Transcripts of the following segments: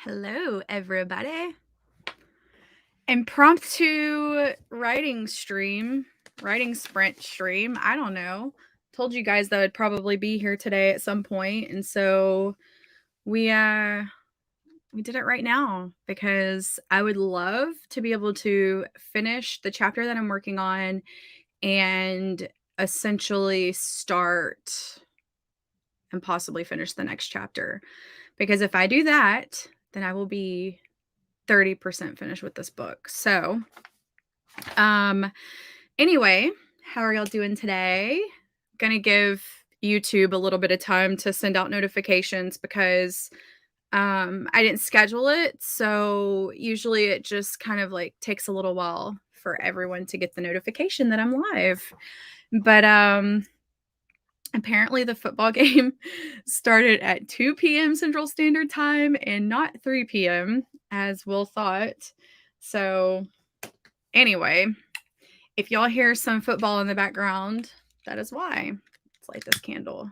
Hello, everybody. Impromptu writing sprint stream. I don't know. Told you guys that I'd probably be here today at some point, and so we did it right now because I would love to be able to finish the chapter that I'm working on and essentially start and possibly finish the next chapter. Because if I do that, then I will be 30% finished with this book. So, anyway, how are y'all doing today? Gonna give YouTube a little bit of time to send out notifications because I didn't schedule it. So usually it just kind of like takes a little while for everyone to get the notification that I'm live. But apparently the football game started at 2 p.m. Central Standard Time and not 3 p.m. as Will thought. So anyway, if y'all hear some football in the background, that is why. Let's light this candle.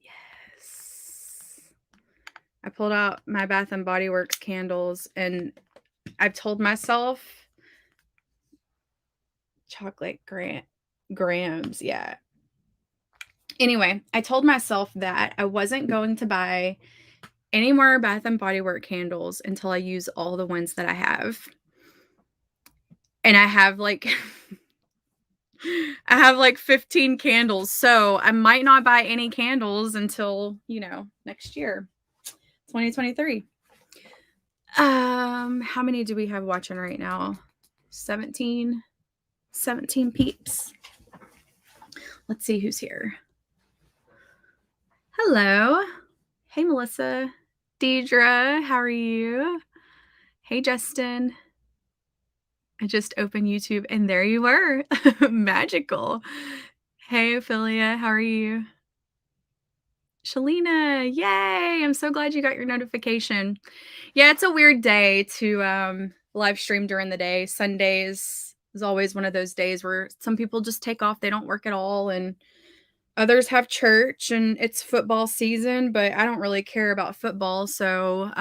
Yes. I pulled out my Bath and Body Works candles and I've told myself chocolate grams, yeah. Anyway, I told myself that I wasn't going to buy any more Bath and Body Works candles until I use all the ones that I have. And I have like 15 candles, so I might not buy any candles until, next year, 2023. How many do we have watching right now? 17 peeps. Let's see who's here. Hello. Hey, Melissa. Deidre, how are you? Hey, Justin. I just opened YouTube and there you were. Magical. Hey, Ophelia, how are you? Shalina, yay! I'm so glad you got your notification. Yeah, it's a weird day to live stream during the day. Sundays is always one of those days where some people just take off, they don't work at all, and others have church and it's football season, but I don't really care about football, so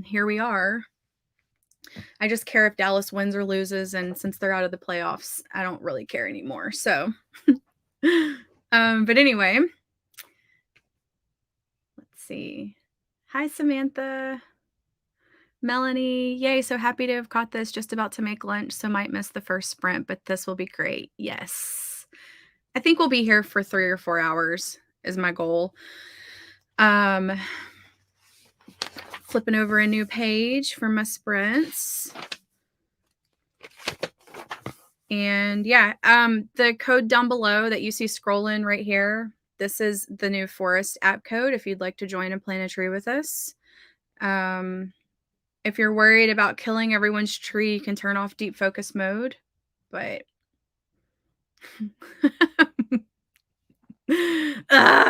here we are. I just care if Dallas wins or loses, and since they're out of the playoffs, I don't really care anymore. So, but anyway, let's see. Hi, Samantha. Melanie, yay, so happy to have caught this. Just about to make lunch, so might miss the first sprint, but this will be great. Yes. I think we'll be here for 3 or 4 hours is my goal. Flipping over a new page for my sprints. And yeah, the code down below that you see scrolling right here, this is the new Forest app code if you'd like to join and plant a tree with us. If you're worried about killing everyone's tree, you can turn off deep focus mode, but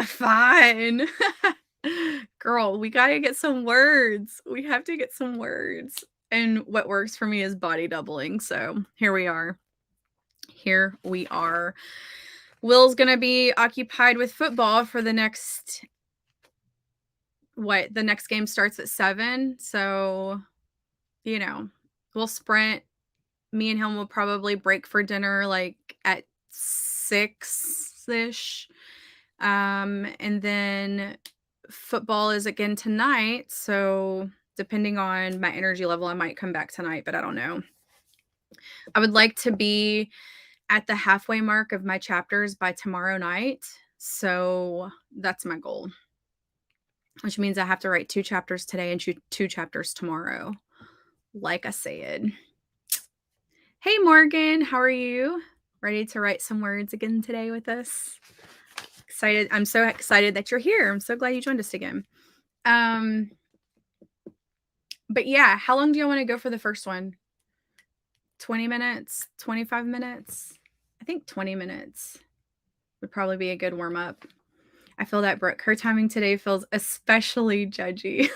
fine. Girl, we gotta get some words. We have to get some words. And what works for me is body doubling. So here we are. Will's gonna be occupied with football for the next the next game starts at 7. So, we'll sprint. Me and him will probably break for dinner like at 6-ish. And then football is again tonight. So depending on my energy level, I might come back tonight, but I don't know. I would like to be at the halfway mark of my chapters by tomorrow night. So that's my goal, which means I have to write 2 chapters today and 2 chapters tomorrow, like I said. Hey, Morgan, how are you? Ready to write some words again today with us? Excited. I'm so excited that you're here. I'm so glad you joined us again. But yeah, how long do you want to go for the first one? 20 minutes, 25 minutes? I think 20 minutes would probably be a good warm up. I feel that, Brooke. Her timing today feels especially judgy.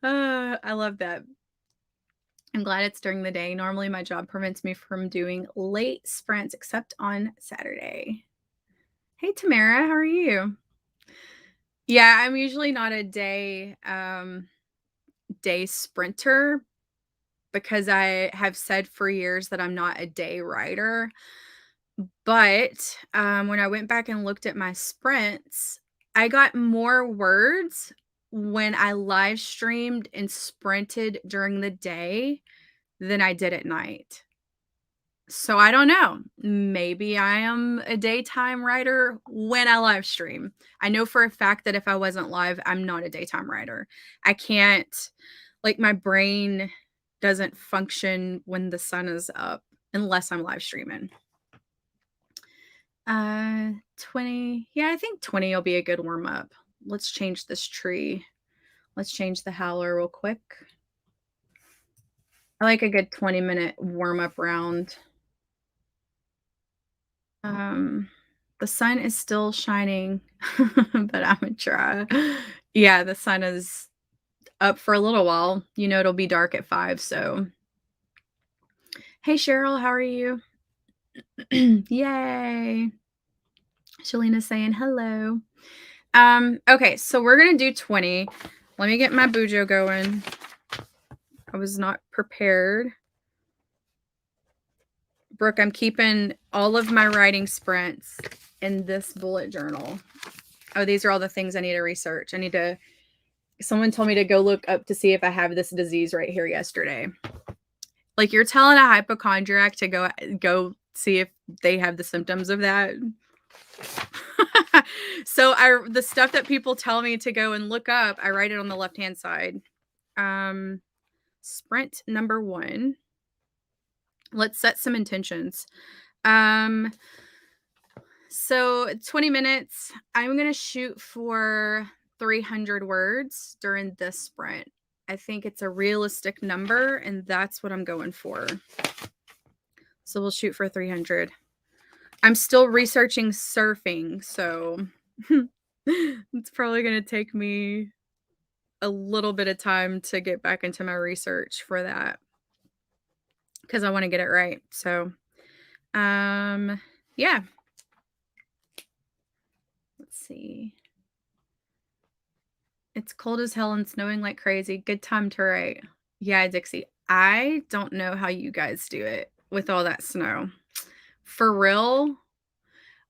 I love that. I'm glad it's during the day. Normally my job prevents me from doing late sprints except on Saturday. Hey, Tamara, how are you? Yeah, I'm usually not a day sprinter because I have said for years that I'm not a day rider. But, when I went back and looked at my sprints, I got more words when I live streamed and sprinted during the day than I did at night. So I don't know. Maybe I am a daytime writer when I live stream. I know for a fact that if I wasn't live, I'm not a daytime writer. I can't, like, my brain doesn't function when the sun is up unless I'm live streaming. 20. Yeah, I think 20 will be a good warm up. Let's change this tree. Let's change the howler real quick. I like a good 20-minute warm up round. Um, the sun is still shining, but I'm gonna try. Yeah, the sun is up for a little while. You know, it'll be dark at 5. So, hey, Cheryl, how are you? Yay. Shalina's saying hello. Okay, so we're gonna do 20. Let me get my bujo going. I was not prepared. Brooke, I'm keeping all of my writing sprints in this bullet journal. Oh, these are all the things I need to research. Someone told me to go look up to see if I have this disease right here yesterday. Like, you're telling a hypochondriac to go see if they have the symptoms of that. So the stuff that people tell me to go and look up, I write it on the left-hand side. Sprint number 1. Let's set some intentions. So 20 minutes. I'm going to shoot for 300 words during this sprint. I think it's a realistic number, and that's what I'm going for. So we'll shoot for 300. I'm still researching surfing, so it's probably going to take me a little bit of time to get back into my research for that because I want to get it right. So, yeah. Let's see. It's cold as hell and snowing like crazy. Good time to write. Yeah, Dixie. I don't know how you guys do it with all that snow. For real,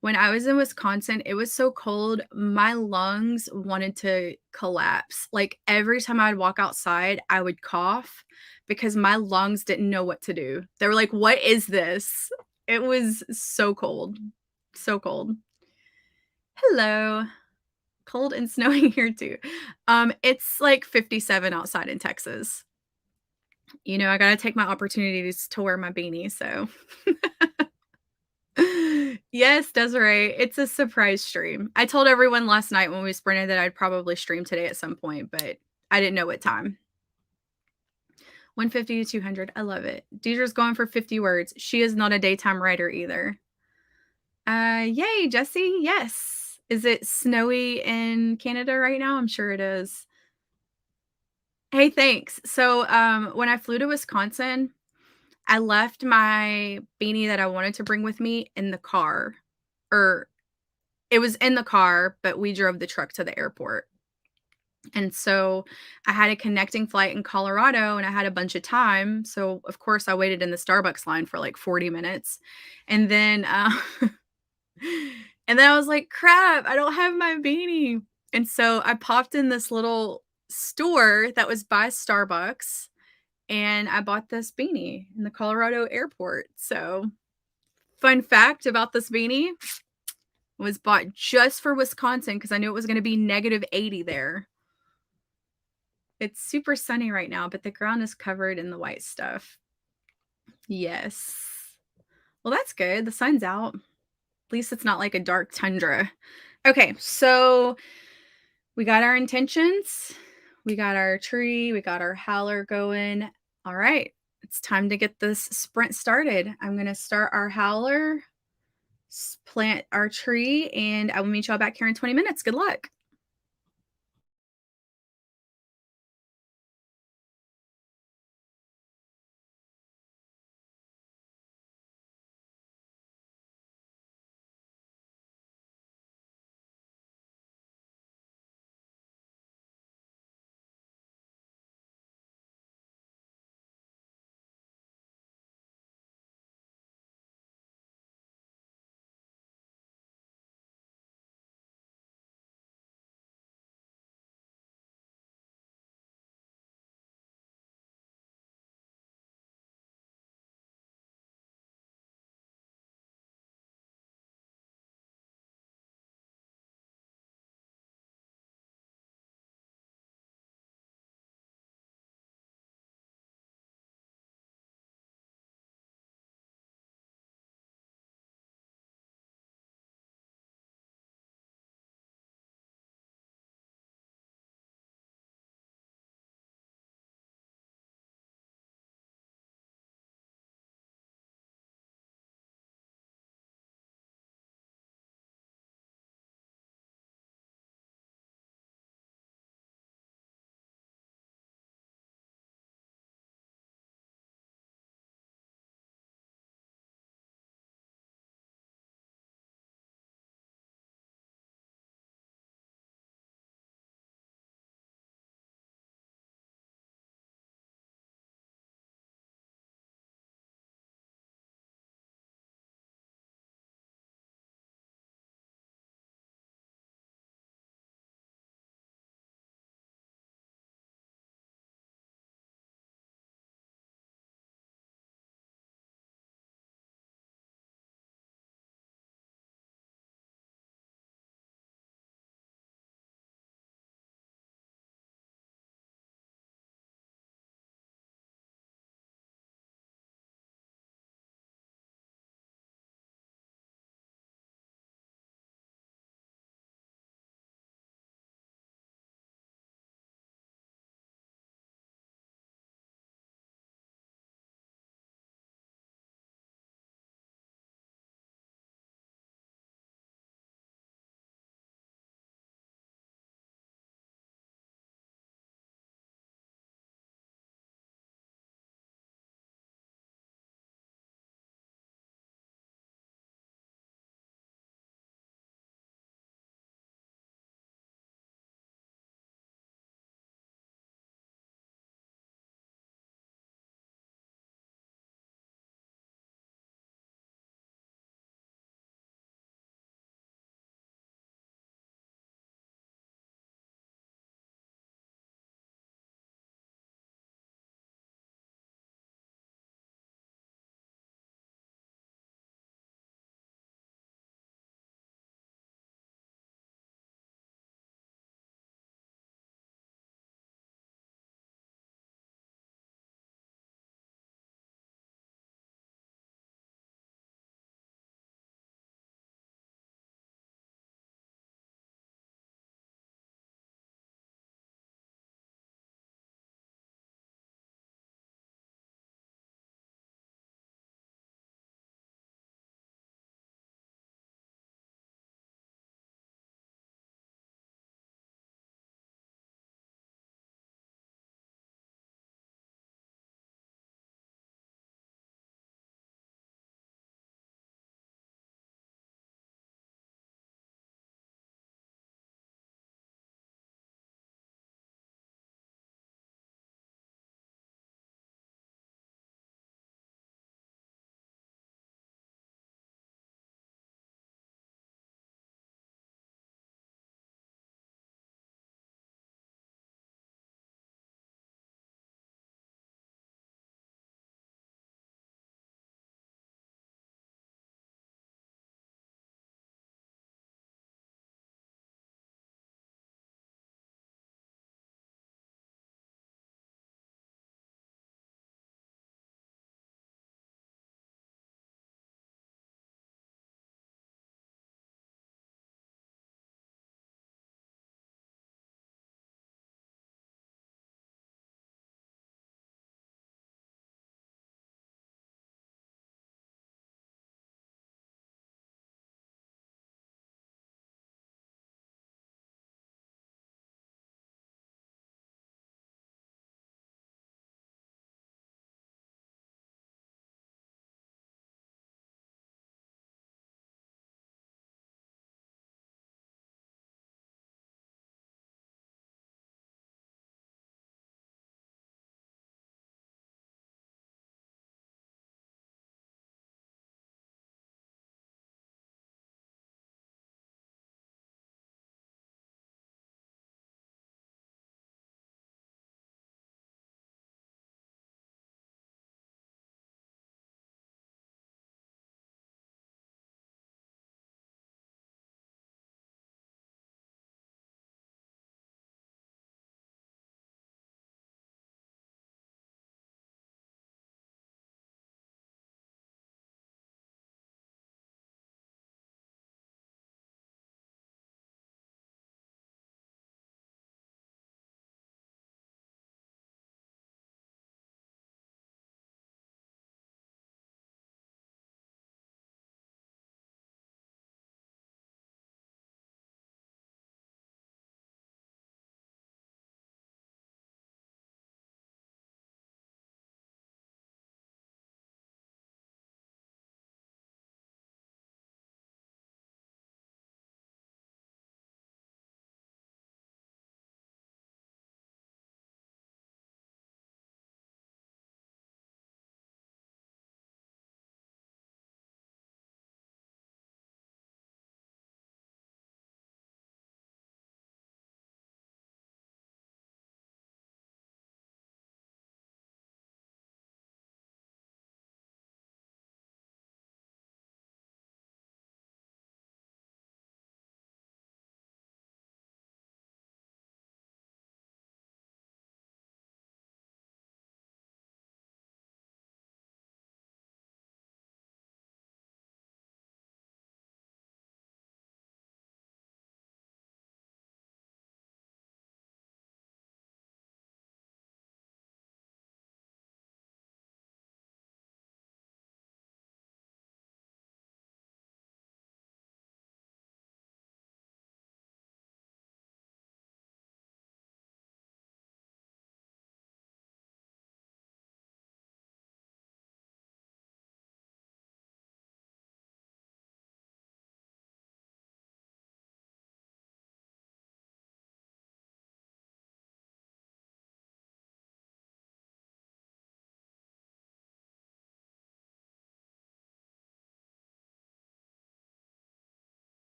when I was in Wisconsin, it was so cold, my lungs wanted to collapse. Like, every time I'd walk outside, I would cough because my lungs didn't know what to do. They were like, "What is this?" It was so cold. So cold. Hello. Cold and snowing here too. It's like 57 outside in Texas. You know, I gotta take my opportunities to wear my beanie, so yes, Desiree, it's a surprise stream. I told everyone last night when we sprinted that I'd probably stream today at some point, but I didn't know what time. 150 to 200. I love it. Deidre's going for 50 words. She is not a daytime writer either. Yay, Jesse. Yes. Is it snowy in Canada right now? I'm sure it is. Hey, thanks. So, when I flew to Wisconsin, I left my beanie that I wanted to bring with me in the car, or it was in the car, but we drove the truck to the airport. And so I had a connecting flight in Colorado and I had a bunch of time. So, of course, I waited in the Starbucks line for like 40 minutes. And then, and then I was like, crap, I don't have my beanie. And so I popped in this little store that was by Starbucks and I bought this beanie in the Colorado airport. So, fun fact about this beanie, was bought just for Wisconsin because I knew it was going to be -80 there. It's super sunny right now, but the ground is covered in the white stuff. Yes. Well, that's good. The sun's out. At least it's not like a dark tundra. Okay, so we got our intentions. We got our tree. We got our howler going. All right, it's time to get this sprint started. I'm going to start our howler, plant our tree, and I will meet y'all back here in 20 minutes. Good luck.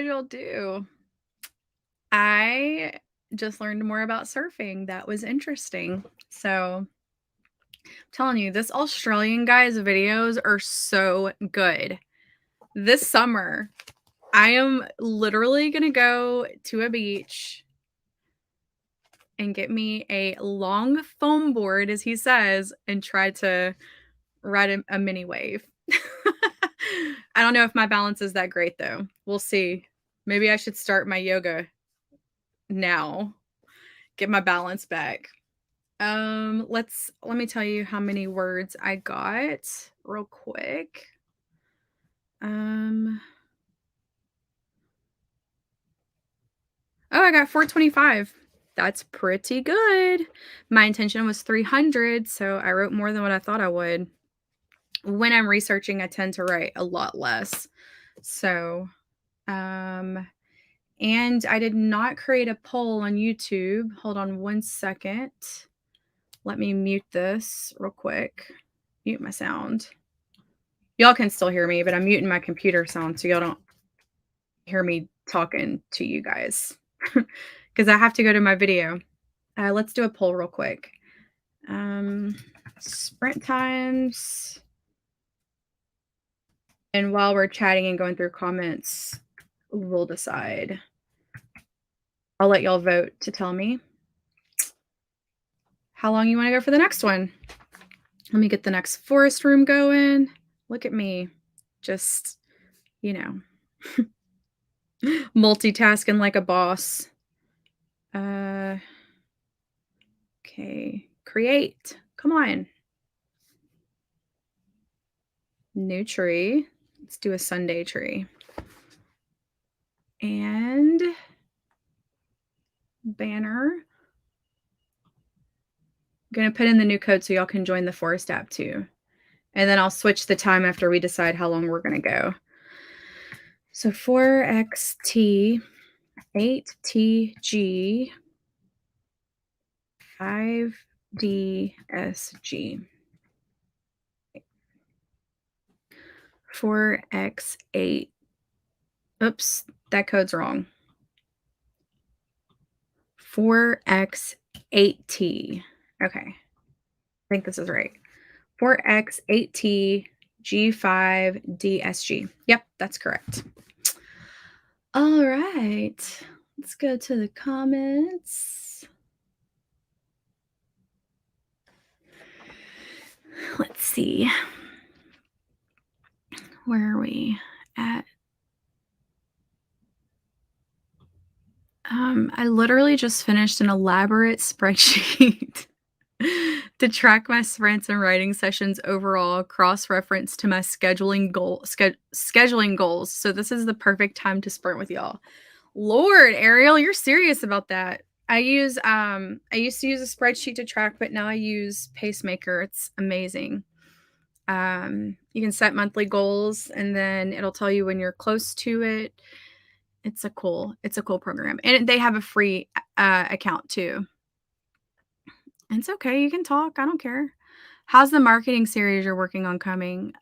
did y'all do? I just learned more about surfing. That was interesting. So, I'm telling you, this Australian guy's videos are so good. This summer, I am literally going to go to a beach and get me a long foam board, as he says, and try to ride a mini wave. I don't know if my balance is that great, though. We'll see. Maybe I should start my yoga now, get my balance back. Let me tell you how many words I got real quick. Oh, I got 425. That's pretty good. My intention was 300, so I wrote more than what I thought I would. When I'm researching, I tend to write a lot less. So, and I did not create a poll on YouTube. Hold on one second. Let me mute this real quick. Mute my sound. Y'all can still hear me, but I'm muting my computer sound so y'all don't hear me talking to you guys because I have to go to my video. Let's do a poll real quick. Sprint times. And while we're chatting and going through comments, we'll decide. I'll let y'all vote to tell me how long you want to go for the next one. Let me get the next forest room going. Look at me. Just, you know, multitasking like a boss. Okay. Create. Come on. New tree. Let's do a Sunday tree. And banner. I'm going to put in the new code so y'all can join the Forest app too. And then I'll switch the time after we decide how long we're going to go. So 4xt, 8tg, 5dsg. 4x8. Oops, that code's wrong. 4x8t. Okay. I think this is right. 4x8t G5DSG. Yep, that's correct. All right. Let's go to the comments. Let's see. Where are we at? I literally just finished an elaborate spreadsheet to track my sprints and writing sessions overall, cross-reference to my scheduling goals. So this is the perfect time to sprint with y'all. Lord, Ariel, you're serious about that. I used to use a spreadsheet to track, but now I use Pacemaker. It's amazing. You can set monthly goals and then it'll tell you when you're close to it. It's a cool program. And they have a free account too. It's okay. You can talk. I don't care. How's the marketing series you're working on coming?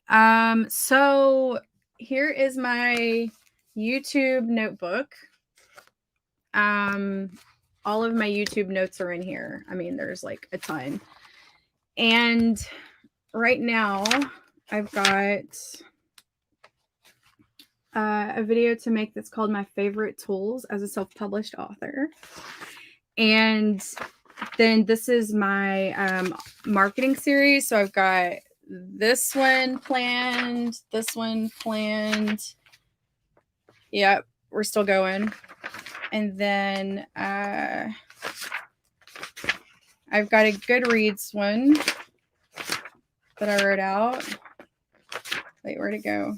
So here is my YouTube notebook. All of my YouTube notes are in here. I mean, there's like a ton. And right now I've got a video to make that's called My Favorite Tools as a Self-Published Author. And then this is my marketing series. So I've got this one planned, this one planned. Yep, we're still going. And then I've got a Goodreads one that I wrote out. Wait, where'd it go?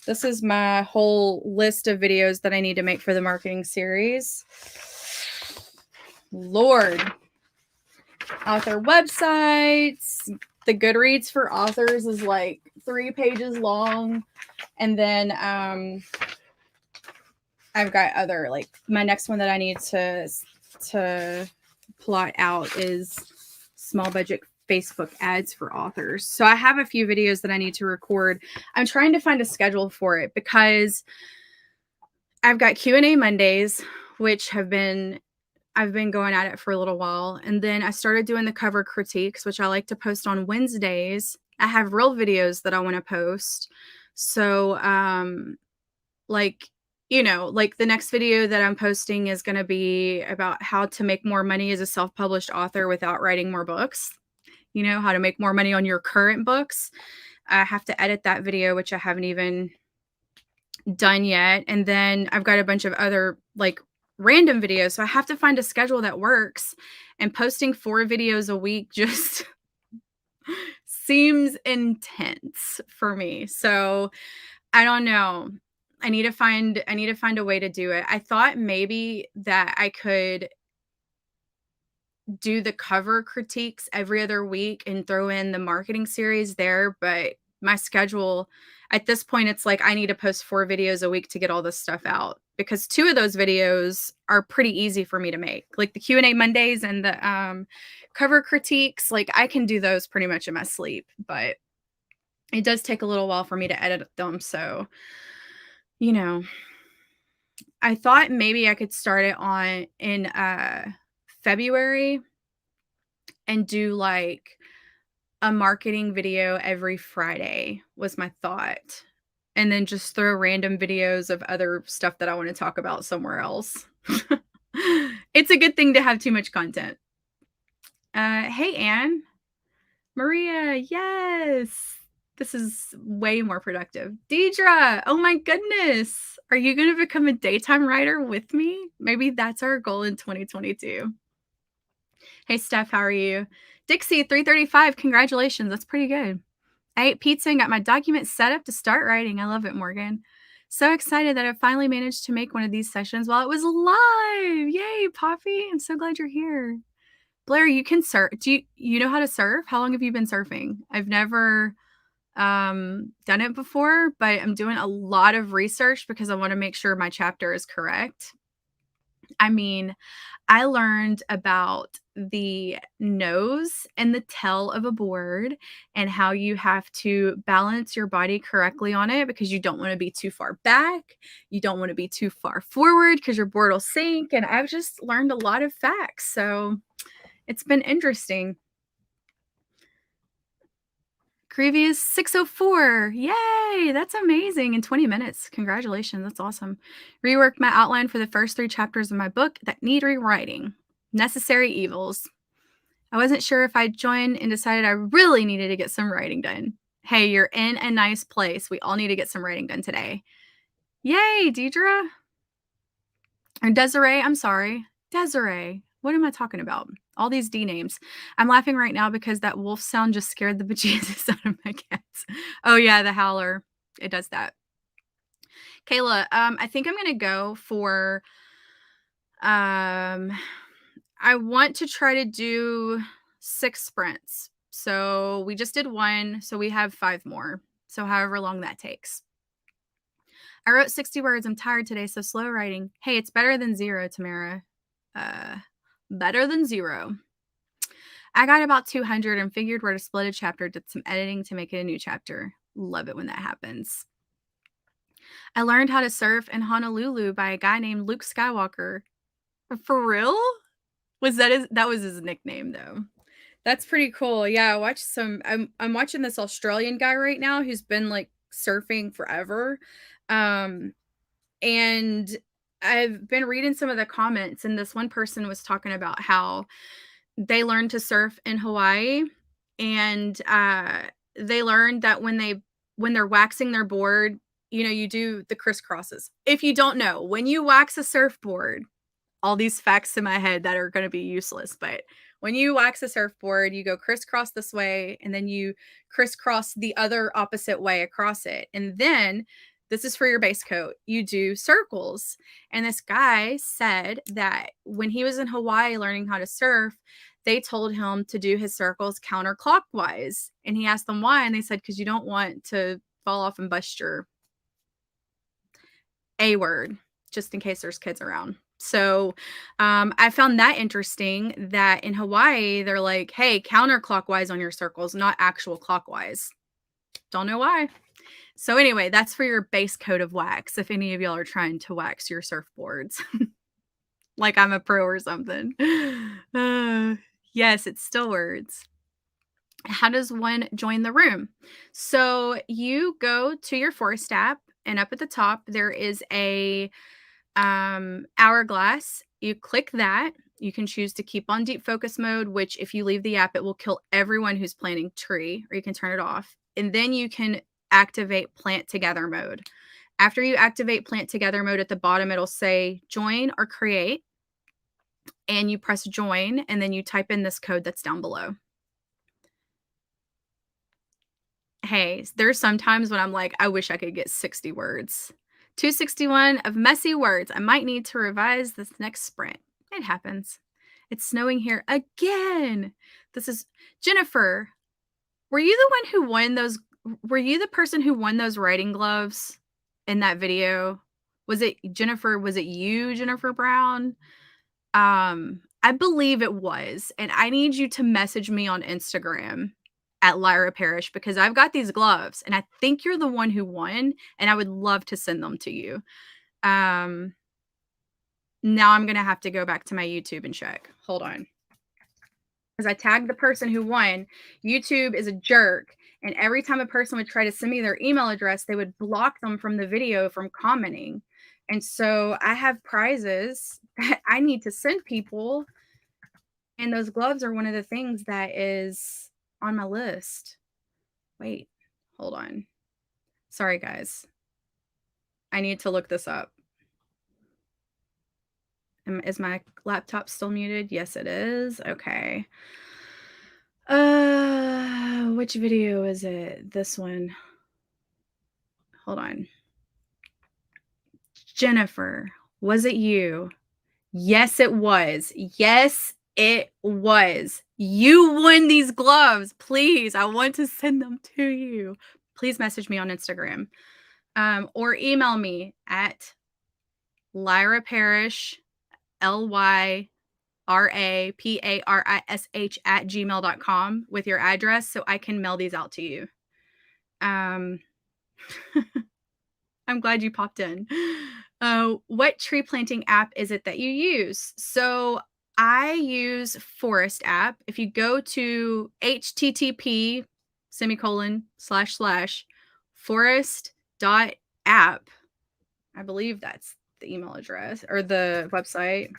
This is my whole list of videos that I need to make for the marketing series. Lord. Author websites. The Goodreads for authors is like 3 pages long. And then I've got other, like, my next one that I need to plot out is small budget Facebook ads for authors. So I have a few videos that I need to record. I'm trying to find a schedule for it because I've got Q&A Mondays, which I've been going at it for a little while. And then I started doing the cover critiques, which I like to post on Wednesdays. I have real videos that I want to post. So, like, like the next video that I'm posting is going to be about how to make more money as a self-published author without writing more books. How to make more money on your current books. I have to edit that video, which I haven't even done yet. And then I've got a bunch of other like random videos. So I have to find a schedule that works, and posting 4 videos a week just seems intense for me. So I don't know. I need to find a way to do it. I thought maybe that I could do the cover critiques every other week and throw in the marketing series there, but my schedule at this point, it's like I need to post 4 videos a week to get all this stuff out, because 2 of those videos are pretty easy for me to make. Like the Q&A Mondays and the cover critiques, like I can do those pretty much in my sleep, but it does take a little while for me to edit them. So, I thought maybe I could start it in February and do like a marketing video every Friday was my thought. And then just throw random videos of other stuff that I want to talk about somewhere else. It's a good thing to have too much content. Hey, Anne. Maria, yes. This is way more productive. Deidre, oh my goodness. Are you going to become a daytime writer with me? Maybe that's our goal in 2022. Hey, Steph, how are you? Dixie, 335, congratulations. That's pretty good. I ate pizza and got my documents set up to start writing. I love it, Morgan. So excited that I finally managed to make one of these sessions while it was live. Yay, Poppy. I'm so glad you're here. Blair, you can surf. Do you know how to surf? How long have you been surfing? I've never done it before, but I'm doing a lot of research because I want to make sure my chapter is correct. I mean, I learned about the nose and the tail of a board and how you have to balance your body correctly on it, because you don't want to be too far back. You don't want to be too far forward because your board will sink. And I've just learned a lot of facts. So it's been interesting. Previous 604. Yay! That's amazing. In 20 minutes. Congratulations. That's awesome. Reworked my outline for the first 3 chapters of my book that need rewriting. Necessary evils. I wasn't sure if I'd join and decided I really needed to get some writing done. Hey, you're in a nice place. We all need to get some writing done today. Yay, Deidre. Or Desiree. I'm sorry. Desiree. What am I talking about? All these D names. I'm laughing right now because that wolf sound just scared the bejesus out of my cats. Oh yeah, the howler. It does that. Kayla, I think I'm gonna go for I want to try to do 6 sprints. So we just did 1, so we have 5 more. So however long that takes. I wrote 60 words. I'm tired today, so slow writing. Hey, it's better than 0, Tamara. Better than 0. I got about 200 and figured where to split a chapter, did some editing to make it a new chapter. Love it when that happens. I learned how to surf in Honolulu by a guy named Luke Skywalker. For real? That was his nickname though. That's pretty cool. Yeah, I watched I'm watching this Australian guy right now who's been like surfing forever. And I've been reading some of the comments, and this one person was talking about how they learned to surf in Hawaii, and they learned that when they're waxing their board, you do the crisscrosses. If you don't know, when you wax a surfboard, all these facts in my head that are going to be useless, but when you wax a surfboard, you go crisscross this way, and then you crisscross the other opposite way across it. And then this is for your base coat. You do circles. And this guy said that when he was in Hawaii learning how to surf, they told him to do his circles counterclockwise. And he asked them why. And they said, because you don't want to fall off and bust your A word, just in case there's kids around. So, I found that interesting that in Hawaii, they're like, "Hey, counterclockwise on your circles, not actual clockwise." Don't know why. So anyway, that's for your base coat of wax if any of y'all are trying to wax your surfboards like I'm a pro or something. Uh, yes, it's still words. How does one join the room? So you go to your Forest app, and up at the top there is a hourglass. You click that. You can choose to keep on deep focus mode, which if you leave the app, it will kill everyone who's planting tree, or you can turn it off. And then you can activate plant together mode. After you activate plant together mode, at the bottom, it'll say join or create. And you press join, and then you type in this code that's down below. Hey, there's sometimes when I'm like, I wish I could get 60 words. 261 of messy words. I might need to revise this next sprint. It happens. It's snowing here again. This is Jennifer. Were you the one who won those? Were you the person who won those writing gloves in that video? Was it Jennifer? Was it you, Jennifer Brown? I believe it was. And I need you to message me on Instagram at Lyra Parrish because I've got these gloves and I think you're the one who won and I would love to send them to you. Um, Now I'm gonna have to go back to my YouTube and check. Hold on. Because I tagged the person who won. YouTube is a jerk. And every time a person would try to send me their email address, they would block them from the video from commenting. And so I have prizes that I need to send people. And those gloves are one of the things that is on my list. Wait, hold on. Sorry, guys. I need to look this up. Is my laptop still muted? Yes, it is. Okay. Which video is it? This one. Hold on. Jennifer, was it you? Yes, it was. Yes, it was. You won these gloves. Please, I want to send them to you. Please message me on Instagram. Or email me at Lyra Parrish, LYRAPARISH at gmail.com with your address so I can mail these out to you. I'm glad you popped in. What tree planting app is it that you use? So I use Forest app. If you go to http semicolon slash slash forest.app, I believe that's the email address or the website.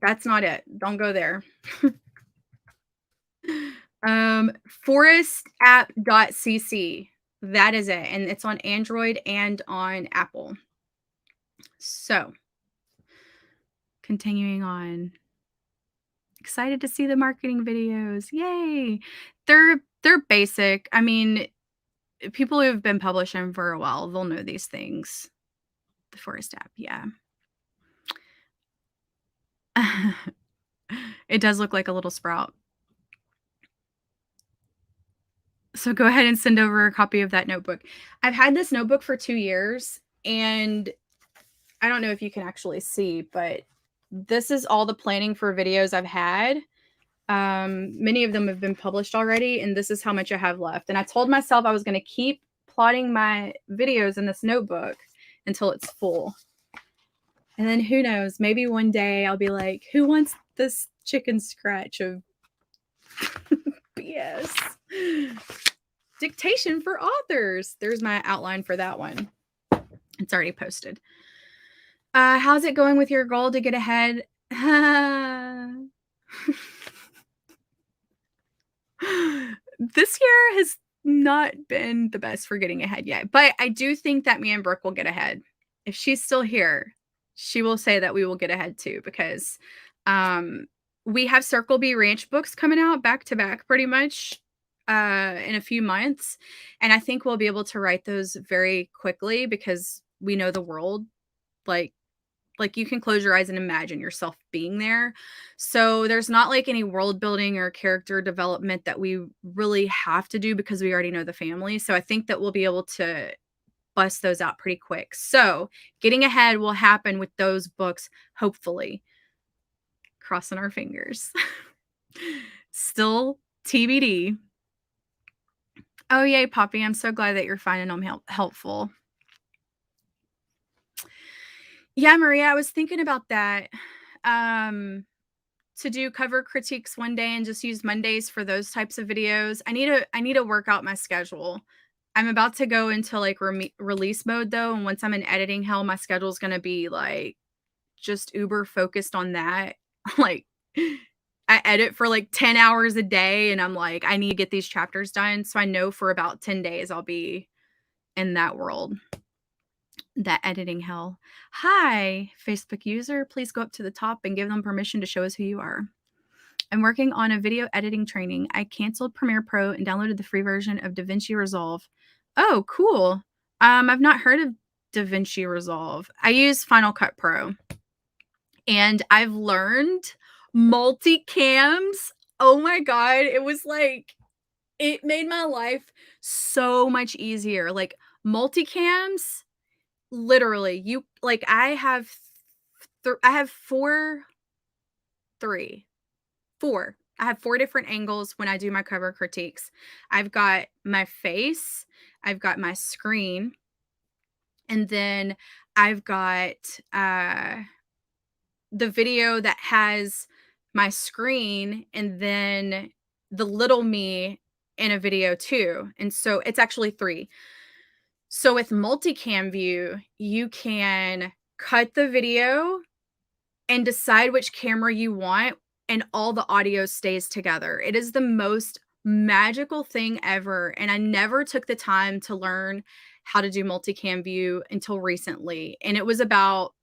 That's not it. Don't go there. Forestapp.cc. That is it. And it's on Android and on Apple. So, continuing on. Excited to see the marketing videos. Yay. They're basic. I mean, people who've been publishing for a while, they'll know these things. The Forest app, yeah. It does look like a little sprout. So go ahead and send over a copy of that notebook. I've had this notebook for 2 years, and I don't know if you can actually see, but this is all the planning for videos I've had. Many of them have been published already, and this is how much I have left. And I told myself I was going to keep plotting my videos in this notebook until it's full. And then who knows, maybe one day I'll be like, who wants this chicken scratch of BS? Dictation for authors. There's my outline for that one. It's already posted. How's it going with your goal to get ahead? This year has not been the best for getting ahead yet, but I do think that me and Brooke will get ahead. If she's still here, she will say that we will get ahead too, because we have Circle B Ranch books coming out back to back pretty much in a few months. And I think we'll be able to write those very quickly because we know the world. Like you can close your eyes and imagine yourself being there. So there's not like any world building or character development that we really have to do because we already know the family. So I think that we'll be able to bust those out pretty quick. So, getting ahead will happen with those books, hopefully. Crossing our fingers. Still TBD. Oh, yay, Poppy. I'm so glad that you're finding them helpful. Yeah, Maria, I was thinking about that. To do cover critiques one day and just use Mondays for those types of videos. I need to work out my schedule. I'm about to go into like release mode though, and once I'm in editing hell, my schedule is going to be like just uber focused on that. Like I edit for like 10 hours a day and I'm like I need to get these chapters done, so I know for about 10 days I'll be in that world. That editing hell. Hi, Facebook user. Please go up to the top and give them permission to show us who you are. I'm working on a video editing training. I canceled Premiere Pro and downloaded the free version of DaVinci Resolve. Oh, cool. I've not heard of DaVinci Resolve. I use Final Cut Pro. And I've learned multicams. Oh my God. It was like, it made my life so much easier. Like multicams, literally, you like I have three, four. I have four different angles when I do my cover critiques. I've got my face, I've got my screen, and then I've got the video that has my screen and then the little me in a video too. And so it's actually three. So with multicam view, you can cut the video and decide which camera you want, and all the audio stays together. It is the most magical thing ever, and I never took the time to learn how to do multicam view until recently, and it was about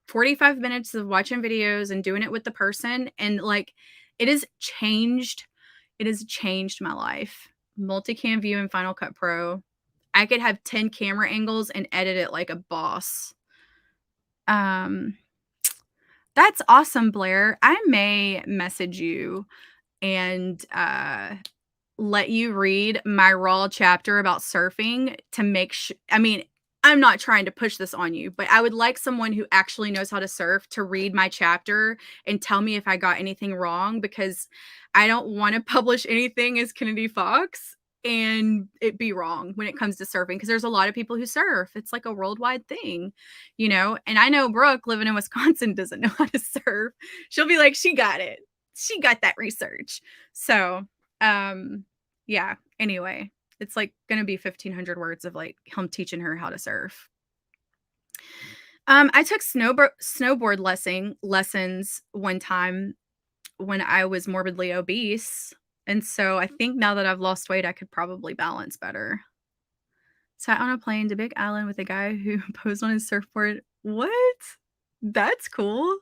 45 minutes of watching videos and doing it with the person, and, like, it has changed my life. Multicam view in Final Cut Pro. I could have 10 camera angles and edit it like a boss. Um That's awesome, Blair. I may message you and let you read my raw chapter about surfing to make sure. I mean, I'm not trying to push this on you, but I would like someone who actually knows how to surf to read my chapter and tell me if I got anything wrong, because I don't want to publish anything as Kennedy Fox and it be wrong when it comes to surfing, because there's a lot of people who surf. It's like a worldwide thing, you know? And I know Brooke living in Wisconsin doesn't know how to surf. She'll be like, she got it. She got that research. So, yeah, anyway, it's like gonna be 1,500 words of like him teaching her how to surf. I took snowboard lessons one time when I was morbidly obese, and so I think now that I've lost weight, I could probably balance better. Sat on a plane to Big Island with a guy who posed on his surfboard. What? That's cool.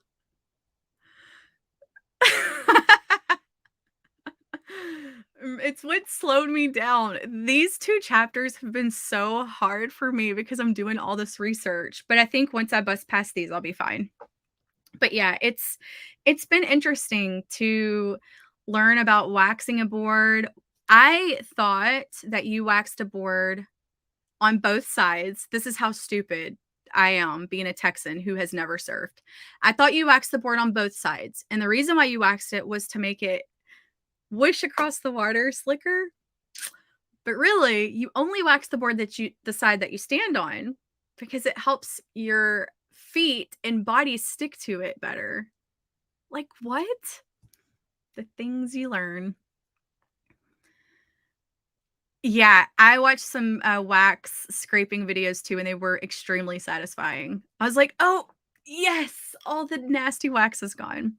It's what slowed me down. These 2 chapters have been so hard for me because I'm doing all this research, but I think once I bust past these, I'll be fine. But yeah, it's been interesting to learn about waxing a board. I thought that you waxed a board on both sides. This is how stupid I am, being a Texan who has never surfed. I thought you waxed the board on both sides, and the reason why you waxed it was to make it whoosh across the water slicker. But really, you only wax the side that you stand on, because it helps your feet and body stick to it better. Like, what? The things you learn. Yeah, I watched some wax scraping videos too, and they were extremely satisfying. I was like, oh, yes, all the nasty wax is gone.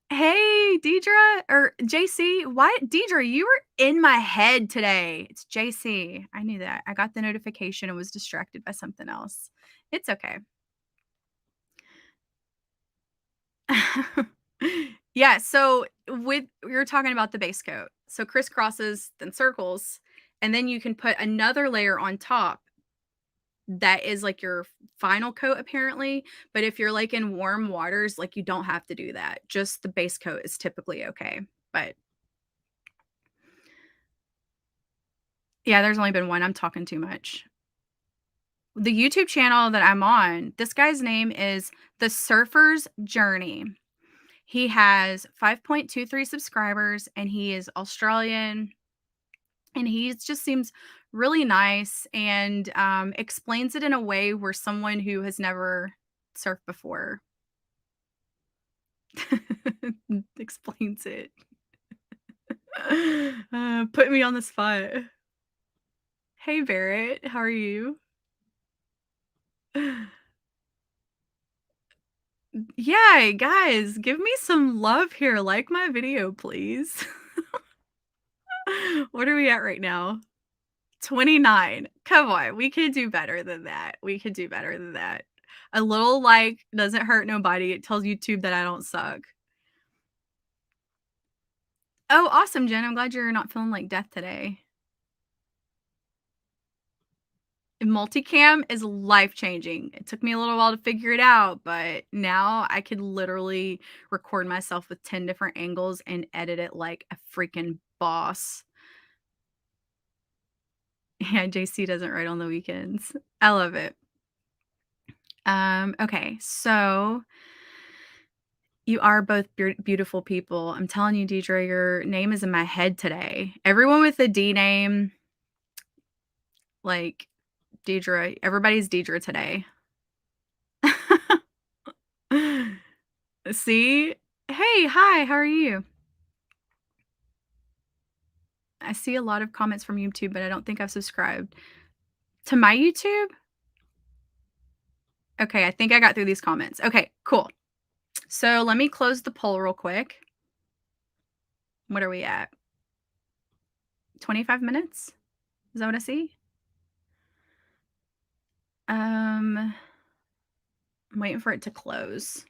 Hey, Deidre or JC. What? Deidre, you were in my head today. It's JC. I knew that. I got the notification and was distracted by something else. It's okay. Yeah, so with we were talking about the base coat. So crisscrosses, then circles, and then you can put another layer on top that is like your final coat apparently, but if you're like in warm waters, like you don't have to do that. Just the base coat is typically okay. But Yeah, there's only been one. I'm talking too much. The YouTube channel that I'm on, this guy's name is The Surfer's Journey. He has 5.23 subscribers, and he is Australian, and he just seems really nice and, explains it in a way where someone who has never surfed before explains it. Put me on the spot. Hey, Barrett, how are you? Yeah, guys, give me some love here. Like my video, please. What are we at right now? 29. Come on, we could do better than that. We could do better than that. A little like doesn't hurt nobody. It tells YouTube that I don't suck. Oh, awesome, Jen. I'm glad you're not feeling like death today. Multicam is life changing. It took me a little while to figure it out, but now I could literally record myself with 10 different angles and edit it like a freaking boss. Yeah, JC doesn't write on the weekends. I love it. Okay, so you are both beautiful people. I'm telling you, Deidre, your name is in my head today. Everyone with a D name, like Deidre, everybody's Deidre today. See? Hey, hi, how are you? I see a lot of comments from YouTube, but I don't think I've subscribed. To my YouTube? Okay, I think I got through these comments. Okay, cool. So let me close the poll real quick. What are we at? 25 minutes? Is that what I see? I'm waiting for it to close.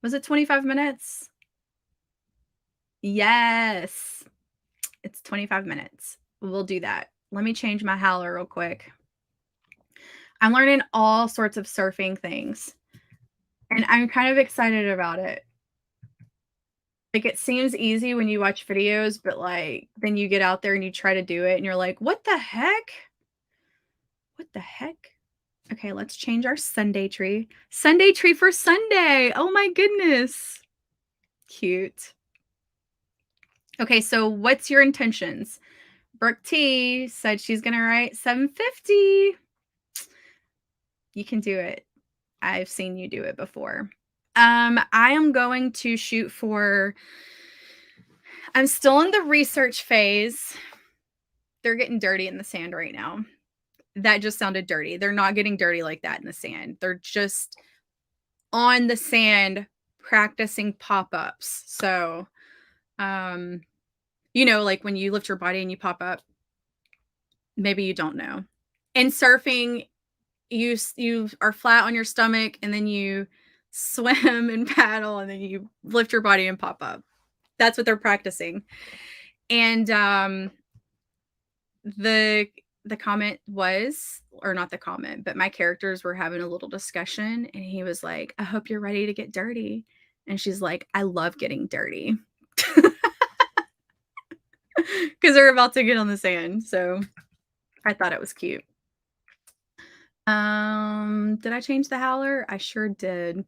Was it 25 minutes? Yes. It's 25 minutes. We'll do that. Let me change my howler real quick. I'm learning all sorts of surfing things, and I'm kind of excited about it. Like, it seems easy when you watch videos, but, like, then you get out there and you try to do it, and you're like, "What the heck? What the heck?" Okay, let's change our Sunday tree. Sunday tree for Sunday! Oh my goodness. Cute. Okay, so what's your intentions? Brooke T said she's gonna write 750. You can do it. I've seen you do it before. I am going to shoot for I'm still in the research phase. They're getting dirty in the sand right now. That just sounded dirty. They're not getting dirty like that in the sand. They're just on the sand practicing pop-ups. So, um, like when you lift your body and you pop up, maybe you don't know. In surfing, you are flat on your stomach and then you swim and paddle and then you lift your body and pop up. That's what they're practicing. And the comment was, or not the comment, but my characters were having a little discussion and he was like, "I hope you're ready to get dirty." And she's like, "I love getting dirty." Cuz they're about to get on the sand. So, I thought it was cute. Did I change the howler? I sure did.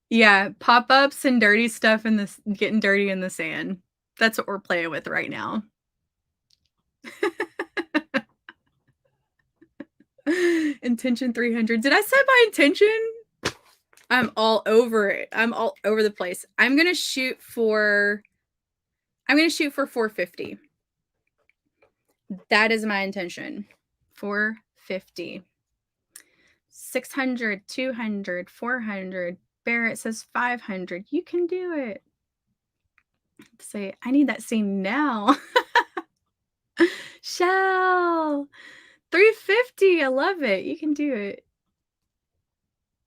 Yeah, pop-ups and dirty stuff in this getting dirty in the sand. That's what we're playing with right now. Intention 300. Did I set my intention? I'm all over it. I'm all over the place. I'm gonna shoot for 450. That is my intention. 450. 600, 200, 400. Barrett says 500. You can do it. Say, I need that scene now. Shell. 350. I love it. You can do it.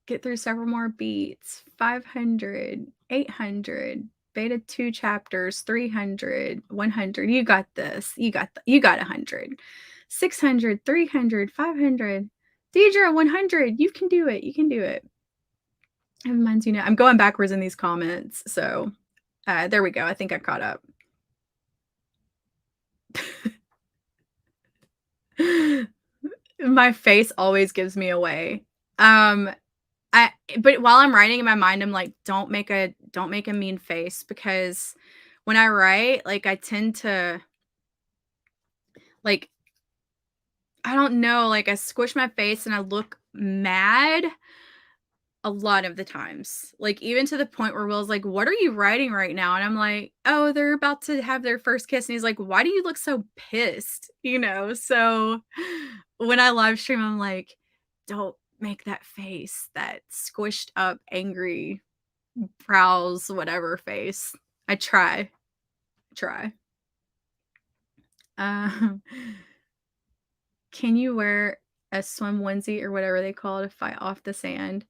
Get through several more beats. 500, 800, beta 2 chapters, 300, 100. You got this. You got 100. 600, 300, 500. Deidre, 100. You can do it. You can do it. It reminds you now. I'm going backwards in these comments. So there we go. I think I caught up. My face always gives me away. Um, I but while I'm writing in my mind, I'm like, don't make a mean face because when I write, like, I tend to, like, I don't know, like, I squish my face and I look mad a lot of the times. Like, even to the point where Will's like, "What are you writing right now?" And I'm like, "Oh, they're about to have their first kiss." And he's like, "Why do you look so pissed?" You know? So, when I live stream, I'm like, "Don't make that face, that squished up, angry, brows, whatever face." I try. Um, can you wear a swim onesie or whatever they call it to fight off the sand?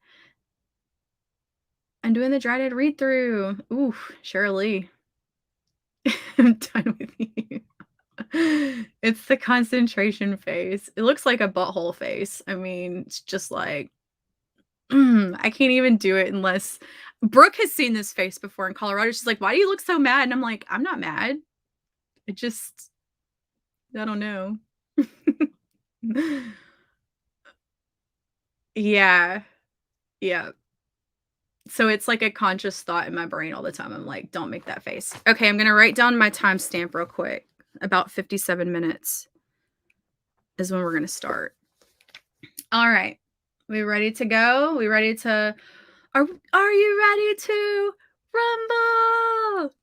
I'm doing the dreaded read through. Ooh, Shirley. I'm done with you. It's the concentration face. It looks like a butthole face. I mean, it's just like, I can't even do it unless Brooke has seen this face before in Colorado. She's like, "Why do you look so mad?" And I'm like, "I'm not mad. It just I don't know." Yeah. Yeah. So it's like a conscious thought in my brain all the time. I'm like, "Don't make that face." Okay, I'm gonna write down my timestamp real quick. About 57 minutes is when we're gonna start. All right. We ready to go? We ready to are you ready to rumble?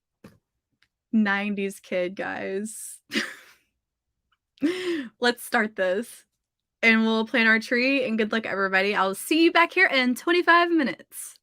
90s kid, guys. Let's start this. And we'll plant our tree and good luck everybody. I'll see you back here in 25 minutes.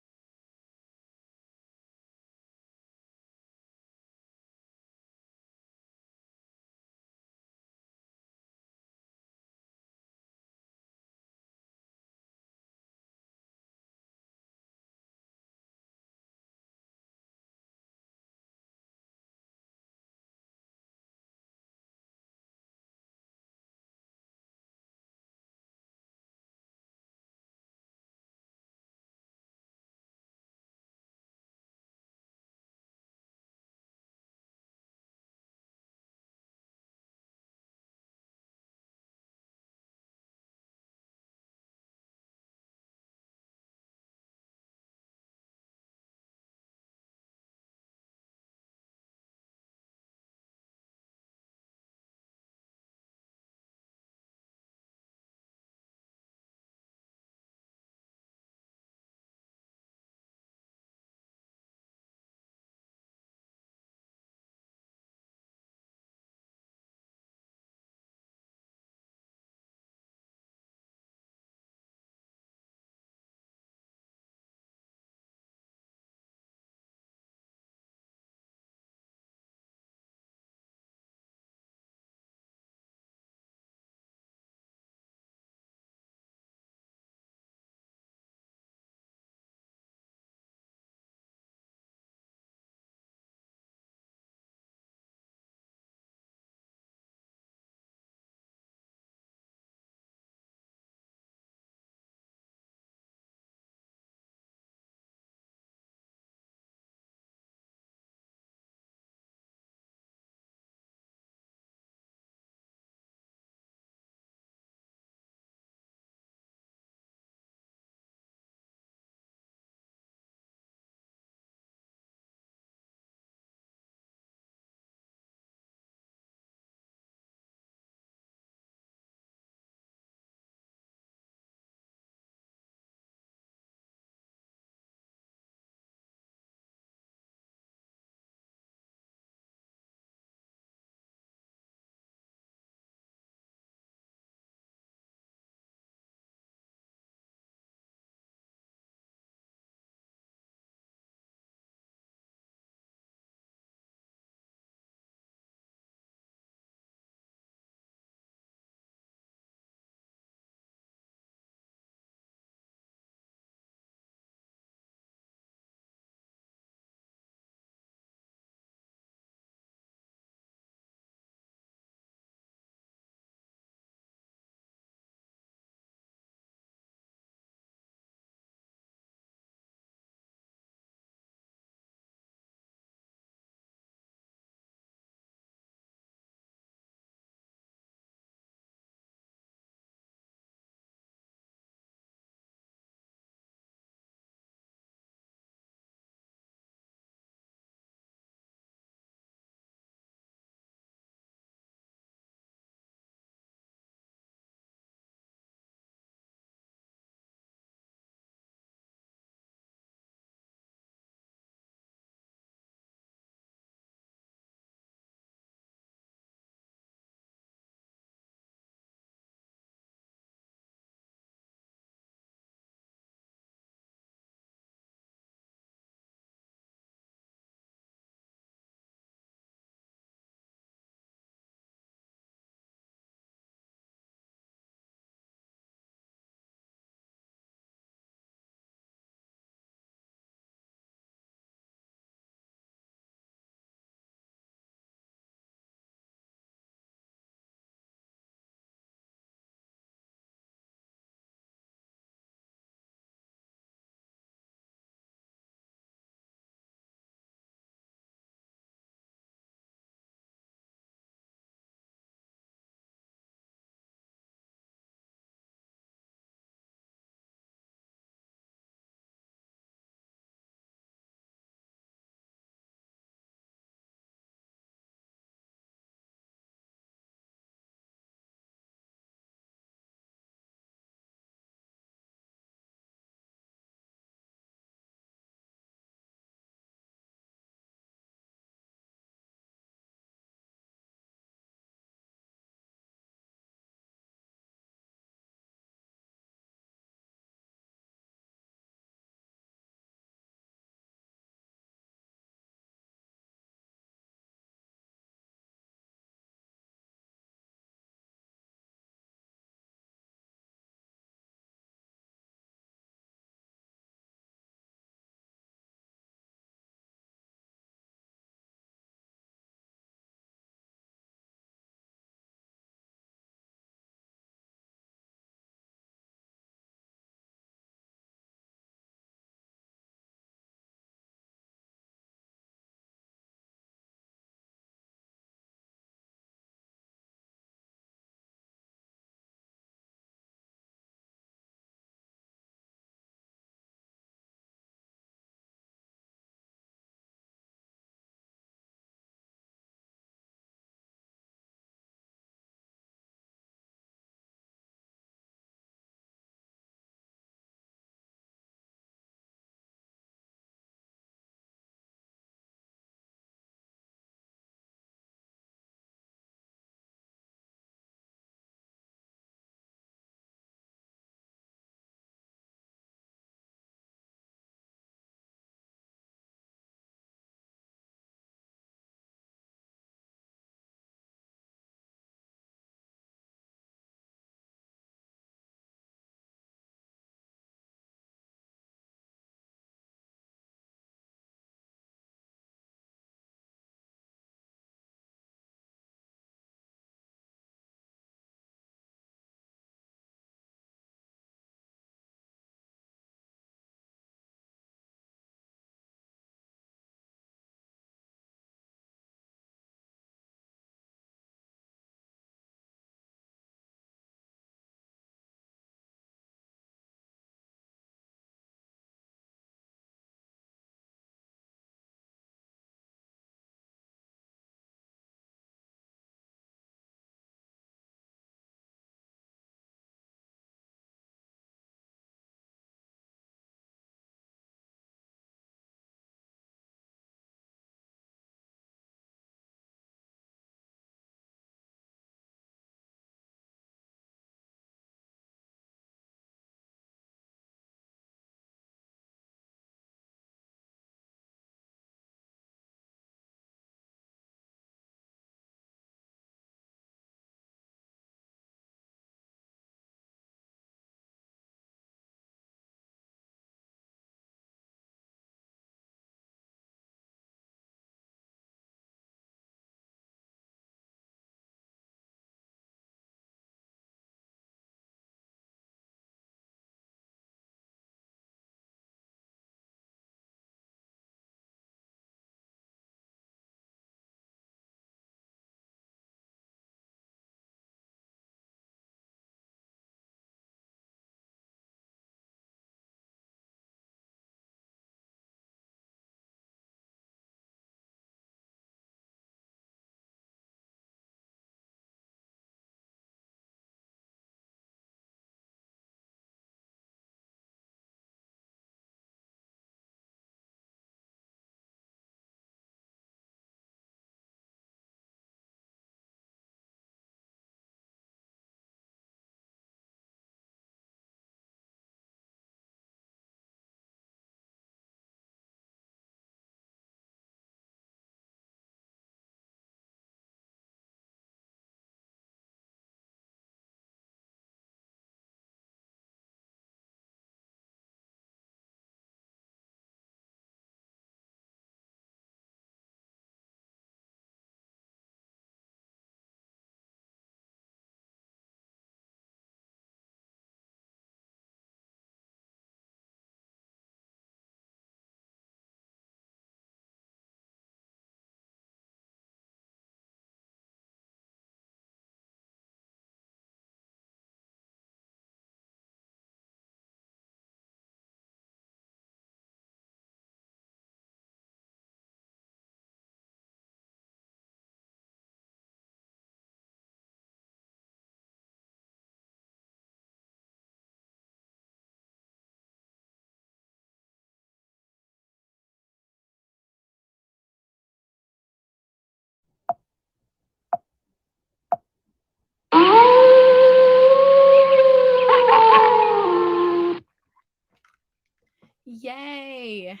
Yay.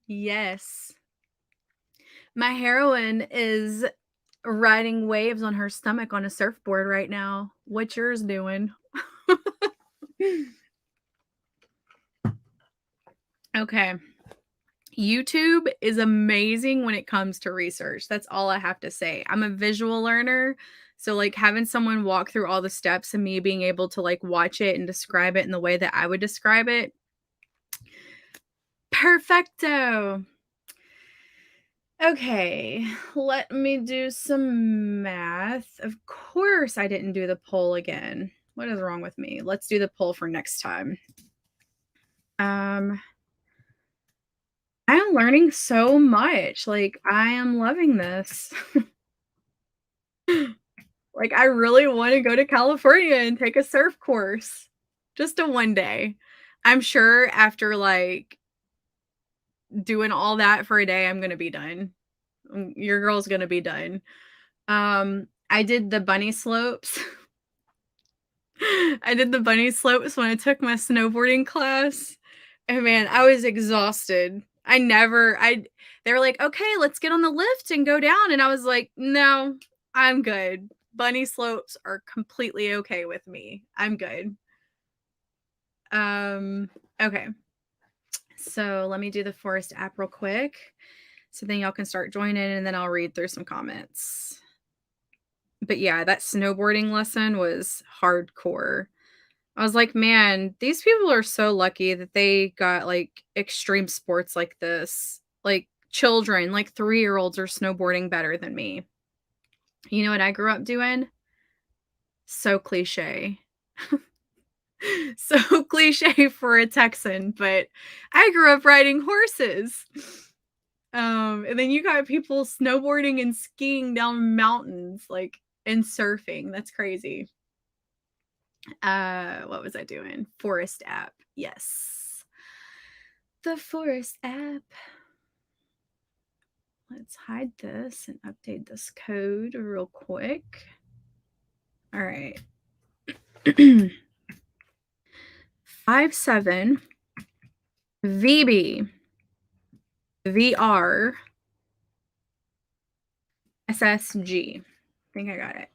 Yes. My heroine is riding waves on her stomach on a surfboard right now. What's yours doing? Okay. YouTube is amazing when it comes to research. That's all I have to say. I'm a visual learner, so, like, having someone walk through all the steps and me being able to, like, watch it and describe it in the way that I would describe it, perfecto. Okay, let me do some math. Of course, I didn't do the poll again. What is wrong with me? Let's do the poll for next time. Um, I am learning so much. Like, I am loving this. Like, I really wanna go to California and take a surf course. Just a one day. I'm sure after, like, doing all that for a day, I'm gonna be done. Your girl's gonna be done. I did the bunny slopes. I did the bunny slopes when I took my snowboarding class, and man, I was exhausted. I they were like, "Okay, let's get on the lift and go down," and I was like, "No, I'm good. Bunny slopes are completely okay with me. I'm good." Okay. So, let me do the Forest app real quick, so then y'all can start joining, and then I'll read through some comments. But yeah, that snowboarding lesson was hardcore. I was like, "Man, these people are so lucky that they got, like, extreme sports like this." Like, children, like, 3-year-olds are snowboarding better than me. You know what I grew up doing? So cliche. So cliche for a Texan, but I grew up riding horses. And then you got people snowboarding and skiing down mountains, like, and surfing. That's crazy. What was I doing? Forest app. Yes. The Forest app. Let's hide this and update this code real quick. All right. 57 VB VR SSG. I think I got it.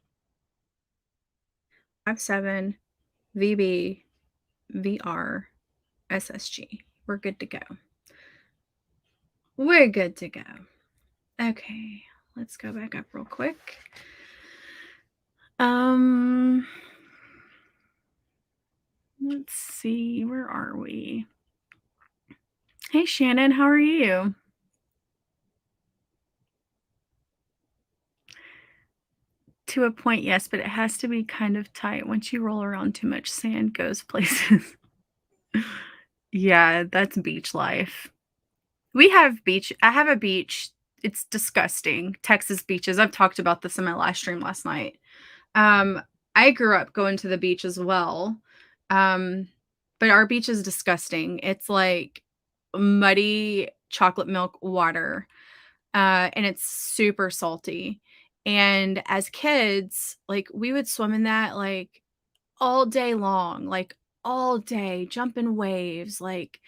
57 VB VR SSG. We're good to go. We're good to go. Okay, let's go back up real quick. Let's see, where are we? Hey Shannon, how are you? To a point, yes, but it has to be kind of tight. Once you roll around too much, sand goes places. Yeah, that's beach life. We have beach I have a beach. It's disgusting. Texas beaches. I've talked about this in my live stream last night. Um, I grew up going to the beach as well. Um, but our beach is disgusting. It's like muddy chocolate milk water, and it's super salty. And as kids, like, we would swim in that, like, all day long, like, all day, jumping waves, like,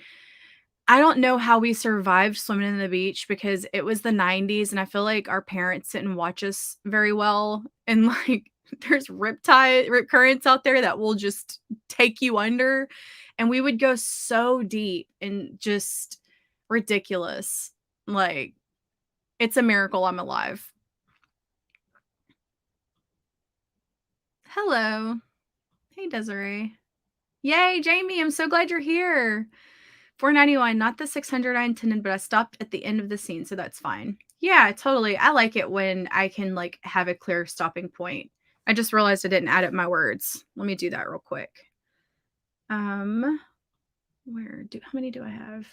I don't know how we survived swimming in the beach because it was the '90s, and I feel like our parents didn't watch us very well, and, like, there's rip currents out there that will just take you under, and we would go so deep and just ridiculous. Like, it's a miracle I'm alive. Hello. Hey, Desiree. Yay, Jamie, I'm so glad you're here. 491, not the 600 I intended, but I stopped at the end of the scene, so that's fine. Yeah, totally. I like it when I can, like, have a clear stopping point. I just realized I didn't add up my words. Let me do that real quick. Um, how many do I have?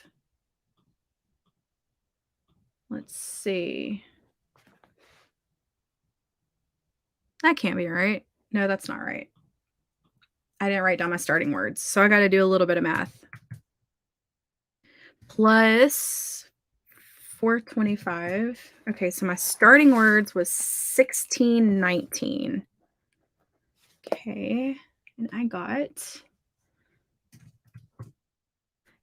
Let's see. That can't be right. No, that's not right. I didn't write down my starting words, so I gotta do a little bit of math. Plus 425. Okay, so my starting words was 1619. Okay, and I got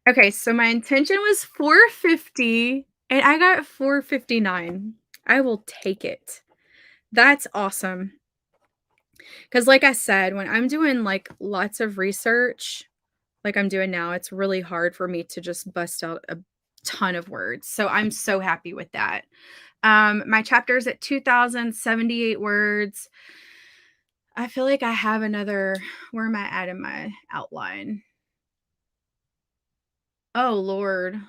Okay, so my intention was 450 and I got 459. I will take it. That's awesome. Because, like I said, when I'm doing, like, lots of research, like I'm doing now, it's really hard for me to just bust out a ton of words, so I'm so happy with that. My chapter's at 2,078 words. I feel like I have another where am I at in my outline? Oh, Lord.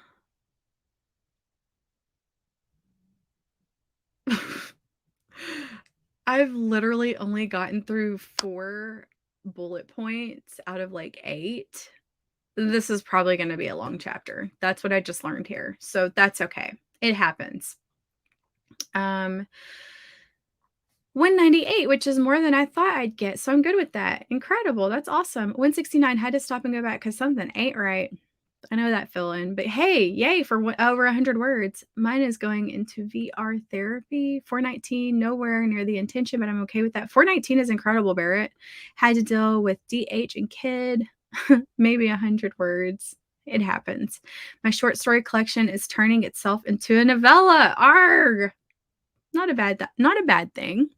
I've literally only gotten through 4 bullet points out of, like, 8. This is probably gonna be a long chapter. That's what I just learned here, so that's okay. It happens. Um, 198, which is more than I thought I'd get, so I'm good with that. Incredible, that's awesome. 169, had to stop and go back because something ain't right. I know that feeling, but hey, yay for over 100 words. Mine is going into VR therapy. 419, nowhere near the intention, but I'm okay with that. 419 is incredible, Barrett. Had to deal with DH and kid, maybe 100 words. It happens. My short story collection is turning itself into a novella. Arg! Not a bad thing.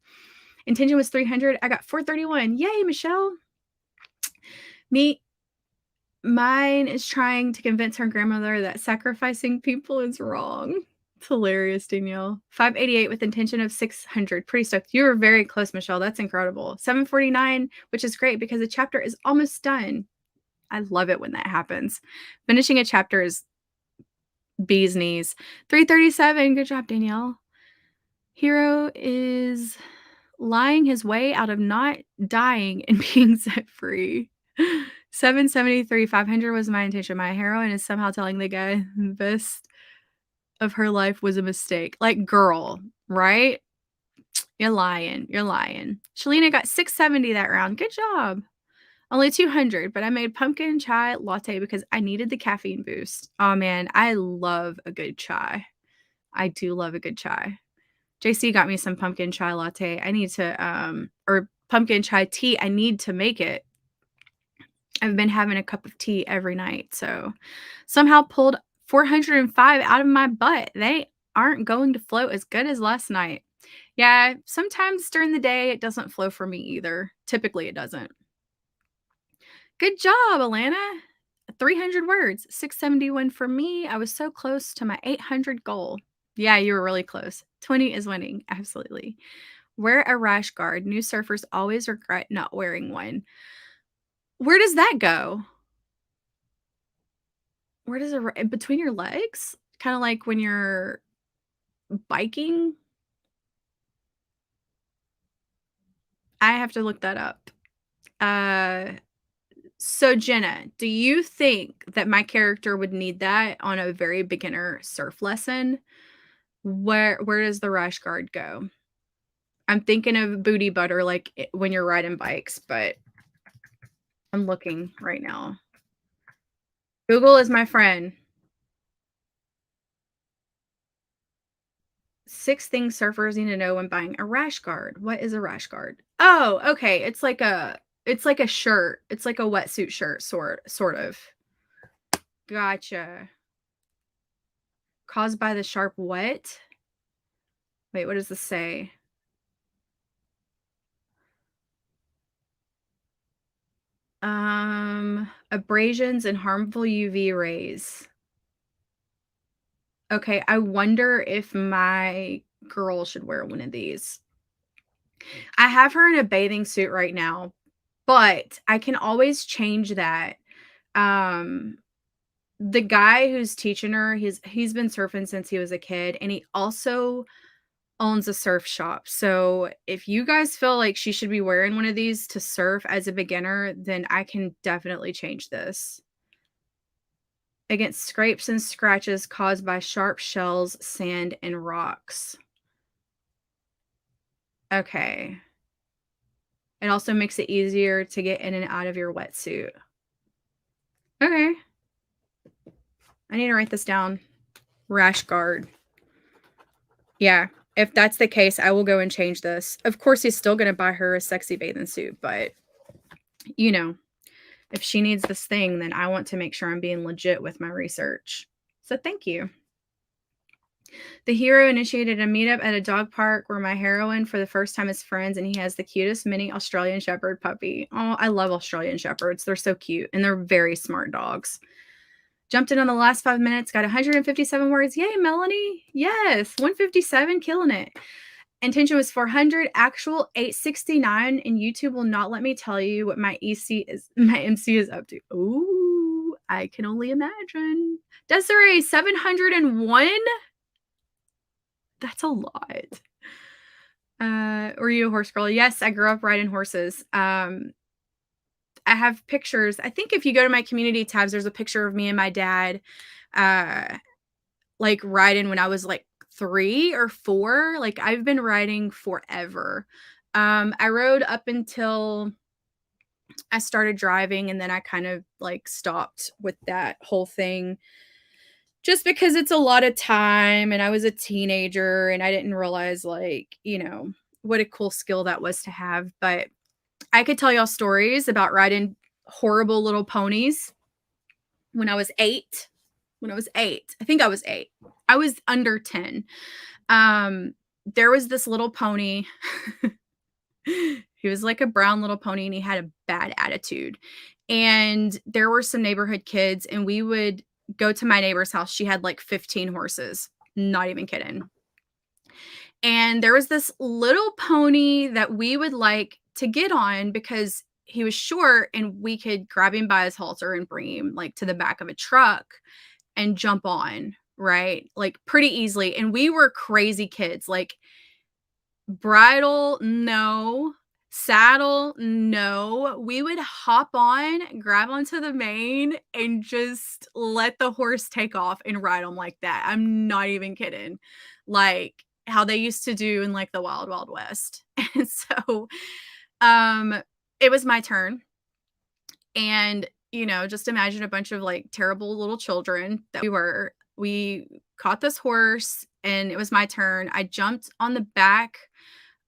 Intention was 300. I got 431. Yay, Michelle. Me Mine is trying to convince her grandmother that sacrificing people is wrong. It's hilarious, Danielle. 588 with intention of 600. Pretty stoked. You were very close, Michelle. That's incredible. 749, which is great because the chapter is almost done. I love it when that happens. Finishing a chapter is bee's knees. 337. Good job, Danielle. Hero is lying his way out of not dying and being set free. 773, 500 was my intention. My heroine is somehow telling the guy the best of her life was a mistake. Like, girl, right? You're lying. You're lying. Shalina got 670 that round. Good job. Only 200, but I made pumpkin chai latte because I needed the caffeine boost. Oh man, I love a good chai. I do love a good chai. JC got me some pumpkin chai latte. I need to, or pumpkin chai tea. I need to make it. I've been having a cup of tea every night. So somehow pulled 405 out of my butt. They aren't going to float as good as last night. Yeah, sometimes during the day it doesn't flow for me either. Typically it doesn't. Good job, Alana. 300 words, 671 for me. I was so close to my 800 goal. Yeah, you were really close. 20 is winning. Absolutely. Wear a rash guard. New surfers always regret not wearing one. Where does that go? Where does it between your legs? Kinda like when you're biking? I have to look that up. Uh, so Jenna, do you think that my character would need that on a very beginner surf lesson? Where does the rash guard go? I'm thinking of booty butter, like, when you're riding bikes, but I'm looking right now. Google is my friend. 6 things surfers need to know when buying a rash guard. What is a rash guard? Oh, okay. It's like a shirt. It's like a wetsuit shirt, sort of. Gotcha. Caused by the sharp what? Wait, what does this say? Abrasions and harmful UV rays. Okay, I wonder if my girl should wear one of these. I have her in a bathing suit right now, but I can always change that. Um, the guy who's teaching her, he's been surfing since he was a kid, and he also owns a surf shop. So if you guys feel like she should be wearing one of these to surf as a beginner, then I can definitely change this. Against scrapes and scratches caused by sharp shells, sand, and rocks. Okay. It also makes it easier to get in and out of your wetsuit. Okay. I need to write this down. Rash guard. Yeah. If that's the case, I will go and change this. Of course, he's still going to buy her a sexy bathing suit, but you know, if she needs this thing, then I want to make sure I'm being legit with my research. So thank you. The hero initiated a meetup at a dog park where my heroine for the first time is friends, and he has the cutest mini Australian Shepherd puppy. Oh, I love Australian Shepherds. They're so cute, and they're very smart dogs. Jumped in on the last 5 minutes, got 157 words. Yay, Melanie. Yes, 157, killing it. Intention was 400, actual 869, and YouTube will not let me tell you what my MC is up to. Ooh, I can only imagine. Desiree, 701? That's a lot. Were you a horse girl? Yes, I grew up riding horses. I have pictures. I think if you go to my community tabs, there's a picture of me and my dad, like riding when I was like 3 or 4. Like I've been riding forever. I rode up until I started driving, and then I kind of like stopped with that whole thing just because it's a lot of time and I was a teenager and I didn't realize like, what a cool skill that was to have. But I could tell y'all stories about riding horrible little ponies when I was 8. I think I was 8. I was under 10. There was this little pony. He was like a brown little pony, and he had a bad attitude. And there were some neighborhood kids, and we would go to my neighbor's house. She had like 15 horses. Not even kidding. And there was this little pony that we would like to get on because he was short, and we could grab him by his halter and bring him like to the back of a truck and jump on, right? Like pretty easily. And we were crazy kids. Like bridle, no. Saddle, no. We would hop on, grab onto the mane, and just let the horse take off and ride him like that. I'm not even kidding. Like how they used to do in like the Wild Wild West. And so it was my turn. And, just imagine a bunch of like terrible little children that we were. We caught this horse, and it was my turn. I jumped on the back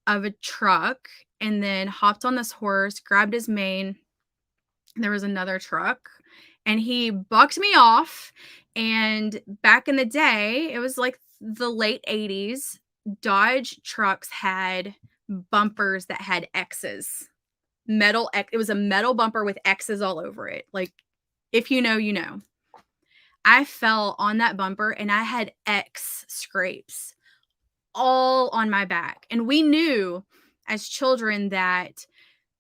of a truck and then hopped on this horse, grabbed his mane. There was another truck, and he bucked me off. And back in the day, it was like the late 80s, Dodge trucks had bumpers that had X's. It was a metal bumper with X's all over it. Like, if you know, you know. I fell on that bumper, and I had X scrapes all on my back. And we knew as children that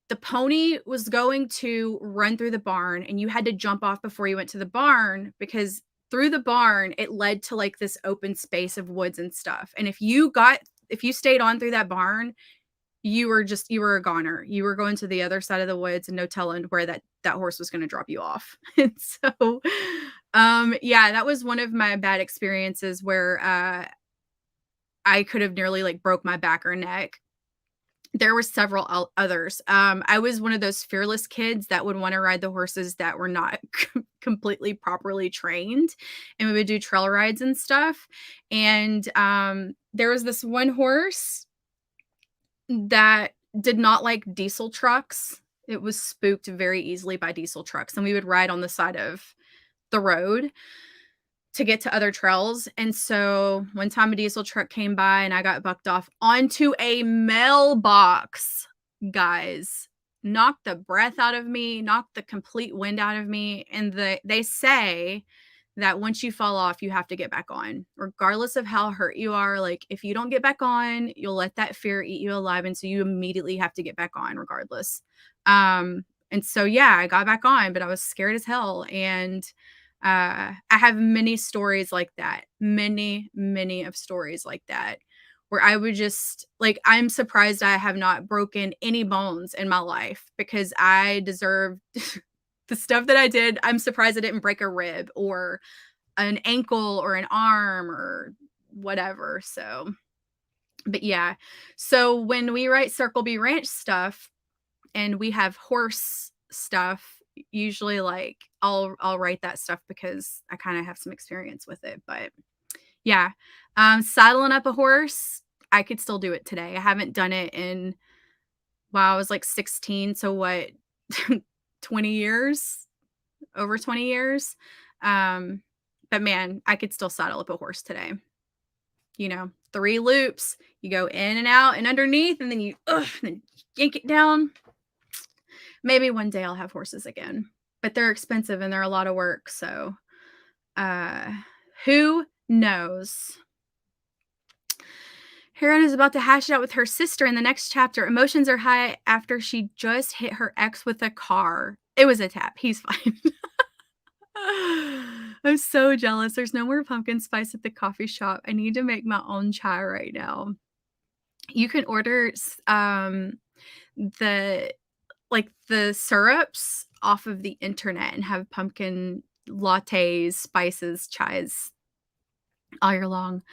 the pony was going to run through the barn, and you had to jump off before you went to the barn, because through the barn it led to like this open space of woods and stuff. And if you stayed on through that barn, you were a goner. You were going to the other side of the woods, and no telling where that horse was going to drop you off. And so yeah, that was one of my bad experiences where I could have nearly like broke my back or neck. There were several others. I was one of those fearless kids that would want to ride the horses that were not completely properly trained, and we would do trail rides and stuff. And there was this one horse that did not like diesel trucks. It was spooked very easily by diesel trucks, and we would ride on the side of the road to get to other trails. And so one time a diesel truck came by, and I got bucked off onto a mailbox. Guys, knocked the breath out of me, knocked the complete wind out of me. And they say that once you fall off, you have to get back on, regardless of how hurt you are. Like if you don't get back on, you'll let that fear eat you alive. And so you immediately have to get back on regardless. And so, yeah, I got back on, but I was scared as hell. And I have many stories like that, many of stories like that, where I would just like, I'm surprised I have not broken any bones in my life, because I deserved the stuff that I did. I'm surprised I didn't break a rib or an ankle or an arm or whatever. So, but yeah. So when we write Circle B Ranch stuff and we have horse stuff, usually like I'll write that stuff because I kind of have some experience with it. But yeah, saddling up a horse, I could still do it today. I haven't done it in, wow, I was like 16. So what, 20 years, over 20 years. Um, but man, I could still saddle up a horse today. 3 loops, you go in and out and underneath, and then then yank it down. Maybe one day I'll have horses again, but they're expensive and they're a lot of work, so, uh, who knows? Heron is about to hash it out with her sister in the next chapter. Emotions are high after she just hit her ex with a car. It was a tap. He's fine. I'm so jealous. There's no more pumpkin spice at the coffee shop. I need to make my own chai right now. You can order the the syrups off of the internet and have pumpkin lattes, spices, chais all year long.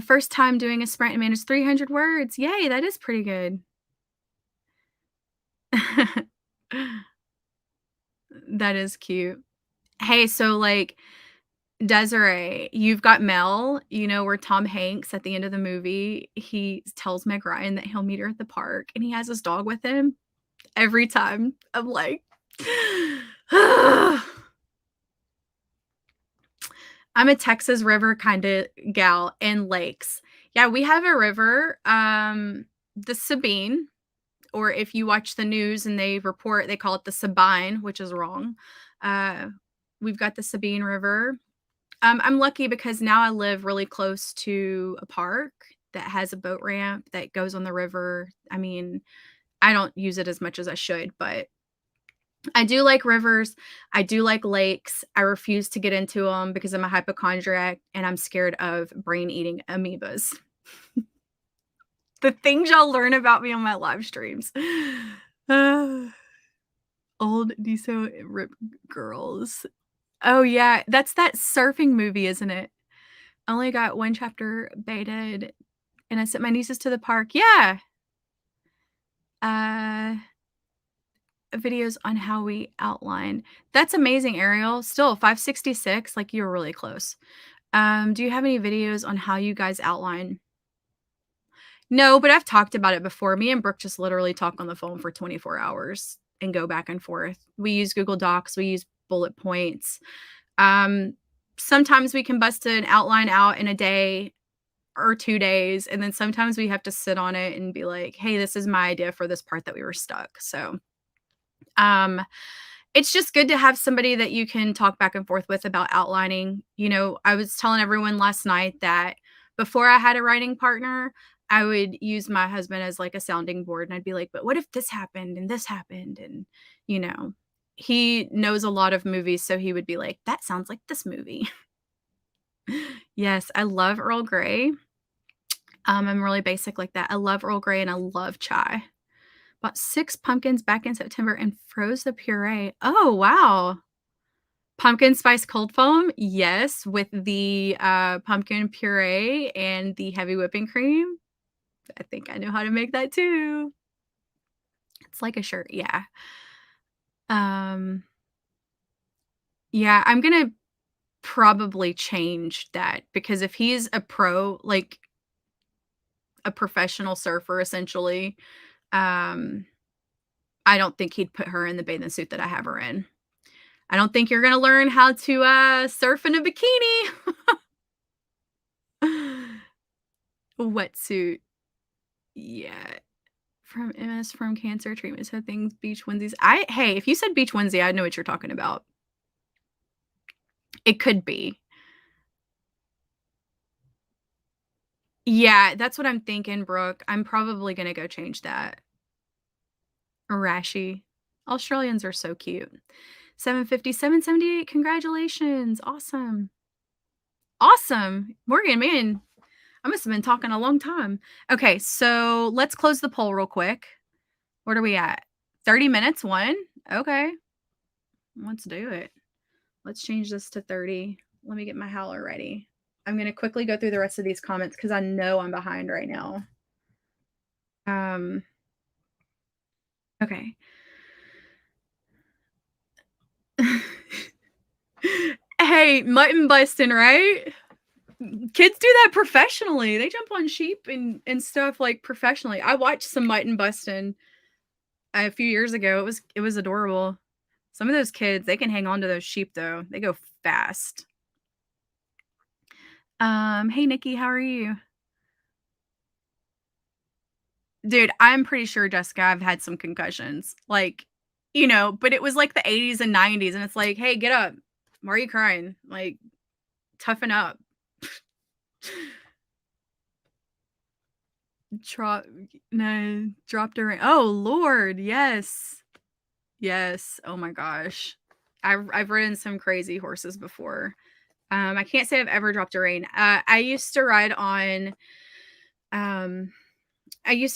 First time doing a sprint and managed 300 words. Yay, that is pretty good. That is cute. Hey, so, Desiree, you've got Mel, where Tom Hanks at the end of the movie, he tells Meg Ryan that he'll meet her at the park, and he has his dog with him every time. I'm like, I'm a Texas river kinda gal and lakes. Yeah, we have a river, the Sabine, or if you watch the news and they report, they call it the Sabine, which is wrong. Uh, we've got the Sabine River. I'm lucky because now I live really close to a park that has a boat ramp that goes on the river. I mean, I don't use it as much as I should, but I do like rivers. I do like lakes. I refuse to get into them because I'm a hypochondriac and I'm scared of brain-eating amoebas. The things y'all learn about me on my live streams. Old Diso Rip Girls. Oh, yeah, that's that surfing movie, isn't it? Only got 1 chapter baited, and I sent my nieces to the park. Yeah. Uh, videos on how we outline. That's amazing, Ariel. Still 566, like, you're really close. Do you have any videos on how you guys outline? No, but I've talked about it before. Me and Brooke just literally talk on the phone for 24 hours and go back and forth. We use Google Docs, we use bullet points. Um, Sometimes we can bust an outline out in a day or 2 days, and then sometimes we have to sit on it and be like, "Hey, this is my idea for this part that we were stuck." So, um, it's just good to have somebody that you can talk back and forth with about outlining. I was telling everyone last night that before I had a writing partner, I would use my husband as like a sounding board, and I'd be like, "But what if this happened and this happened?" And, you know, he knows a lot of movies, so he would be like, "That sounds like this movie." Yes, I love Earl Grey. I'm really basic like that. I love Earl Grey and I love chai. Bought 6 pumpkins back in September and froze the puree. Oh, wow. Pumpkin spice cold foam? Yes, with the, pumpkin puree and the heavy whipping cream. I think I know how to make that too. It's like a shirt, yeah. Um, yeah, I'm gonna probably change that because if he's a pro, like a professional surfer essentially, um, I don't think he'd put her in the bathing suit that I have her in. I don't think you're gonna learn how to, surf in a bikini. Wetsuit. Yeah. From MS, from cancer treatment, so things, beach onesies. Hey, if you said beach onesie, I know what you're talking about. It could be. Yeah, that's what I'm thinking, Brooke. I'm probably gonna go change that. Rashy. Australians are so cute. 750, 778. Congratulations. Awesome. Awesome. Morgan, man, I must have been talking a long time. Okay, so let's close the poll real quick. What are we at? 30 minutes, one? Okay. Let's do it. Let's change this to 30. Let me get my howler ready. I'm going to quickly go through the rest of these comments because I know I'm behind right now. Okay. Hey, mutton busting, right? Kids do that professionally. They jump on sheep and stuff like professionally. I watched some mutton busting a few years ago. It was adorable. Some of those kids, they can hang on to those sheep though. They go fast. Hey Nikki, how are you? Dude, I'm pretty sure, Jessica, I've had some concussions. Like, but it was like the 80s and 90s, and it's like, "Hey, get up. Why are you crying? Like, toughen up." Drop no, dropped her oh, Lord, yes. Yes, oh my gosh. I've ridden some crazy horses before. I can't say I've ever dropped a rein. Um, I used to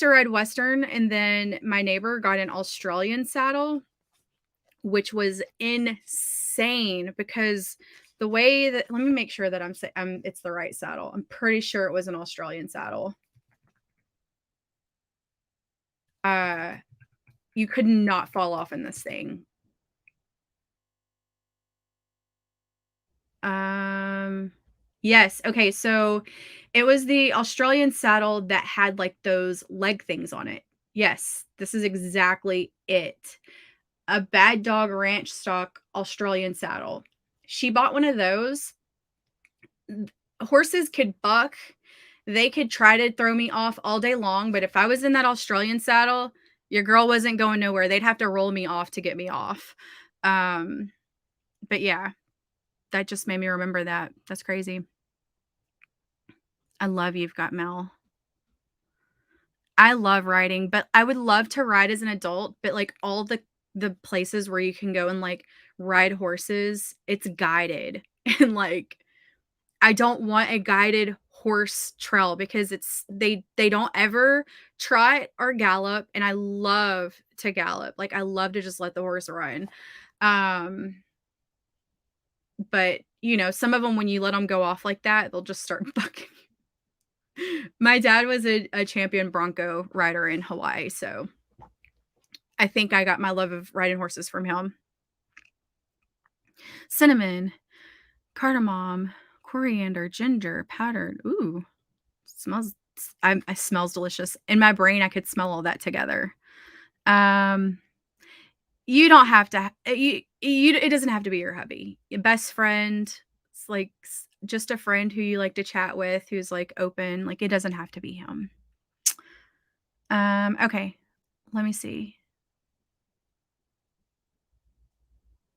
ride Western, and then my neighbor got an Australian saddle, which was insane because the way that let me make sure that it's the right saddle. I'm pretty sure it was an Australian saddle. Uh, you could not fall off in this thing. Um, yes. Okay, so it was the Australian saddle that had like those leg things on it. Yes, this is exactly it. A Bad Dog Ranch stock Australian saddle. She bought one of those. Horses could buck. They could try to throw me off all day long, but if I was in that Australian saddle, your girl wasn't going nowhere. They'd have to roll me off to get me off. Um, but yeah, that just made me remember that. That's crazy. I love You've Got Mel. I love riding, but I would love to ride as an adult, but like all the places where you can go and like ride horses, it's guided. And like I don't want a guided horse trail because they don't ever trot or gallop, and I love to gallop. Like I love to just let the horse run. Um but some of them when you let them go off like that, they'll just start bucking. My dad was a champion bronco rider in Hawaii, so I think I got my love of riding horses from him. Cinnamon, cardamom, coriander, ginger, powdered. Ooh, smells it smells delicious. In my brain, I could smell all that together. Um, you don't have to you it doesn't have to be your hubby. Your best friend, it's like just a friend who you like to chat with, who's like open, like it doesn't have to be him. Okay. Let me see.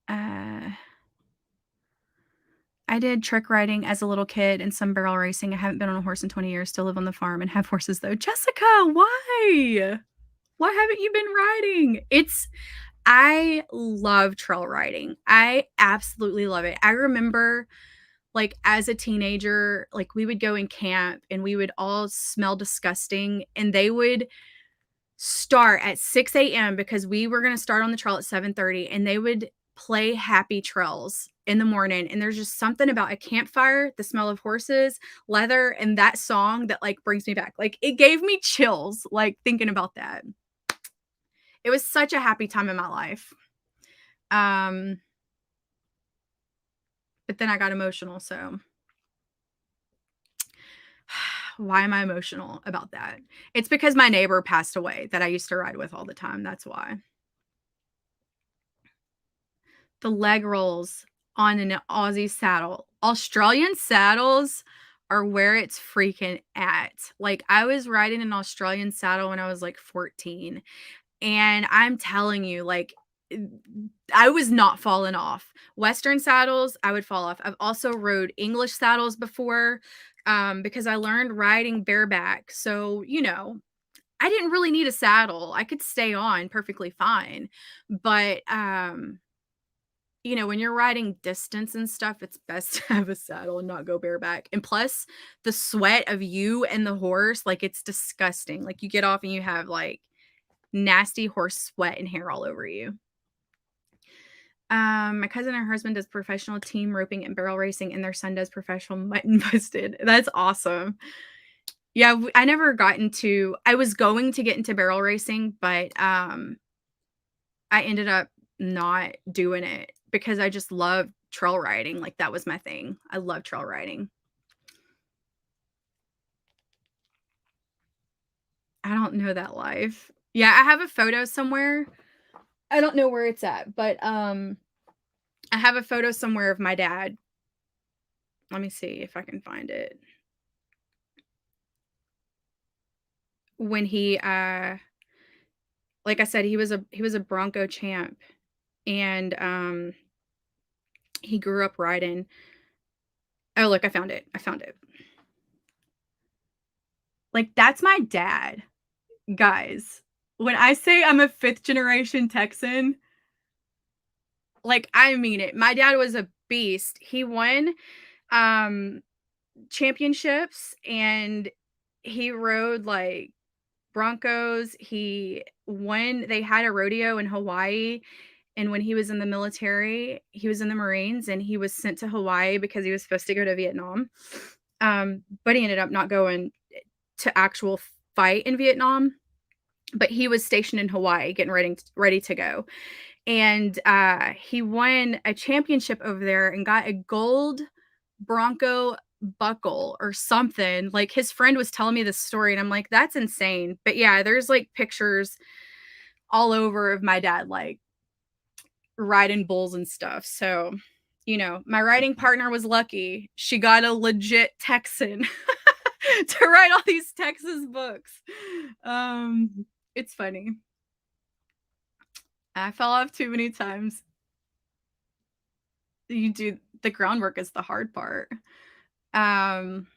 Uh, I did trick riding as a little kid and some barrel racing. I haven't been on a horse in 20 years, still live on the farm and have horses though. Jessica, why? Why haven't you been riding? I love trail riding. I absolutely love it. I remember like as a teenager, like we would go in camp and we would all smell disgusting and they would start at 6 a.m. because we were going to start on the trail at 7:30 and they would play Happy Trails in the morning. And there's just something about a campfire, the smell of horses, leather, and that song that like brings me back. Like it gave me chills, like thinking about that. It was such a happy time in my life. Um, but then I got emotional. So why am I emotional about that? It's because my neighbor passed away that I used to ride with all the time. That's why. The leg rolls on an Aussie saddle. Australian saddles are where it's freaking at. Like, I was riding an Australian saddle when I was, like, 14, and I'm telling you, like, I was not falling off. Western saddles, I would fall off. I've also rode English saddles before, because I learned riding bareback, so, I didn't really need a saddle. I could stay on perfectly fine, but, when you're riding distance and stuff, it's best to have a saddle and not go bareback. And plus, the sweat of you and the horse, like it's disgusting. Like you get off and you have like nasty horse sweat and hair all over you. My cousin and her husband does professional team roping and barrel racing, and their son does professional mutton busted. That's awesome. Yeah, I never got into. I was going to get into barrel racing, but I ended up not doing it because I just love trail riding, like, that was my thing. I love trail riding. I don't know that life. Yeah, I have a photo somewhere, I don't know where it's at, but, I have a photo somewhere of my dad. Let me see if I can find it. When like I said, he was a Bronco champ, and, he grew up riding. Oh, look, I found it, I found it. Like, that's my dad, guys. When I say I'm a 5th generation Texan, like, I mean it. My dad was a beast. He won, um, championships, and he rode, like, Broncos. They had a rodeo in Hawaii, and when he was in the military, he was in the Marines, and he was sent to Hawaii because he was supposed to go to Vietnam. But he ended up not going to actual fight in Vietnam, but he was stationed in Hawaii getting ready to go. And, he won a championship over there and got a gold Bronco buckle or something. Like, his friend was telling me this story, and I'm like, "That's insane." But, yeah, there's, like, pictures all over of my dad, like, riding bulls and stuff. So, my riding partner was lucky. She got a legit Texan to write all these Texas books. It's funny. I fell off too many times. You do the groundwork is the hard part. Um,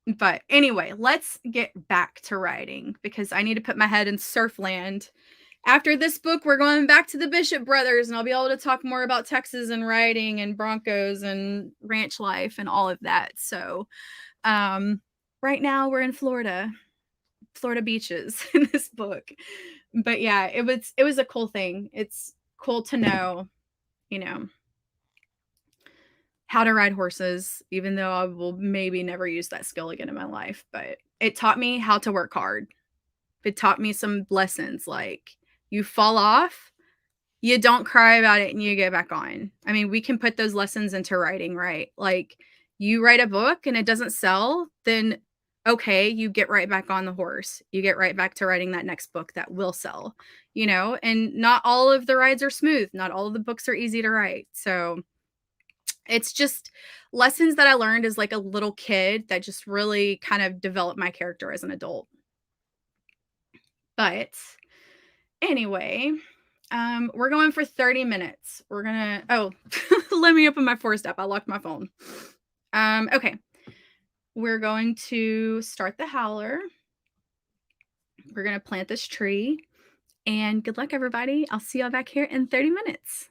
but anyway, let's get back to writing because I need to put my head in surfland. After this book, we're going back to the Bishop brothers, and I'll be able to talk more about Texas and riding and Broncos and ranch life and all of that. So, um, right now we're in Florida beaches in this book. But yeah, it was a cool thing. It's cool to know, you know, how to ride horses, even though I will maybe never use that skill again in my life. But it taught me how to work hard. It taught me some lessons like you fall off, you don't cry about it and you get back on. I mean, we can put those lessons into writing, right? Like you write a book and it doesn't sell, then okay, you get right back on the horse. You get right back to writing that next book that will sell, and not all of the rides are smooth. Not all of the books are easy to write. So it's just lessons that I learned as like a little kid that just really kind of developed my character as an adult. But anyway, we're going for 30 minutes. We're gonna let me open my forest app. I locked my phone. Okay. We're going to start the howler. We're gonna plant this tree. And good luck, everybody. I'll see y'all back here in 30 minutes.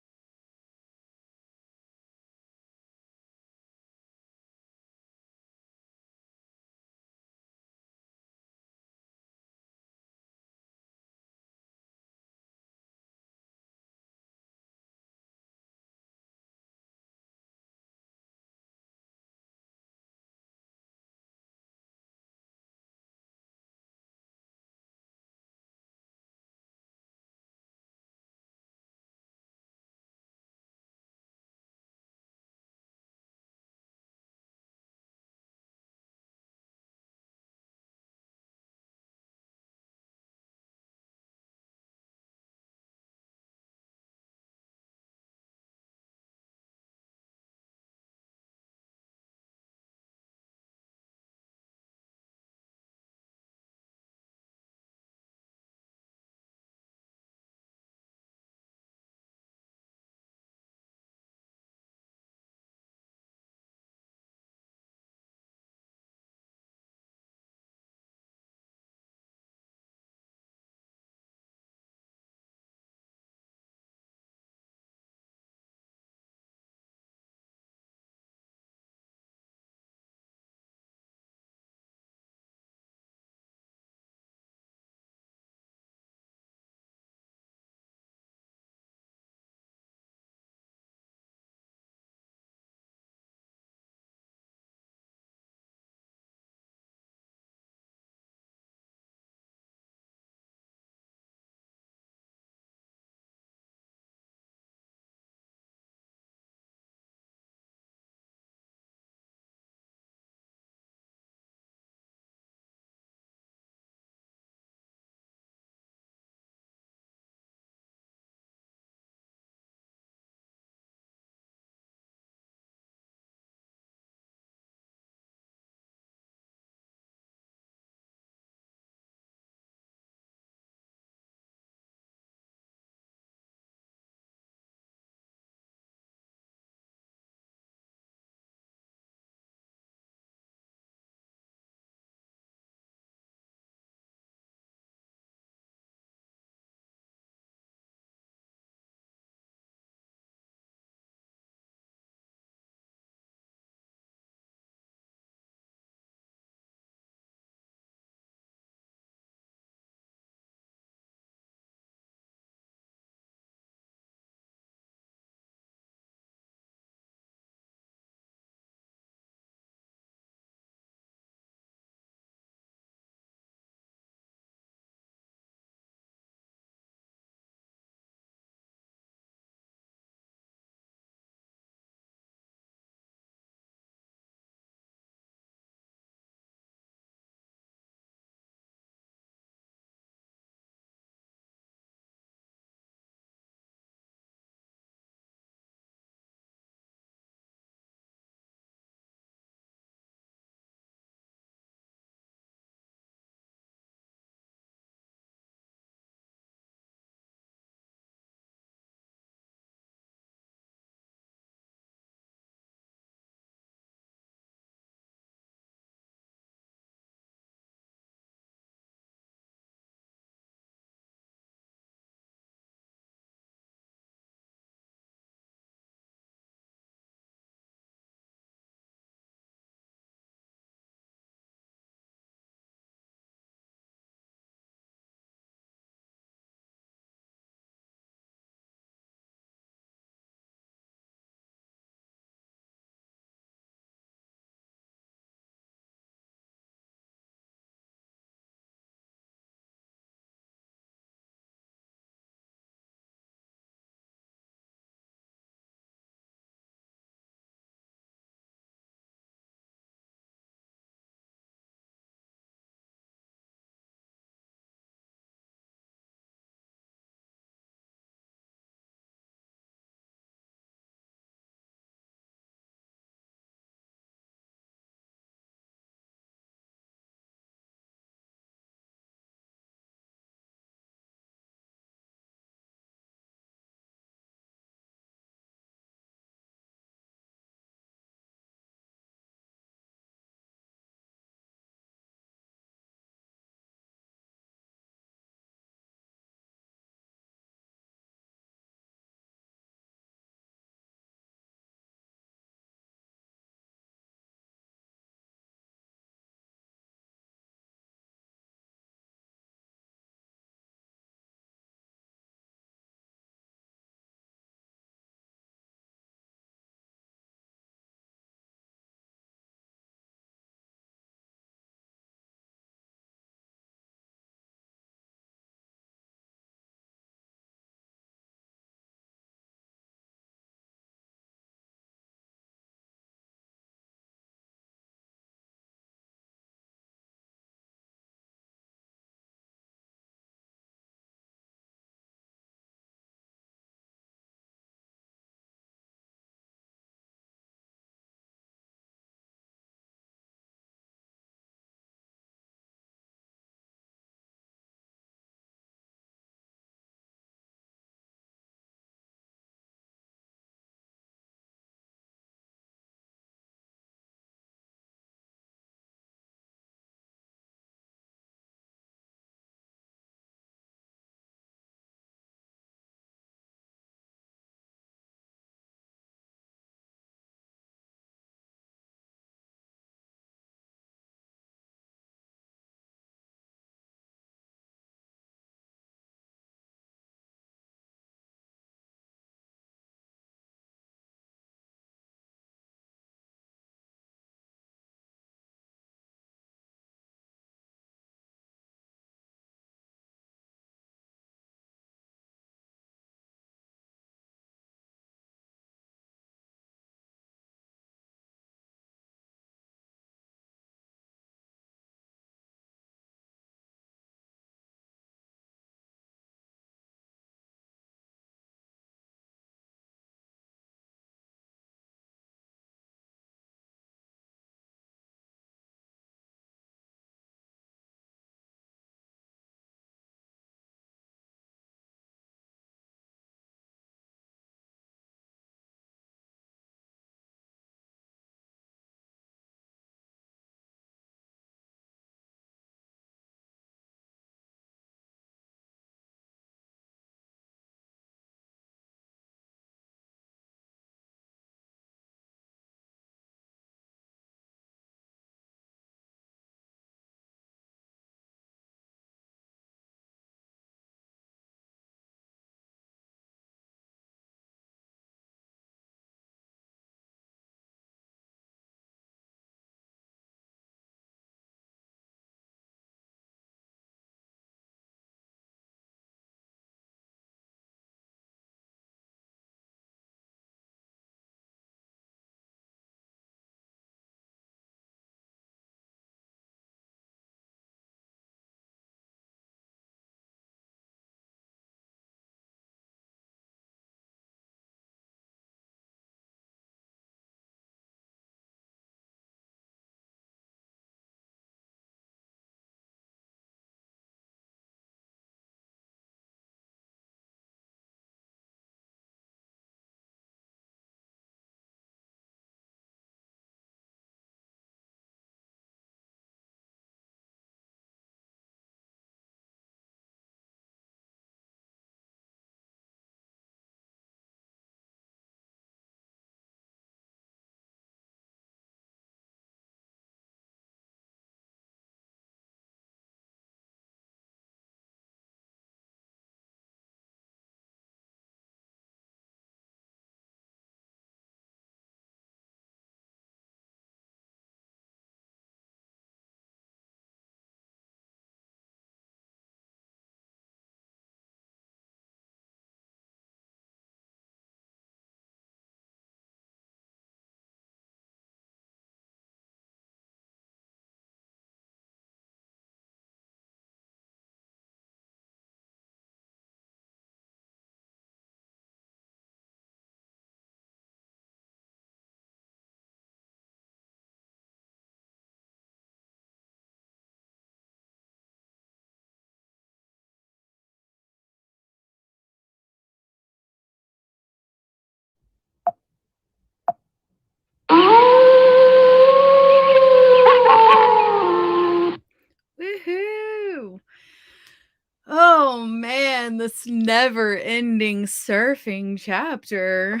this never-ending surfing chapter,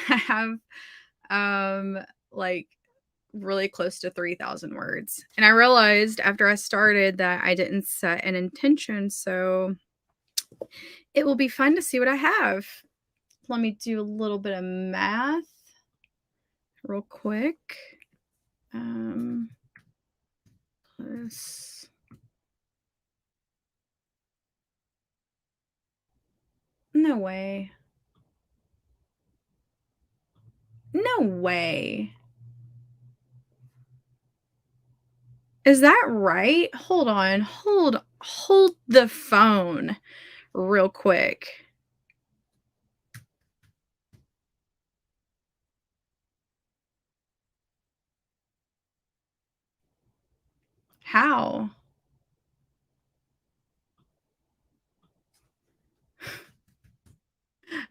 I have, um, like, really close to 3,000 words, and I realized after I started that I didn't set an intention, so it will be fun to see what I have. Let me do a little bit of math real quick. Um, plus no way. No way. Is that right? Hold on. Hold the phone real quick. How?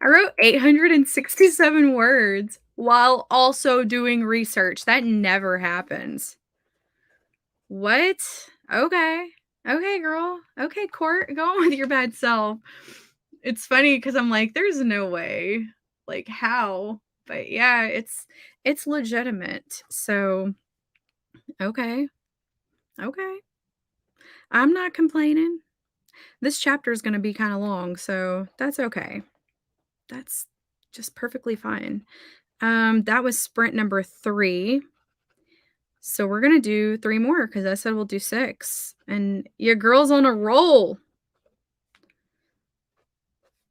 I wrote 867 words while also doing research. That never happens. What? Okay. Okay, girl. Okay, Court, go on with your bad self. It's funny because 'cause I'm like, "There's no way." Like, how? But yeah, it's legitimate. So, okay. Okay. I'm not complaining. This chapter is gonna be kinda long, so that's okay. That's just perfectly fine. That was sprint number 3. So we're gonna do 3 more because I said we'll do 6, and your girl's on a roll.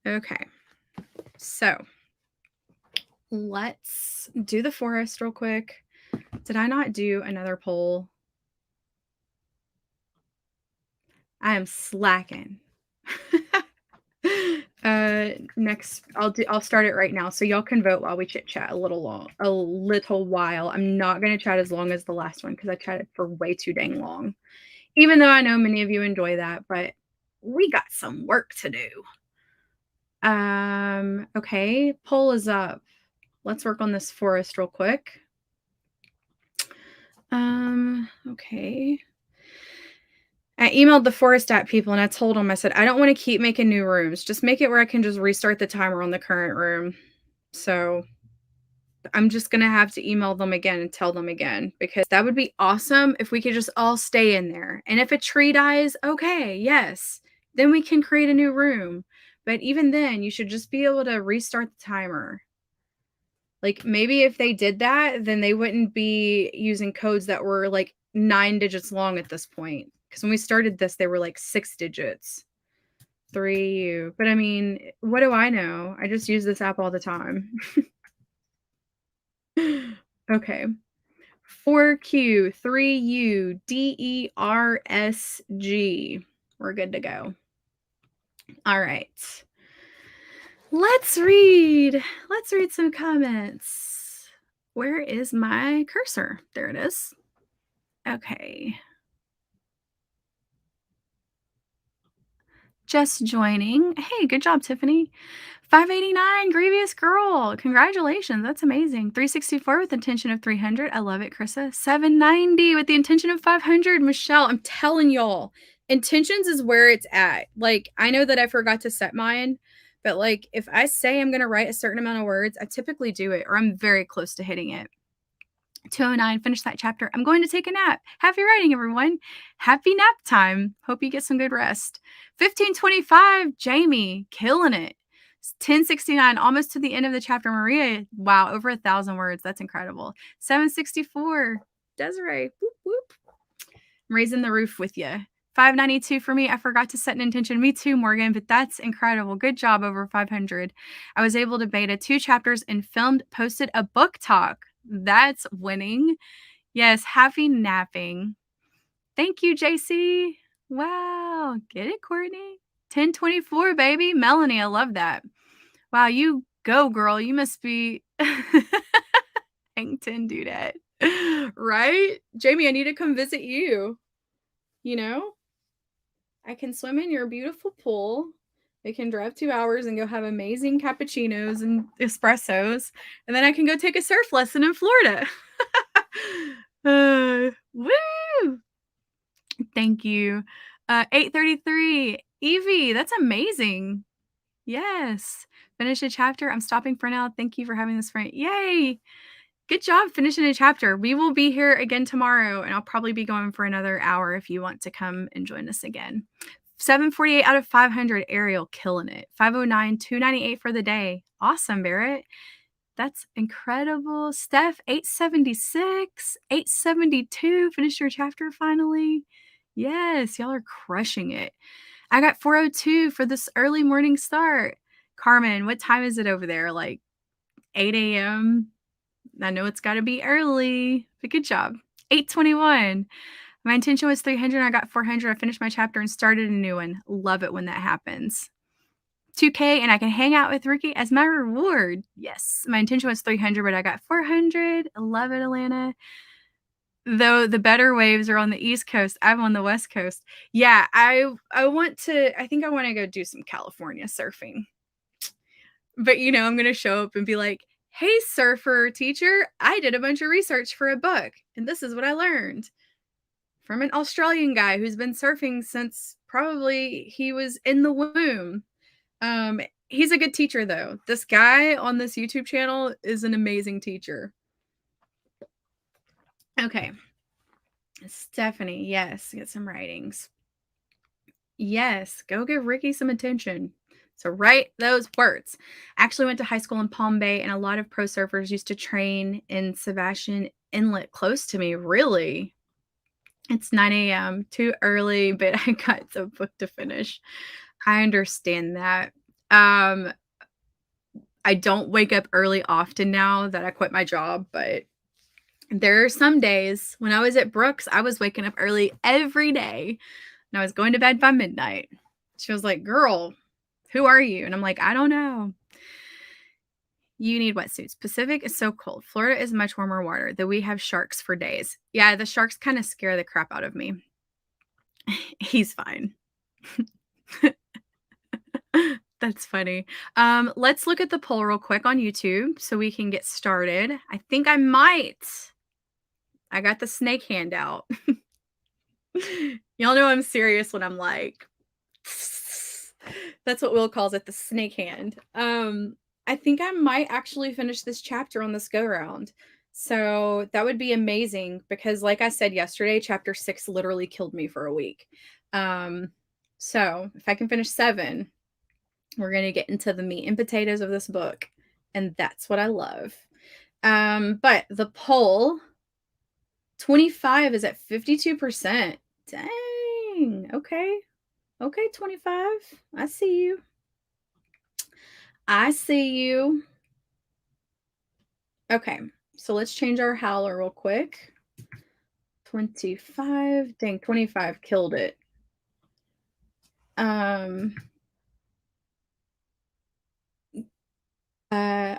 Okay, so let's do the forest real quick. Did I not do another poll? I am slacking. Next, I'll start it right now, so y'all can vote while we chit chat a little while. I'm not gonna chat as long as the last one because I chatted for way too dang long. Even though I know many of you enjoy that, but we got some work to do. Okay, poll is up. Let's work on this forest real quick. Okay. I emailed the forest app people and I told them, I said, I don't want to keep making new rooms. Just make it where I can just restart the timer on the current room. So I'm just going to have to email them again and tell them again because that would be awesome if we could just all stay in there. And if a tree dies, okay, yes, then we can create a new room. But even then, you should just be able to restart the timer. Like, maybe if they did that, then they wouldn't be using codes that were, like, 9 digits long at this point. Because when we started this, they were, like, 6 digits. 3U. But, I mean, what do I know? I just use this app all the time. Okay. 4Q, 3U, DERSG. We're good to go. All right. Let's read. Let's read some comments. Where is my cursor? There it is. Okay. Just joining. Hey, good job, Tiffany. 589, Grievous Girl. Congratulations. That's amazing. 364 with intention of 300. I love it, Krissa. 790 with the intention of 500. Michelle, I'm telling y'all, intentions is where it's at. Like, I know that I forgot to set mine, but like, if I say I'm going to write a certain amount of words, I typically do it, or I'm very close to hitting it. 209, finish that chapter. I'm going to take a nap. Happy writing, everyone. Happy nap time. Hope you get some good rest. 1525, Jamie, killing it. 1069, almost to the end of the chapter. Maria, wow, over 1,000 words. That's incredible. 764, Desiree, whoop, whoop. I'm raising the roof with you. 592 for me. I forgot to set an intention. Me too, Morgan, but that's incredible. Good job, over 500. I was able to beta 2 chapters and posted a book talk. That's winning. Yes, happy napping. Thank you, JC. Wow. Get it, Courtney? 1024, baby. Melanie, I love that. Wow, you go, girl. You must be Hang 10 do that. Right? Jamie, I need to come visit you. You know? I can swim in your beautiful pool. We can drive 2 hours and go have amazing cappuccinos and espressos. And then I can go take a surf lesson in Florida. Woo! Thank you. 8:33. Evie, that's amazing. Yes. Finish a chapter. I'm stopping for now. Thank you for having this friend. Yay. Good job finishing a chapter. We will be here again tomorrow, and I'll probably be going for another hour if you want to come and join us again. 748 out of 500. Ariel killing it. 509, 298 for the day. Awesome, Barrett. That's incredible. Steph, 876, 872. Finished your chapter finally. Yes, y'all are crushing it. I got 402 for this early morning start. Carmen, what time is it over there? Like 8 a.m.? I know it's got to be early, but good job. 821. My intention was 300. I got 400. I finished my chapter and started a new one. Love it when that happens. 2K, and I can hang out with Ricky as my reward. Yes, my intention was 300, but I got 400. I love it, Alana. Though the better waves are on the East Coast, I'm on the West Coast. Yeah, I think I want to go do some California surfing. But I'm going to show up and be like, "Hey surfer teacher, I did a bunch of research for a book, and this is what I learned from an Australian guy who's been surfing since probably he was in the womb." He's a good teacher though. This guy on this YouTube channel is an amazing teacher. Okay. Stephanie, yes, get some writings. Yes, go give Ricky some attention. So write those words. I actually went to high school in Palm Bay, and a lot of pro surfers used to train in Sebastian Inlet close to me. Really? It's 9 a.m. Too early, but I got the book to finish. I understand that. I don't wake up early often now that I quit my job, but there are some days when I was at Brooks, I was waking up early every day and I was going to bed by midnight. She was like, "Girl, who are you?" And I'm like, "I don't know." You need wetsuits. Pacific is so cold. Florida is much warmer water, though we have sharks for days. Yeah, the sharks kind of scare the crap out of me. He's fine. That's funny. Let's look at the poll real quick on YouTube so we can get started. I think I got the snake hand out. Y'all know I'm serious when I'm like, that's what Will calls it, the snake hand. I think I might actually finish this chapter on this go round. So that would be amazing because, like I said yesterday, chapter 6 literally killed me for a week. So if I can finish 7, we're going to get into the meat and potatoes of this book. And that's what I love. But the poll, 25 is at 52%. Dang. Okay. Okay, 25. I see you. I see you. Okay. So let's change our howler real quick. 25. Dang, 25 killed it.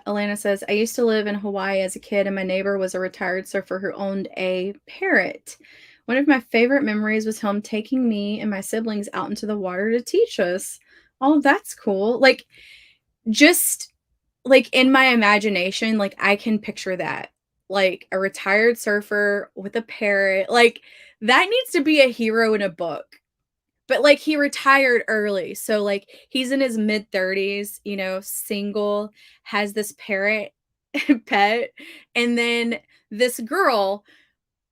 Alana says, "I used to live in Hawaii as a kid, and my neighbor was a retired surfer who owned a parrot. One of my favorite memories was him taking me and my siblings out into the water to teach us." Oh, that's cool. Like, just like in my imagination, like I can picture that. Like a retired surfer with a parrot. Like that needs to be a hero in a book. But like he retired early. So like he's in his mid 30s, single, has this parrot pet, and then this girl,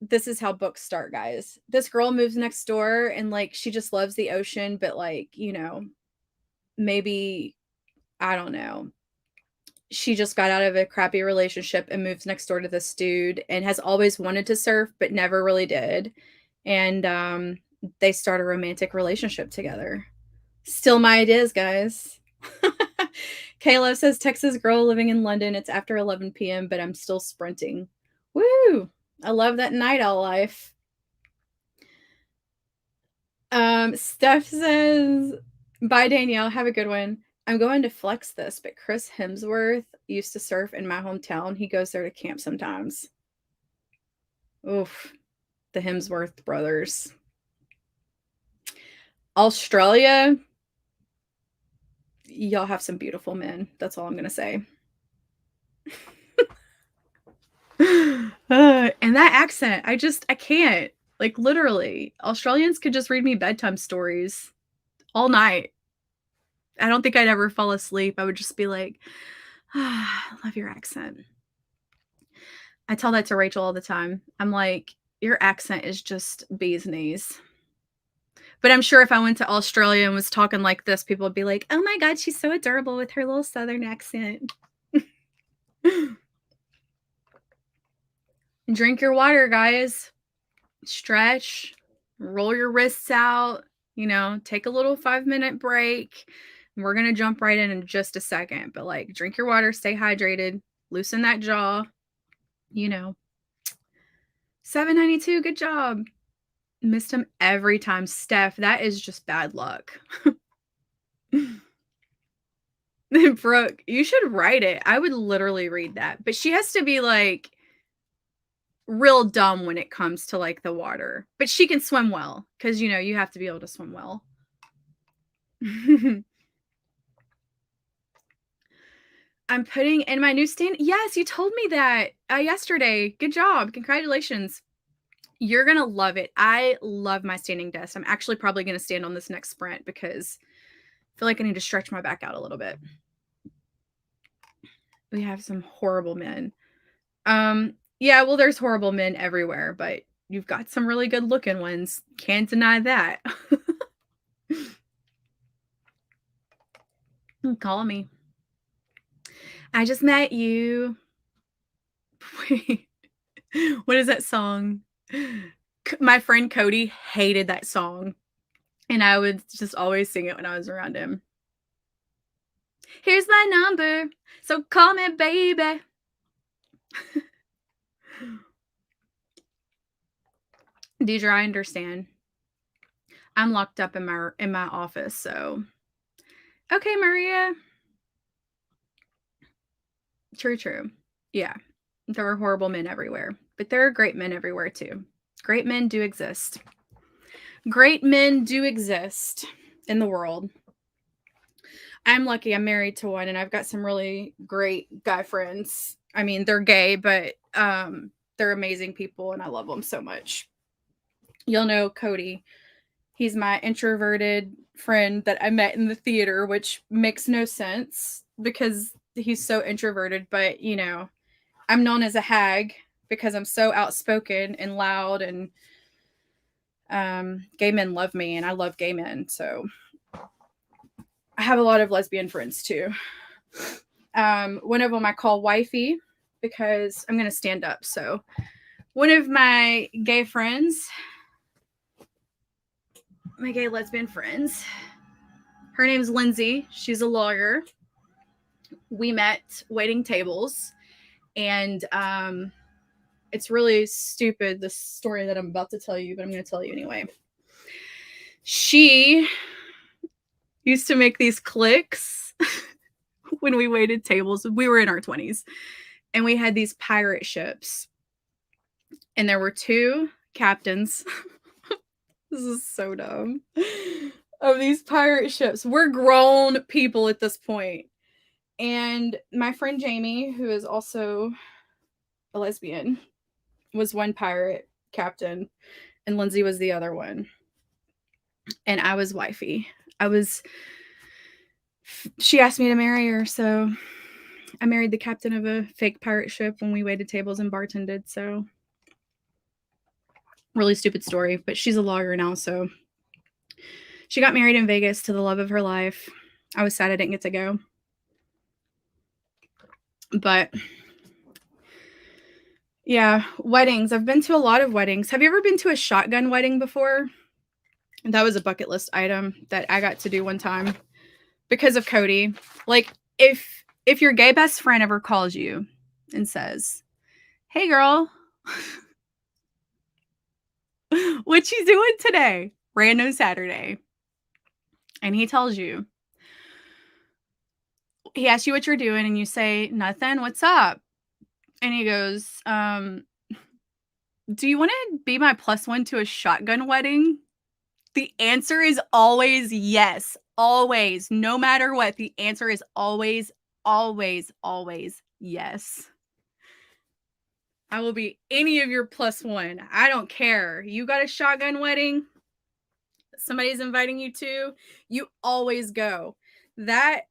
this is how books start, guys. This girl moves next door and like she just loves the ocean, but like, maybe I don't know. She just got out of a crappy relationship and moves next door to this dude and has always wanted to surf but never really did. And they start a romantic relationship together. Still my ideas, guys. Kayla says, "Texas girl living in London. It's after 11 p.m., but I'm still sprinting." Woo! I love that night owl life. Steph says, "Bye, Danielle. Have a good one. I'm going to flex this, but Chris Hemsworth used to surf in my hometown. He goes there to camp sometimes." Oof. The Hemsworth brothers. Australia, y'all have some beautiful men. That's all I'm going to say. And that accent, I can't. Like, literally, Australians could just read me bedtime stories all night. I don't think I'd ever fall asleep. I would just be like, "Ah, I love your accent." I tell that to Rachel all the time. I'm like, "Your accent is just bee's knees." But I'm sure if I went to Australia and was talking like this, people would be like, "Oh my god, she's so adorable with her little southern accent." Drink your water, guys. Stretch, roll your wrists out, take a little 5-minute break. We're going to jump right in just a second, but like drink your water, stay hydrated, loosen that jaw, you know. 792, good job. Missed him every time. Steph, that is just bad luck. Brooke, you should write it. I would literally read that. But she has to be like real dumb when it comes to like the water. But she can swim well because you have to be able to swim well. I'm putting in my new stand. Yes, you told me that yesterday. Good job. Congratulations. You're going to love it. I love my standing desk. I'm actually probably going to stand on this next sprint because I feel like I need to stretch my back out a little bit. We have some horrible men. Yeah, well, there's horrible men everywhere, but you've got some really good looking ones. Can't deny that. Call me. I just met you. Wait, what is that song? My friend Cody hated that song, and I would just always sing it when I was around him. Here's my number, so call me, baby. Deidre, I understand. I'm locked up in my office, so okay, Maria. True. Yeah, there are horrible men everywhere, but there are great men everywhere too. Great men do exist. Great men do exist in the world. I'm lucky I'm married to one, and I've got some really great guy friends. I mean, they're gay, but they're amazing people, and I love them so much. You'll know Cody. He's my introverted friend that I met in the theater, which makes no sense because he's so introverted, but I'm known as a hag because I'm so outspoken and loud, and gay men love me, and I love gay men. So I have a lot of lesbian friends too. One of them I call wifey because I'm going to stand up. So one of my gay friends, my gay lesbian friends, her name's Lindsay. She's a lawyer. We met waiting tables, and it's really stupid, the story that I'm about to tell you, but I'm going to tell you anyway. She used to make these clicks when we waited tables. We were in our 20s, and we had these pirate ships, and there were 2 captains. This is so dumb. Of these pirate ships. We're grown people at this point. And my friend Jamie, who is also a lesbian, was one pirate captain, and Lindsay was the other one. And I was wifey. She asked me to marry her, so I married the captain of a fake pirate ship when we waited tables and bartended. So really stupid story, but she's a lawyer now, so she got married in Vegas to the love of her life. I was sad I didn't get to go. But yeah, weddings. I've been to a lot of weddings. Have you ever been to a shotgun wedding before? That was a bucket list item that I got to do one time because of Cody. Like, if your gay best friend ever calls you and says, "Hey girl, what you doing today?" Random Saturday. And he tells you, he asks you what you're doing, and you say, "Nothing, what's up?" And he goes, "Do you want to be my +1 to a shotgun wedding?" The answer is always yes. Always. No matter what, the answer is always, always, always yes. I will be any of your plus one. I don't care. You got a shotgun wedding, somebody's inviting you to, you always go. That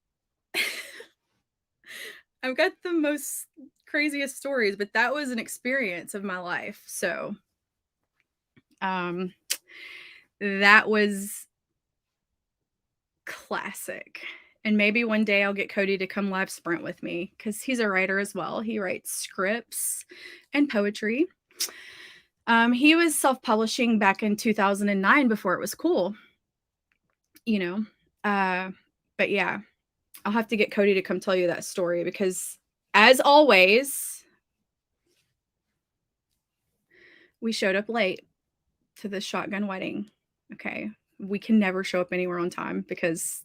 I've got the most craziest stories, but that was an experience of my life. So, um, that was classic. And maybe one day I'll get Cody to come live sprint with me because he's a writer as well. He writes scripts and poetry. He was self-publishing back in 2009 before it was cool, you know. But yeah, I'll have to get Cody to come tell you that story because, as always, we showed up late to this shotgun wedding. Okay. We can never show up anywhere on time because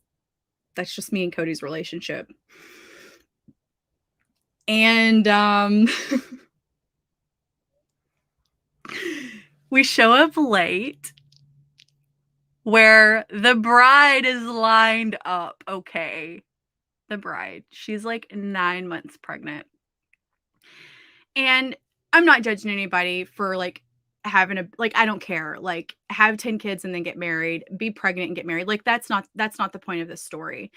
that's just me and Cody's relationship. And we show up late where the bride is lined up. Okay. The bride. She's like 9 months pregnant. And I'm not judging anybody for like having a like I don't care. Like have 10 kids and then get married, be pregnant and get married. Like that's not the point of this story.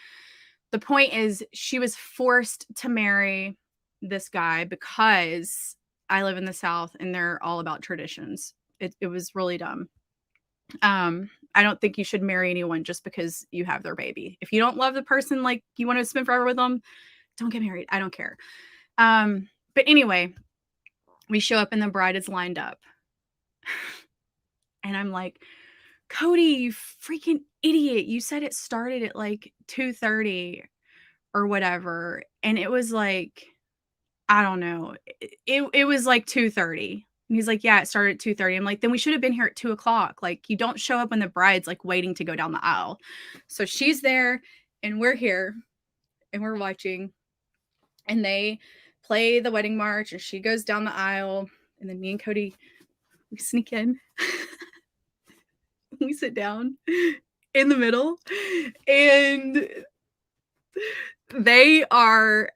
The point is she was forced to marry this guy because I live in the South and they're all about traditions. It was really dumb. I don't think you should marry anyone just because you have their baby. If you don't love the person, like you want to spend forever with them, don't get married. I don't care. But anyway, we show up and the bride is lined up. And I'm like, Cody, you freaking idiot. You said it started at like 2:30 or whatever. And it was like, I don't know. It was like 2:30. And he's like, yeah, it started at 2:30. I'm like, then we should have been here at 2:00. Like, you don't show up when the bride's like waiting to go down the aisle. So she's there and we're here and we're watching. And they play the wedding march and she goes down the aisle. And then me and Cody, we sneak in. We sit down in the middle and they are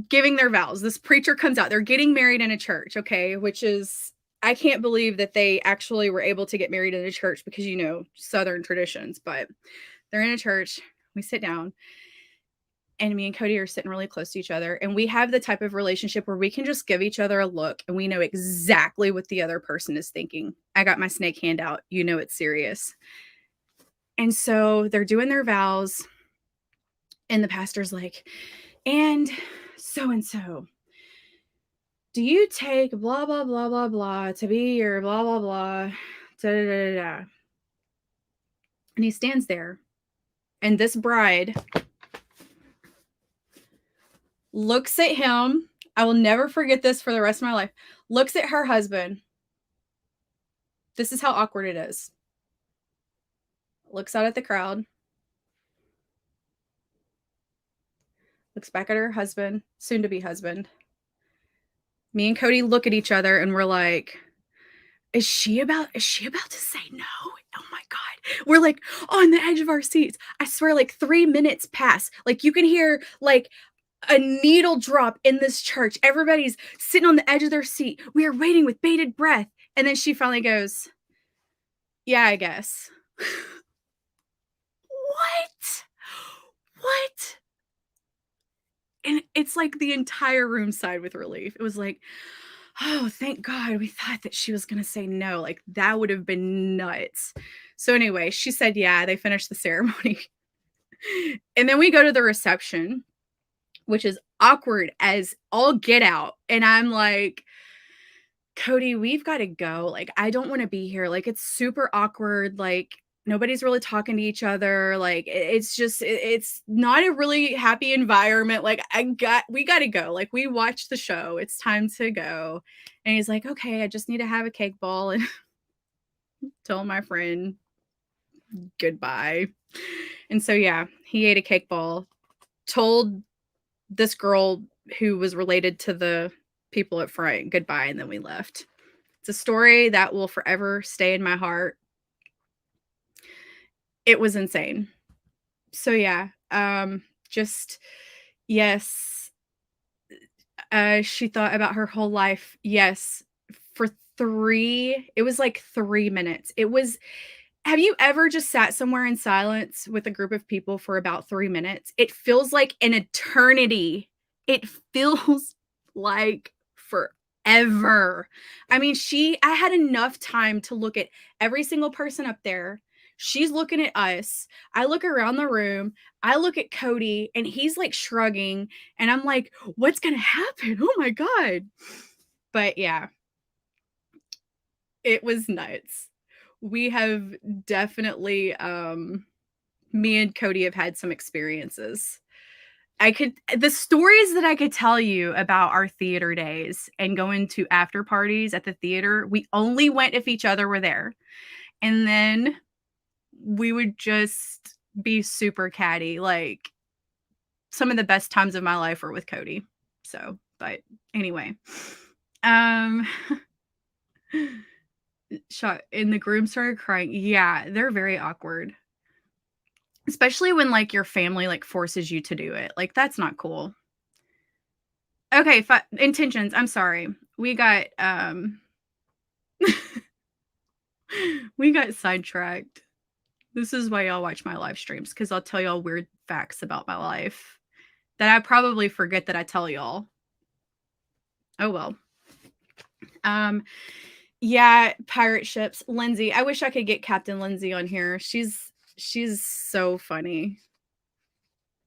giving their vows. This preacher comes out. They're getting married in a church, okay, which is I can't believe that they actually were able to get married in a church because Southern traditions, but they're in a church. We sit down and me and Cody are sitting really close to each other and we have the type of relationship where we can just give each other a look and we know exactly what the other person is thinking. I got my snake hand out. It's serious. And so they're doing their vows and the pastor's like, and so, do you take blah, blah, blah, blah, blah to be your blah, blah, blah, da, da, da, da. And he stands there and this bride looks at him. I will never forget this for the rest of my life. Looks at her husband. This is how awkward it is. Looks out at the crowd. Looks back at her husband, soon to be husband. Me and Cody look at each other and we're like, is she about to say no? Oh my God. We're like on the edge of our seats. I swear, like 3 minutes pass. Like you can hear like a needle drop in this church. Everybody's sitting on the edge of their seat. We are waiting with bated breath. And then she finally goes, yeah, I guess. What? And it's like the entire room sighed with relief. It was like, oh, thank God. We thought that she was going to say no. Like that would have been nuts. So anyway, she said, yeah, they finished the ceremony. And then we go to the reception, which is awkward as all get out. And I'm like, Cody, we've got to go. Like, I don't want to be here. Like, it's super awkward. Like, nobody's really talking to each other. Like, it's not a really happy environment. Like, we got to go. Like, we watched the show. It's time to go. And he's like, okay, I just need to have a cake ball and tell my friend goodbye. And so, yeah, he ate a cake ball, told this girl who was related to the people at front goodbye, and then we left. It's a story that will forever stay in my heart. It was insane. So yeah, just yes, She thought about her whole life. Yes, for 3 it was like 3 minutes. It was Have you ever just sat somewhere in silence with a group of people for about 3 minutes? It feels like an eternity. It feels like forever. I mean, I had enough time to look at every single person up there. She's looking at us. I look around the room. I look at Cody, and he's, like, shrugging, and I'm like, "What's gonna happen? Oh my god." But, yeah, it was nuts. We have definitely, me and Cody have had some experiences. The stories that I could tell you about our theater days and going to after parties at the theater, we only went if each other were there. And then we would just be super catty. Like, some of the best times of my life were with Cody. So, but anyway. Um shot and the groom started crying. Yeah, they're very awkward. Especially when, like, your family, like, forces you to do it. Like, that's not cool. Okay, intentions, I'm sorry. We got sidetracked. This is why y'all watch my live streams, because 'cause I'll tell y'all weird facts about my life that I probably forget that I tell y'all. Oh, well. Um, yeah, pirate ships. Lindsay, I wish I could get Captain Lindsay on here. She's so funny.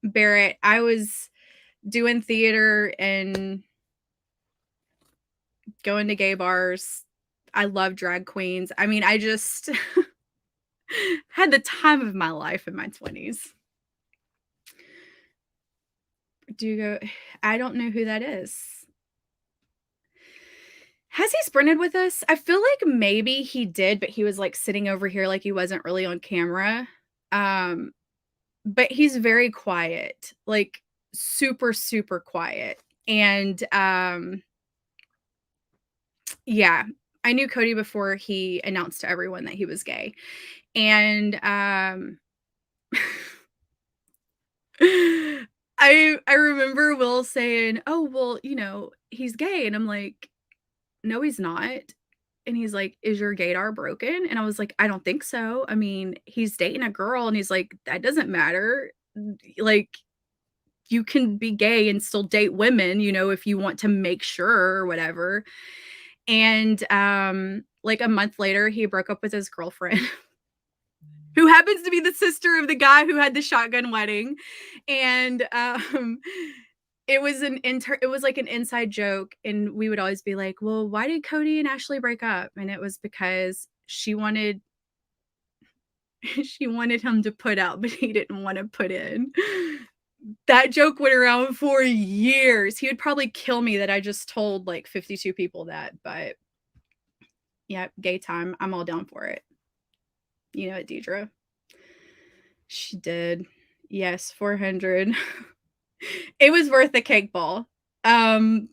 Barrett, I was doing theater and going to gay bars. I love drag queens. I mean, I just had the time of my life in my 20s. Do you go I don't know who that is. Has he sprinted with us? I feel like maybe he did, but he was, like, sitting over here like he wasn't really on camera. Um, but he's very quiet, like, super, super quiet. And, yeah, I knew Cody before he announced to everyone that he was gay. And, I remember Will saying, "Oh, well, he's gay." And I'm like, "No, he's not." And he's like, "Is your gaydar broken?" And I was like, "I don't think so. I mean, he's dating a girl." And he's like, "That doesn't matter. Like, you can be gay and still date women, if you want to make sure or whatever." And, like, a month later, he broke up with his girlfriend, who happens to be the sister of the guy who had the shotgun wedding. And, it was like an inside joke, and we would always be like, "Well, why did Cody and Ashley break up?" And it was because she wanted she wanted him to put out, but he didn't wanna put in. That joke went around for years. He would probably kill me that I just told, like, 52 people that, but yeah, gay time, I'm all down for it. You know it, Deidre. She did. Yes, 400. It was worth the cake ball. Um,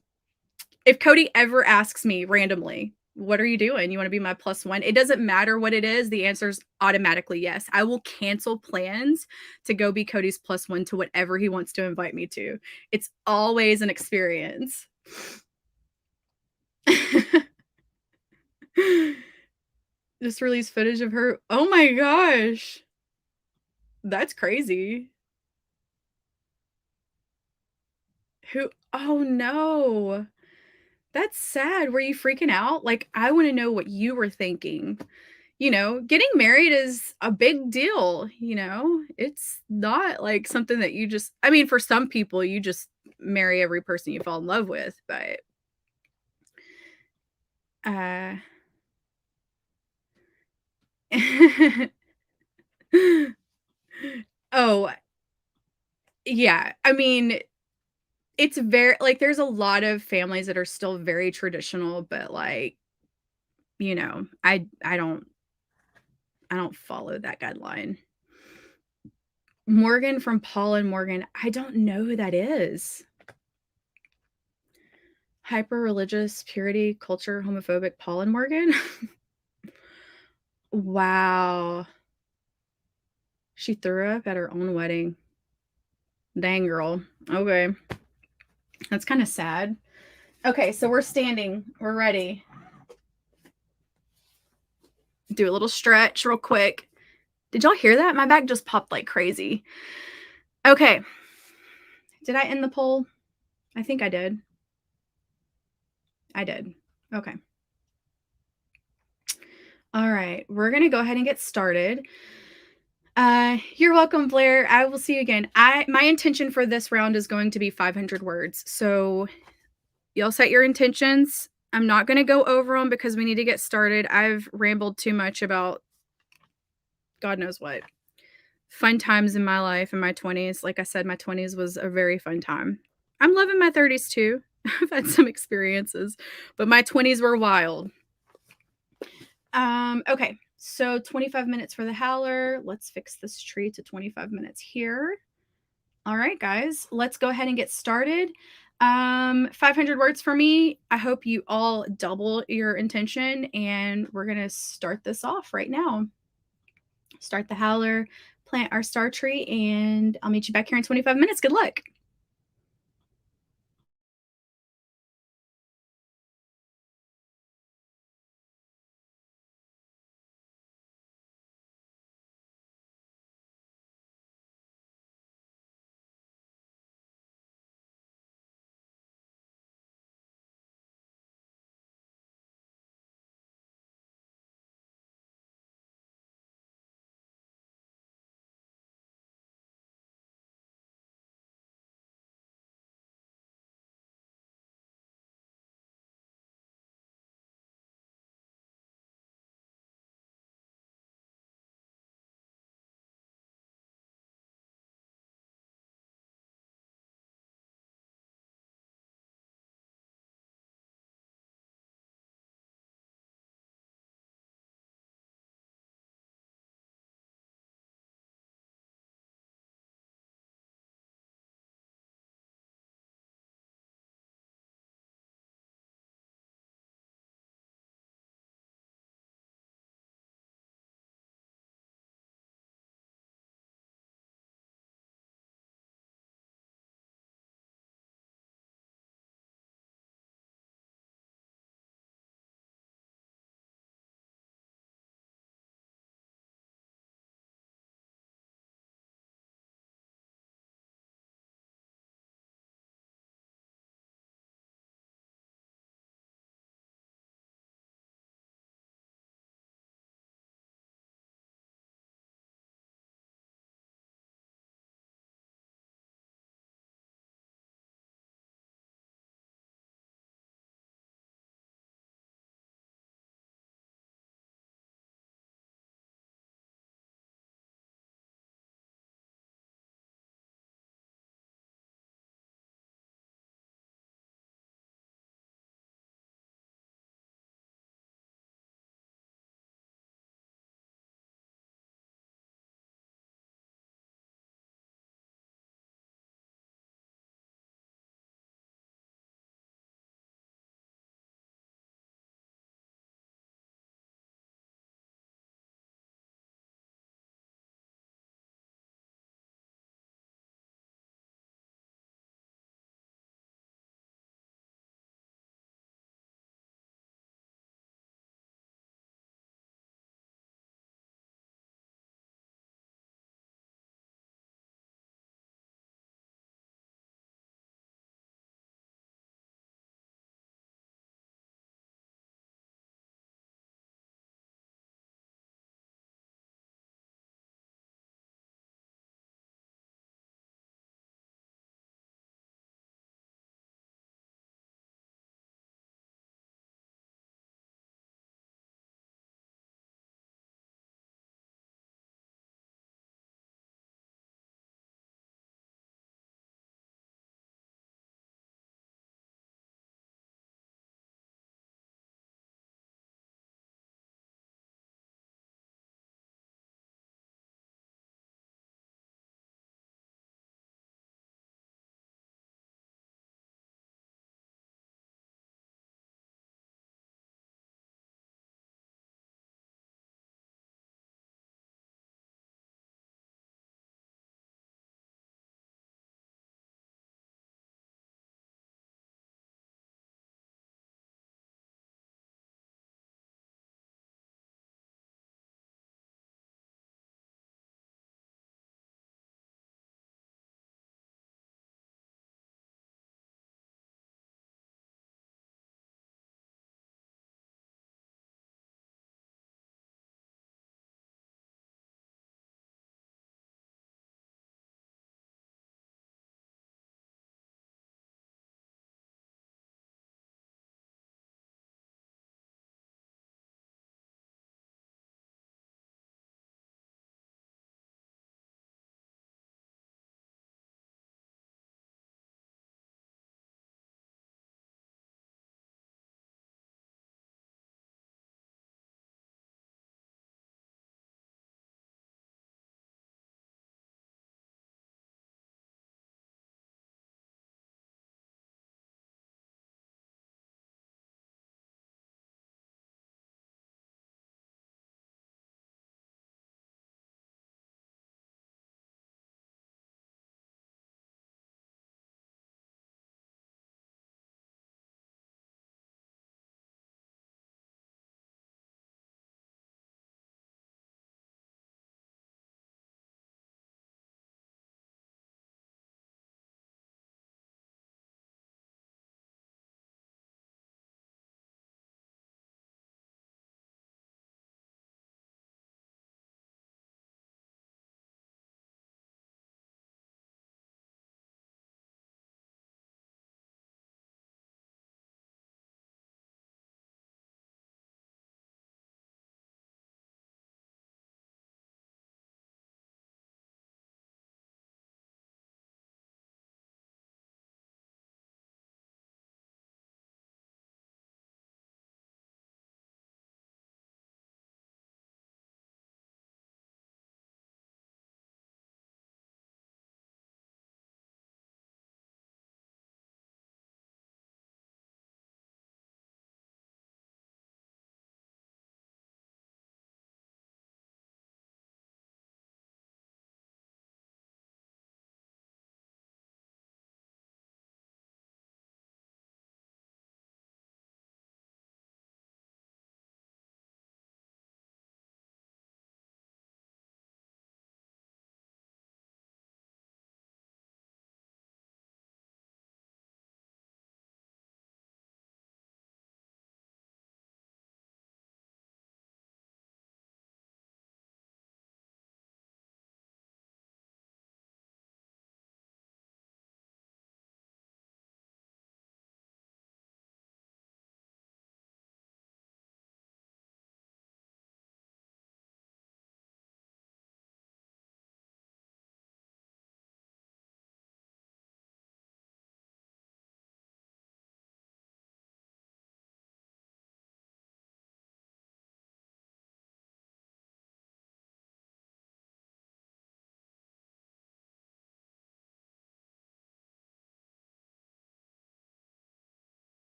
if Cody ever asks me randomly, "What are you doing? You wanna be my plus one?" It doesn't matter what it is, the answer is automatically yes. I will cancel plans to go be Cody's plus one to whatever he wants to invite me to. It's always an experience. Just released footage of her. Oh my gosh. That's crazy. Who Oh, no. That's sad. Were you freaking out? Like, I wanna know what you were thinking. Getting married is a big deal. It's not like something that you just I mean, for some people, you just marry every person you fall in love with, but, uh Oh, yeah. I mean, it's very like, there's a lot of families that are still very traditional, but, like, I don't follow that guideline. Morgan from Paul and Morgan, I don't know who that is. Hyper-religious, purity, culture, homophobic, Paul and Morgan? Wow. She threw up at her own wedding. Dang, girl. Okay. That's kinda sad. Okay, so we're standing. We're ready. Do a little stretch real quick. Did y'all hear that? My back just popped like crazy. Okay. Did I end the poll? I think I did. I did. Okay. All right. We're going to go ahead and get started. You're welcome, Blair. I will see you again. My intention for this round is going to be 500 words. So y'all set your intentions. I'm not going to go over them because we need to get started. I've rambled too much about God knows what. Fun times in my life in my 20s. Like I said, my 20s was a very fun time. I'm loving my 30s too. I've had some experiences, but my 20s were wild. Okay. So 25 minutes for the howler. Let's fix this tree to 25 minutes here. All right, guys, let's go ahead and get started. 500 words for me. I hope you all double your intention, and we're going to start this off right now. Start the howler, plant our star tree, and I'll meet you back here in 25 minutes. Good luck.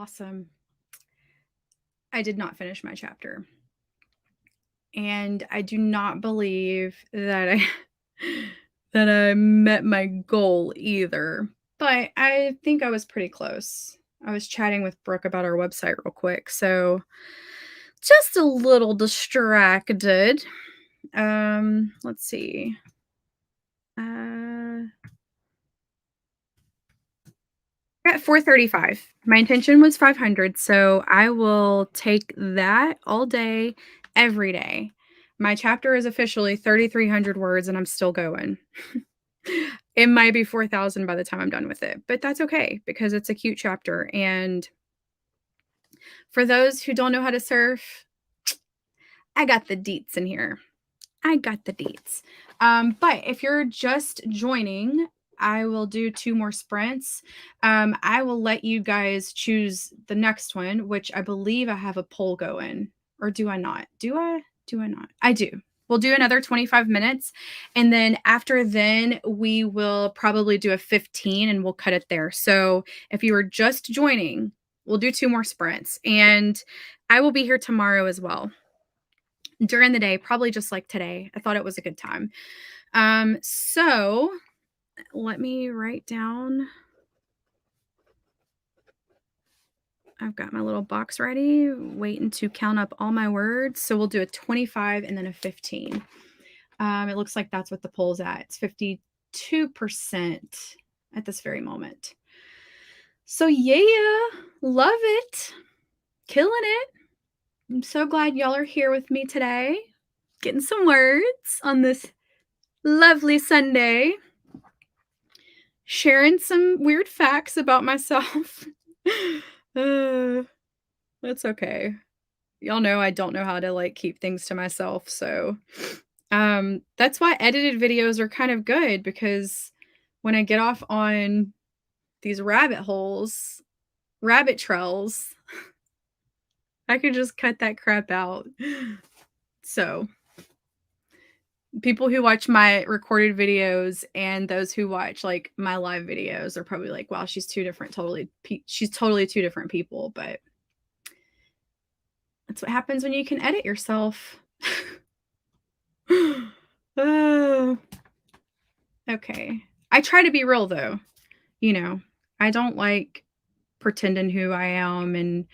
Awesome. I did not finish my chapter. And I do not believe that I that I met my goal either, but I think I was pretty close. I was chatting with Brooke about our website real quick, so just a little distracted. Let's see. Uh, we're at 435. My intention was 500, so I will take that all day, every day. My chapter is officially 3,300 words, and I'm still going. It might be 4,000 by the time I'm done with it, but that's okay because it's a cute chapter. And for those who don't know how to surf, I got the deets in here. I got the deets. But if you're just joining, I will do 2 more sprints. I will let you guys choose the next one, which I believe I have a poll going. Or do I not? Do I? Do I not? I do. We'll do another 25 minutes. And then after then, we will probably do a 15 and we'll cut it there. So if you are just joining, we'll do 2 more sprints. And I will be here tomorrow as well during the day, probably just like today. I thought it was a good time. So let me write down. I've got my little box ready, waiting to count up all my words. So we'll do a 25 and then a 15. It looks like that's what the poll's at. It's 52% at this very moment. So yeah, love it. Killing it. I'm so glad y'all are here with me today. Getting some words on this lovely Sunday. Sharing some weird facts about myself. That's okay. Y'all know I don't know how to like keep things to myself, so that's why edited videos are kind of good because when I get off on these rabbit holes, rabbit trails, I can just cut that crap out. So people who watch my recorded videos and those who watch like my live videos are probably like, wow, she's two different she's totally two different people, but that's what happens when you can edit yourself. Oh. Okay. I try to be real though. You know, I don't like pretending who I am, and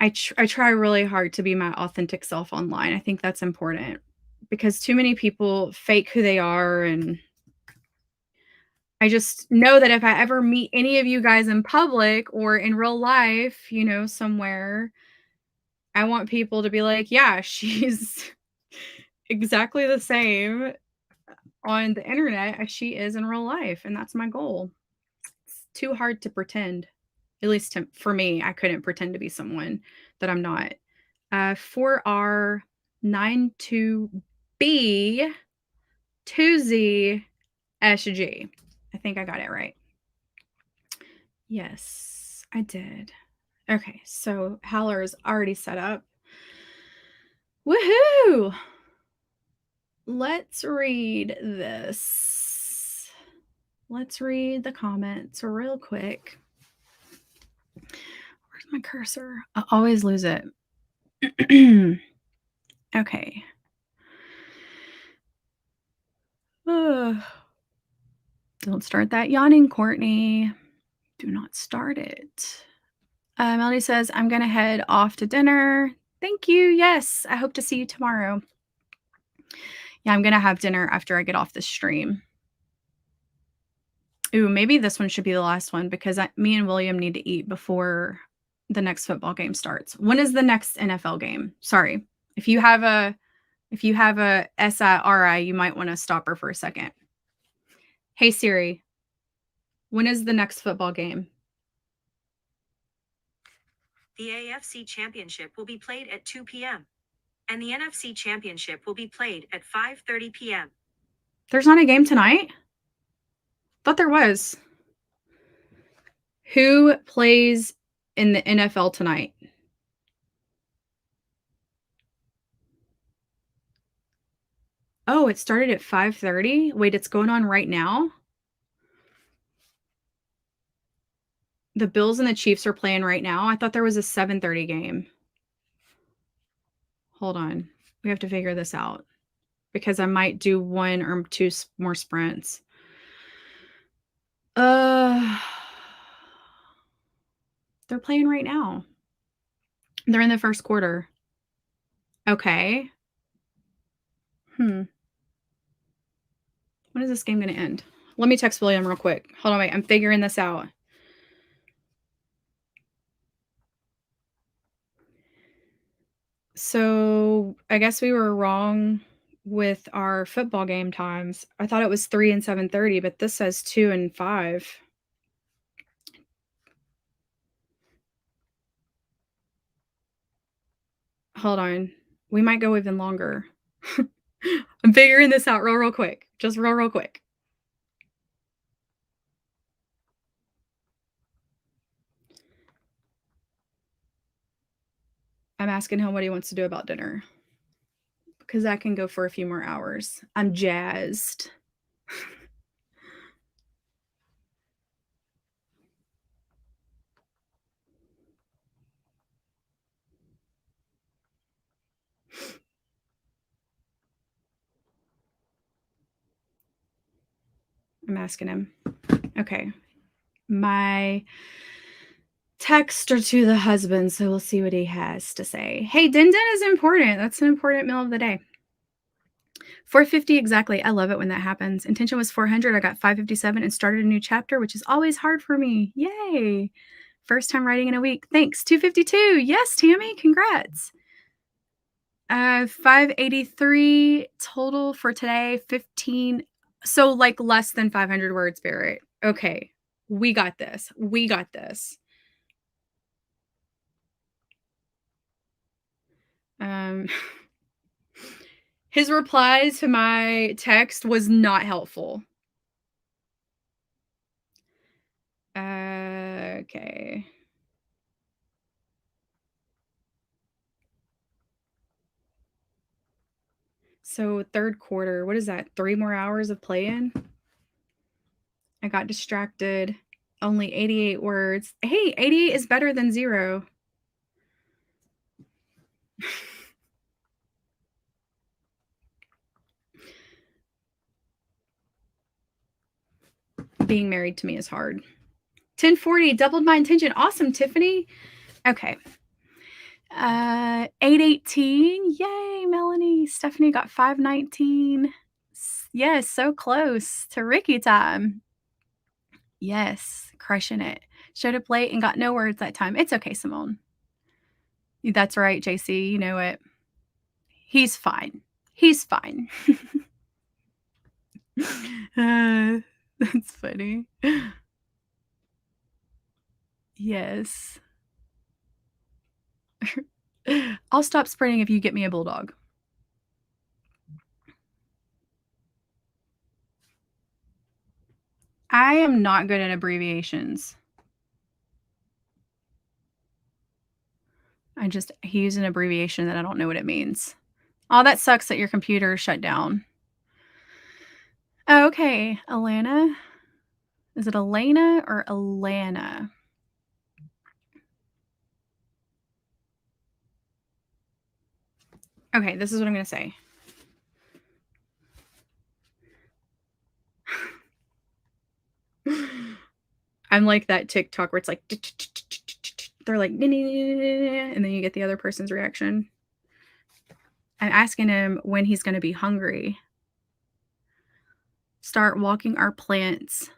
I try really hard to be my authentic self online. I think that's important because too many people fake who they are, and I just know that if I ever meet any of you guys in public or in real life, you know, somewhere, I want people to be like, yeah, she's exactly the same on the internet as she is in real life. And that's my goal. It's too hard to pretend. At least for me, I couldn't pretend to be someone that I'm not. 4R92B 2ZSG. I think I got it right. Yes, I did. Okay, so Howler is already set up. Woohoo! Let's read this. Let's read the comments real quick. Where's my cursor? I always lose it. Okay. Don't start that yawning, Courtney. Do not start it. Melody says, I'm going to head off to dinner. Thank you. Yes, I hope to see you tomorrow. Yeah, I'm going to have dinner after I get off the stream. Ooh, maybe this one should be the last one because me and William need to eat before the next football game starts. When is the next NFL game? Sorry. If you have a SIRI, you might want to stop her for a second. Hey Siri, when is the next football game? The AFC Championship will be played at 2 p.m. and the NFC Championship will be played at 5:30 p.m. There's not a game tonight? Thought there was. Who plays in the NFL tonight? Oh, it started at 5:30? Wait, it's going on right now? The Bills and the Chiefs are playing right now. I thought there was a 7:30 game. Hold on. We have to figure this out because I might do 1 or 2 more sprints. Uh, they're playing right now. They're in the first quarter. Okay. Hmm. When is this game gonna end? Let me text William real quick. Hold on, wait. I'm figuring this out. So, I guess we were wrong with our football game times. I thought it was 3 and 7:30, but this says 2 and 5. Hold on. We might go even longer. I'm figuring this out real quick. Just real quick. I'm asking him what he wants to do about dinner because that can go for a few more hours. I'm jazzed. I'm asking him. Okay. My text are to the husband, so we'll see what he has to say. Hey, din din is important. That's an important meal of the day. 450 exactly. I love it when that happens. Intention was 400. I got 557 and started a new chapter, which is always hard for me. Yay. First time writing in a week. Thanks. 252. Yes, Tammy. Congrats. 583 total for today. 15. So like less than 500 words, Barrett. Okay. We got this. We got this. Um his reply to my text was not helpful. Okay. So third quarter, what is that? 3 more hours of playing? I got distracted. Only 88 words. Hey, 88 is better than 0. Being married to me is hard. 1040 doubled my intention. Awesome, Tiffany. Okay. 818. Yay, Melanie. Stephanie got 519. Yes, so close to Ricky time. Yes, crushing it. Showed up late and got no words that time. It's okay, Simone. That's right, JC. You know it. He's fine. He's fine. That's funny. Yes. I'll stop sprinting if you get me a bulldog. I am not good at abbreviations. He used an abbreviation that I don't know what it means. Oh, that sucks that your computer shut down. Oh, okay. Alana. Is it Elena or Alana? Okay, this is what I'm going to say. I'm like that TikTok where it's like, they're like, and then you get the other person's reaction. I'm asking him when he's going to be hungry. Start walking our plants.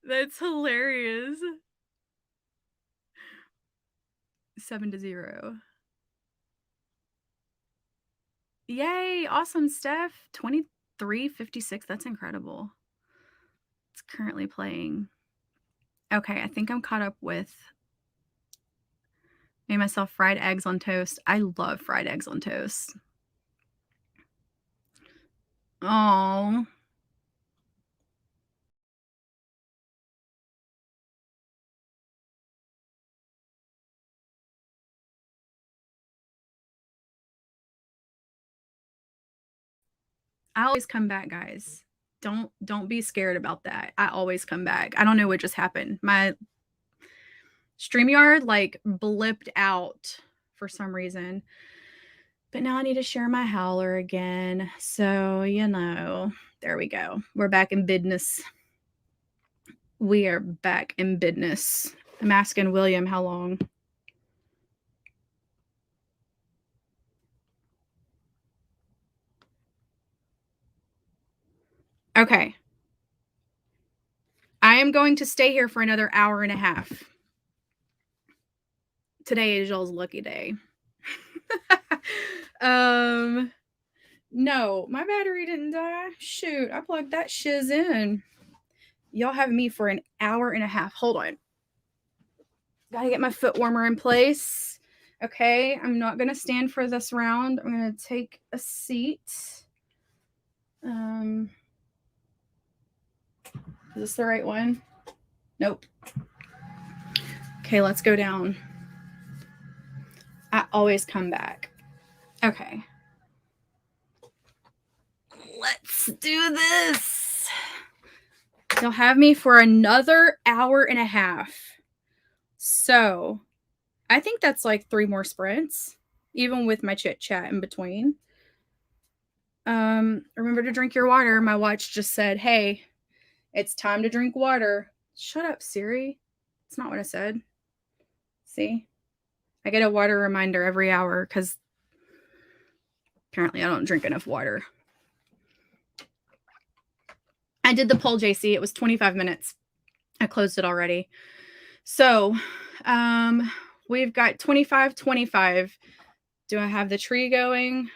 That's hilarious. 7-0. Yay. Awesome, Steph. 23:56. That's incredible. It's currently playing. Okay, I think I'm caught up with made myself fried eggs on toast. I love fried eggs on toast. Oh. I always come back, guys. Don't be scared about that. I always come back. I don't know what just happened. My StreamYard like blipped out for some reason. But now I need to share my howler again. So, there we go. We're back in business. We are back in business. I'm asking William how long. Okay. I am going to stay here for another hour and a half. Today is y'all's lucky day. No, my battery didn't die. Shoot, I plugged that shiz in. Y'all have me for an hour and a half. Hold on. Gotta get my foot warmer in place. Okay, I'm not gonna stand for this round. I'm gonna take a seat. Is this the right one? Nope. Okay, let's go down. I always come back. Okay. Let's do this. You'll have me for another hour and a half. So, I think that's like 3 more sprints, even with my chit chat in between. Remember to drink your water. My watch just said, hey, it's time to drink water. Shut up, Siri. It's not what I said. See? I get a water reminder every hour because apparently I don't drink enough water. I did the poll, JC. It was 25 minutes. I closed it already. So, we've got 25. Do I have the tree going?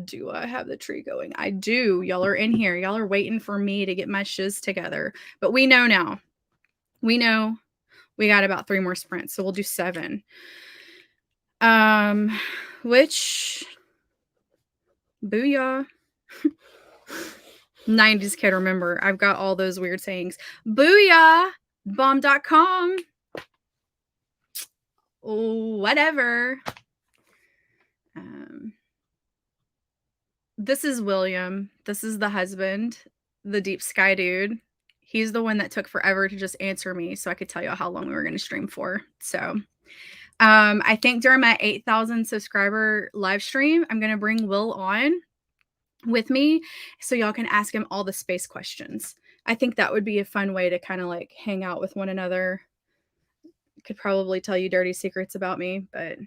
Do I have the tree going? I do. Y'all are in here. Y'all are waiting for me to get my shiz together. But we know now. We know we got about 3 more sprints, so we'll do 7. Which booyah. 90s kid, remember. I've got all those weird sayings. Booyah! Bomb.com. Whatever. This is William. This is the husband, the deep sky dude. He's the one that took forever to just answer me so I could tell you how long we were going to stream for. So, I think during my 8,000 subscriber live stream, I'm going to bring Will on with me so y'all can ask him all the space questions. I think that would be a fun way to kind of like hang out with one another. Could probably tell you dirty secrets about me, but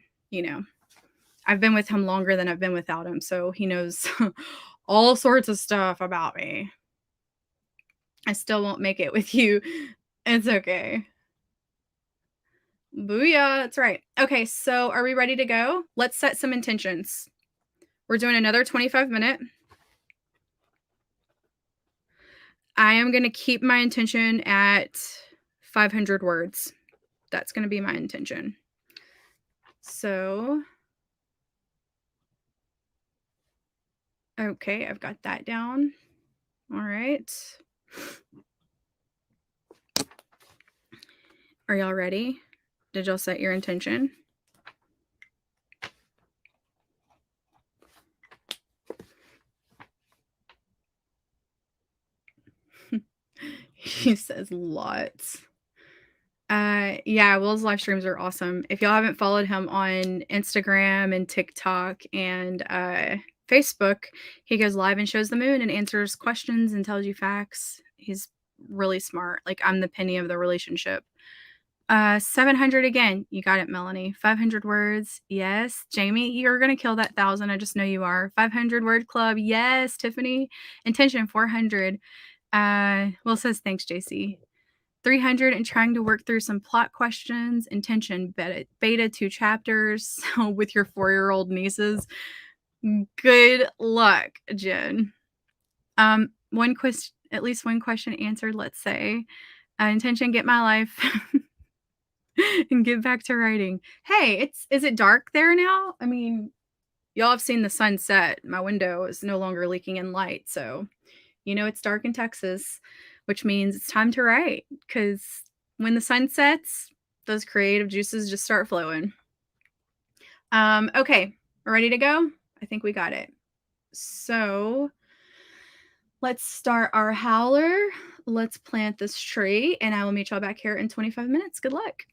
I've been with him longer than I've been without him, so he knows all sorts of stuff about me. I still won't make it with you. It's okay. Booyah, that's right. Okay, so are we ready to go? Let's set some intentions. We're doing another 25-minute. I am going to keep my intention at 500 words. That's going to be my intention. So, okay, I've got that down. All right. Are y'all ready? Did y'all set your intention? He says lots. Yeah, Will's live streams are awesome. If y'all haven't followed him on Instagram and TikTok and Facebook, he goes live and shows the moon and answers questions and tells you facts. He's really smart. Like, I'm the penny of the relationship. 700 again. You got it, Melanie. 500 words. Yes. Jamie, you're going to kill that 1,000. I just know you are. 500 word club. Yes. Tiffany. Intention 400. Will says, thanks, JC. 300 and trying to work through some plot questions. Intention beta 2 chapters with your 4-year-old nieces. Good luck, Jen. At least one question answered, let's say. Intention, get my life and get back to writing. Hey, is it dark there now? I mean, y'all have seen the sunset. My window is no longer leaking in light, so it's dark in Texas, which means it's time to write, because when the sun sets, those creative juices just start flowing. Okay, we're ready to go? I think we got it. So Let's start our howler. Let's plant this tree, and I will meet y'all back here in 25 minutes. Good luck.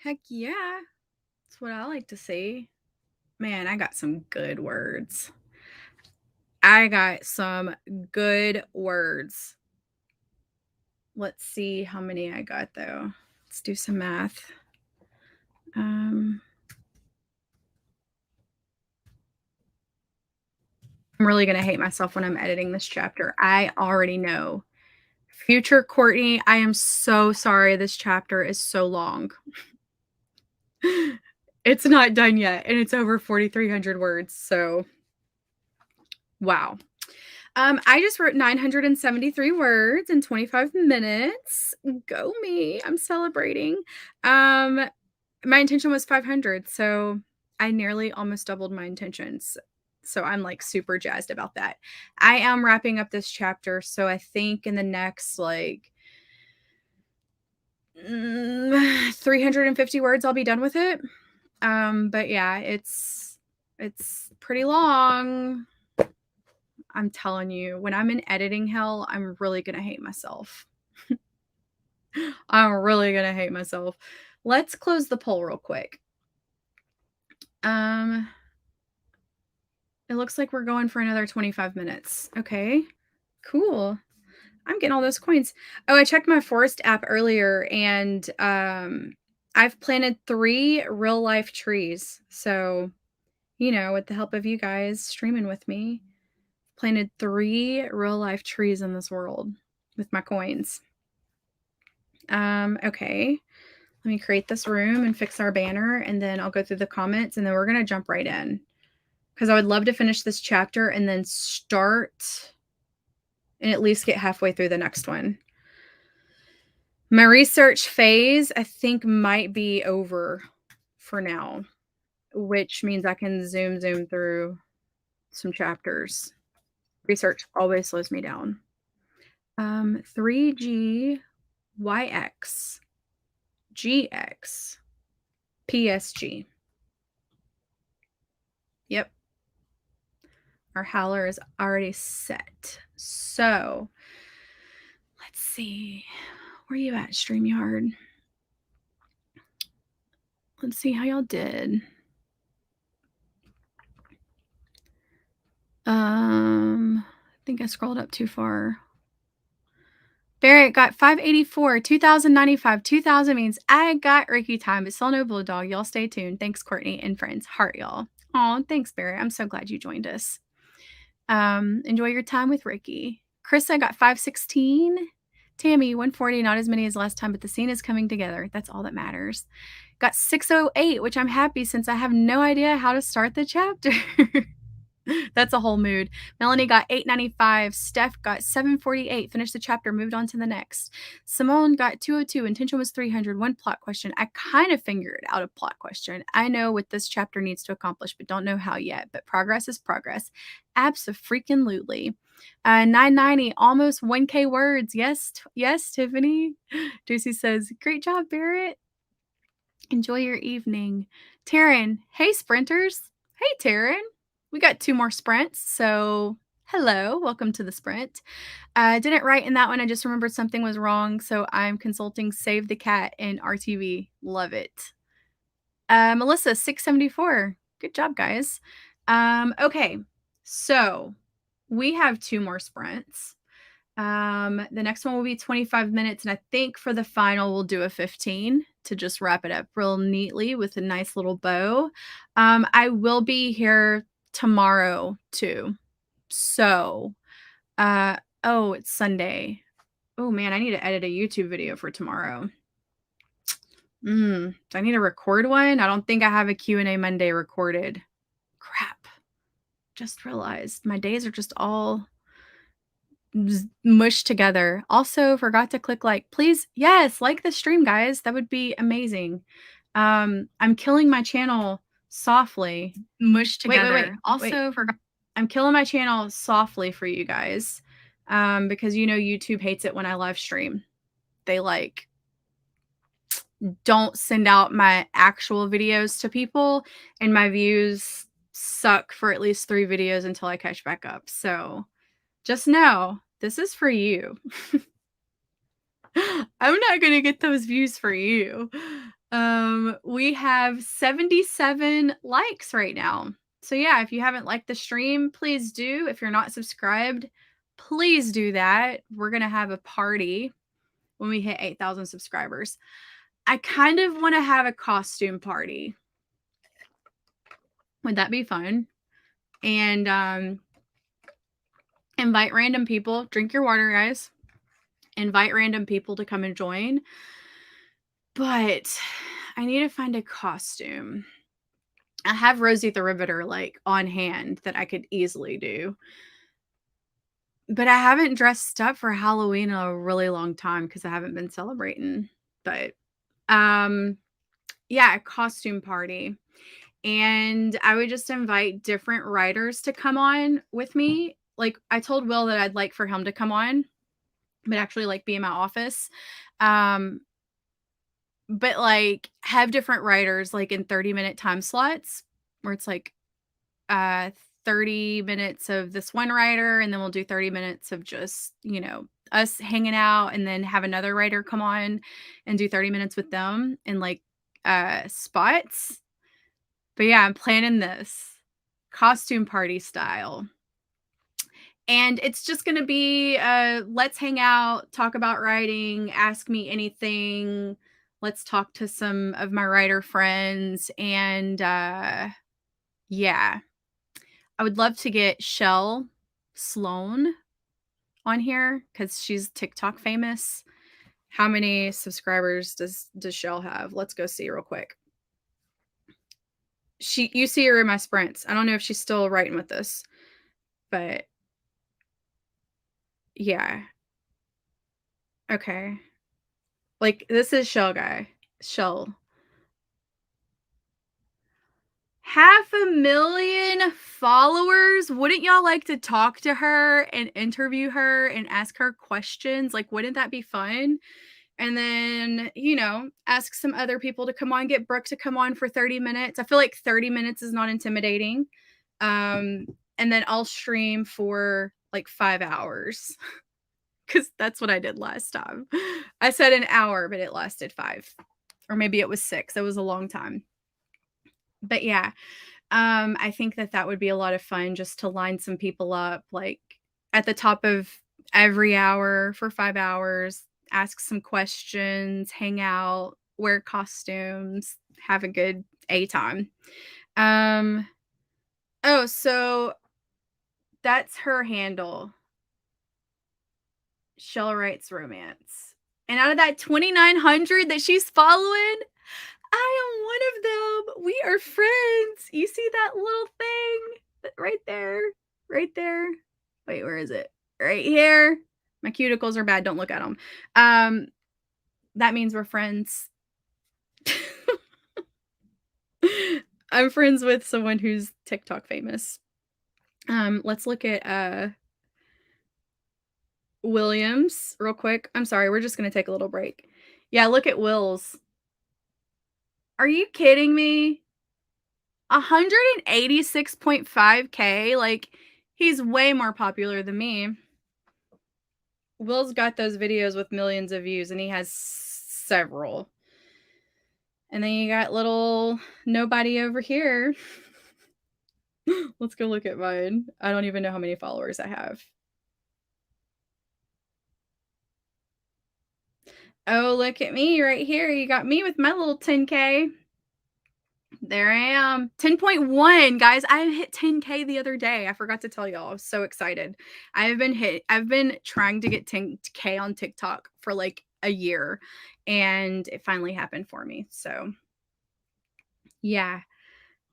Heck yeah. That's what I like to see. Man, I got some good words. I got some good words. Let's see how many I got though. Let's do some math. Um, I'm really going to hate myself when I'm editing this chapter. I already know. Future Courtney, I am so sorry this chapter is so long. It's not done yet, and it's over 4,300 words, so wow. I just wrote 973 words in 25 minutes. Go me. I'm celebrating. My intention was 500, so I nearly almost doubled my intentions. So I'm like super jazzed about that. I am wrapping up this chapter, so I think in the next like 350 words I'll be done with it. But yeah, it's pretty long. I'm telling you, when I'm in editing hell, I'm really gonna hate myself. I'm really gonna hate myself. Let's close the poll real quick. It looks like we're going for another 25 minutes. Okay, cool. I'm getting all those coins. Oh, I checked my forest app earlier and I've planted 3 real life trees. So, with the help of you guys streaming with me, planted 3 real life trees in this world with my coins. Okay. Let me create this room and fix our banner, and then I'll go through the comments, and then we're going to jump right in. Because I would love to finish this chapter and then start and at least get halfway through the next one. My research phase, I think, might be over for now, which means I can zoom through some chapters. Research always slows me down. 3G, YX, GX, PSG. Yep. Our howler is already set. So let's see. Where you at, StreamYard? Let's see how y'all did. I think I scrolled up too far. Barrett got 584, 2,095. 2,000 means I got Ricky time, but still no Blue Dog. Y'all stay tuned. Thanks, Courtney and friends. Heart, y'all. Oh, thanks, Barrett. I'm so glad you joined us. Enjoy your time with Ricky. Krista got 516. Tammy, 140, not as many as last time, but the scene is coming together. That's all that matters. Got 608, which I'm happy since I have no idea how to start the chapter. That's a whole mood. Melanie got 895. Steph got 748. Finished the chapter, moved on to the next. Simone got 202. Intention was 300. One plot question. I kind of figured out a plot question. I know what this chapter needs to accomplish, but don't know how yet. But progress is progress. Abso-freaking-lutely. 990, almost 1K words. Yes, yes, Tiffany. Juicy says, great job, Barrett. Enjoy your evening. Taryn, hey, sprinters. Hey, Taryn. We got 2 more sprints, so hello, welcome to the sprint. I didn't write in that one. I just remembered something was wrong, so I'm consulting Save the Cat in RTV. Love it. Melissa, 674. Good job, guys. Okay, so we have 2 more sprints. The next one will be 25 minutes, and I think for the final we'll do a 15 to just wrap it up real neatly with a nice little bow. I will be here tomorrow too. So, oh, it's Sunday. Oh man, I need to edit a YouTube video for tomorrow. Do I need to record one? I don't think I have a Q&A Monday recorded. Crap. Just realized my days are just all mushed together. Also, forgot to click like. Please, yes, like the stream, guys. That would be amazing. I'm killing my channel softly. Mushed together. Wait. Also, forgot. I'm killing my channel softly for you guys, because YouTube hates it when I live stream. They don't send out my actual videos to people, and my views suck for at least 3 videos until I catch back up. So just know this is for you. I'm not going to get those views for you. We have 77 likes right now. So yeah, if you haven't liked the stream, please do. If you're not subscribed, please do that. We're gonna have a party when we hit 8,000 subscribers. I kind of want to have a costume party. Would that be fun? And invite random people. Drink your water, guys. Invite random people to come and join. But I need to find a costume. I have Rosie the Riveter like on hand that I could easily do. But I haven't dressed up for Halloween in a really long time because I haven't been celebrating. But yeah, a costume party. And I would just invite different writers to come on with me. Like I told Will that I'd like for him to come on, but actually like be in my office. Um, but like have different writers like in 30-minute time slots where it's like uh 30 minutes of this one writer and then we'll do 30 minutes of just, us hanging out and then have another writer come on and do 30 minutes with them in like spots. But yeah, I'm planning this costume party style. And it's just going to be let's hang out, talk about writing, ask me anything. Let's talk to some of my writer friends. And yeah, I would love to get Shell Sloan on here because she's TikTok famous. How many subscribers does Shell have? Let's go see real quick. You see her in my sprints. I don't know if she's still writing with us, but yeah. Okay. Like this is Shell. 500,000 followers. Wouldn't y'all like to talk to her and interview her and ask her questions? Like, wouldn't that be fun? And then, ask some other people to come on, get Brooke to come on for 30 minutes. I feel like 30 minutes is not intimidating. And then I'll stream for like 5 hours because that's what I did last time. I said an hour, but it lasted 5, or maybe it was 6. It was a long time. But yeah, I think that would be a lot of fun just to line some people up like at the top of every hour for 5 hours, ask some questions, hang out, wear costumes, have a good A time. Oh, so that's her handle. Shell writes romance. And out of that 2,900 that she's following, I am one of them. We are friends. You see that little thing right there? Right there. Wait, where is it? Right here. My cuticles are bad. Don't look at them. That means we're friends. I'm friends with someone who's TikTok famous. Let's look at Williams real quick. I'm sorry, we're just gonna take a little break. Yeah, look at Will's. Are you kidding me? 186.5K. Like, he's way more popular than me. Will's got those videos with millions of views, and he has several. And then you got little nobody over here. Let's go look at mine. I don't even know how many followers I have. Oh, look at me right here. You got me with my little 10K. There I am. 10.1, guys. I hit 10K the other day. I forgot to tell y'all. I was so excited. I've been trying to get 10K on TikTok for like a year, and it finally happened for me. So yeah.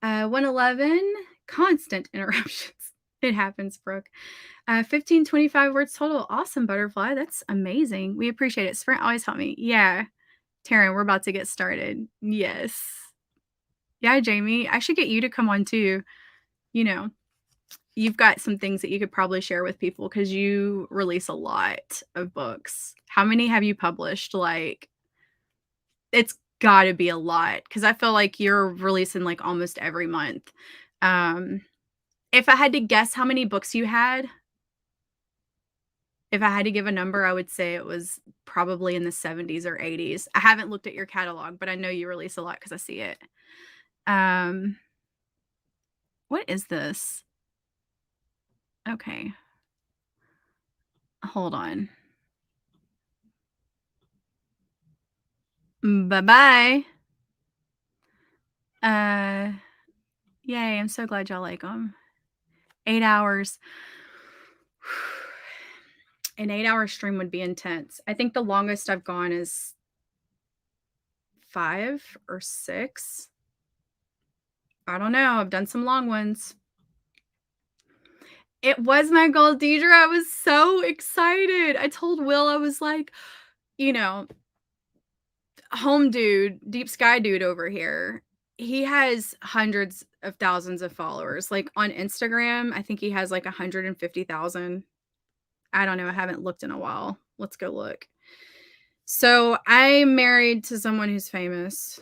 111, constant interruptions. It happens, Brooke. 1525 words total. Awesome, Butterfly. That's amazing. We appreciate it. Sprint always help me. Yeah. Taryn, we're about to get started. Yes. Yeah, Jamie, I should get you to come on too. You've got some things that you could probably share with people because you release a lot of books. How many have you published? Like, it's got to be a lot because I feel like you're releasing like almost every month. If I had to guess how many books you had, If I had to give a number, I would say it was probably in the 70s or 80s. I haven't looked at your catalog, but I know you release a lot because I see it. Um, what is this? Okay, hold on. Bye-bye. Uh, yay, I'm so glad y'all like them. 8 hours. An 8-hour stream would be intense. I think the longest I've gone is 5 or 6. I don't know, I've done some long ones. It was my goal, Deidre, I was so excited. I told Will, I was like, you know, home dude, deep sky dude over here, he has hundreds of thousands of followers. Like, on Instagram, I think he has, like, 150,000. I don't know, I haven't looked in a while. Let's go look. So, I'm married to someone who's famous.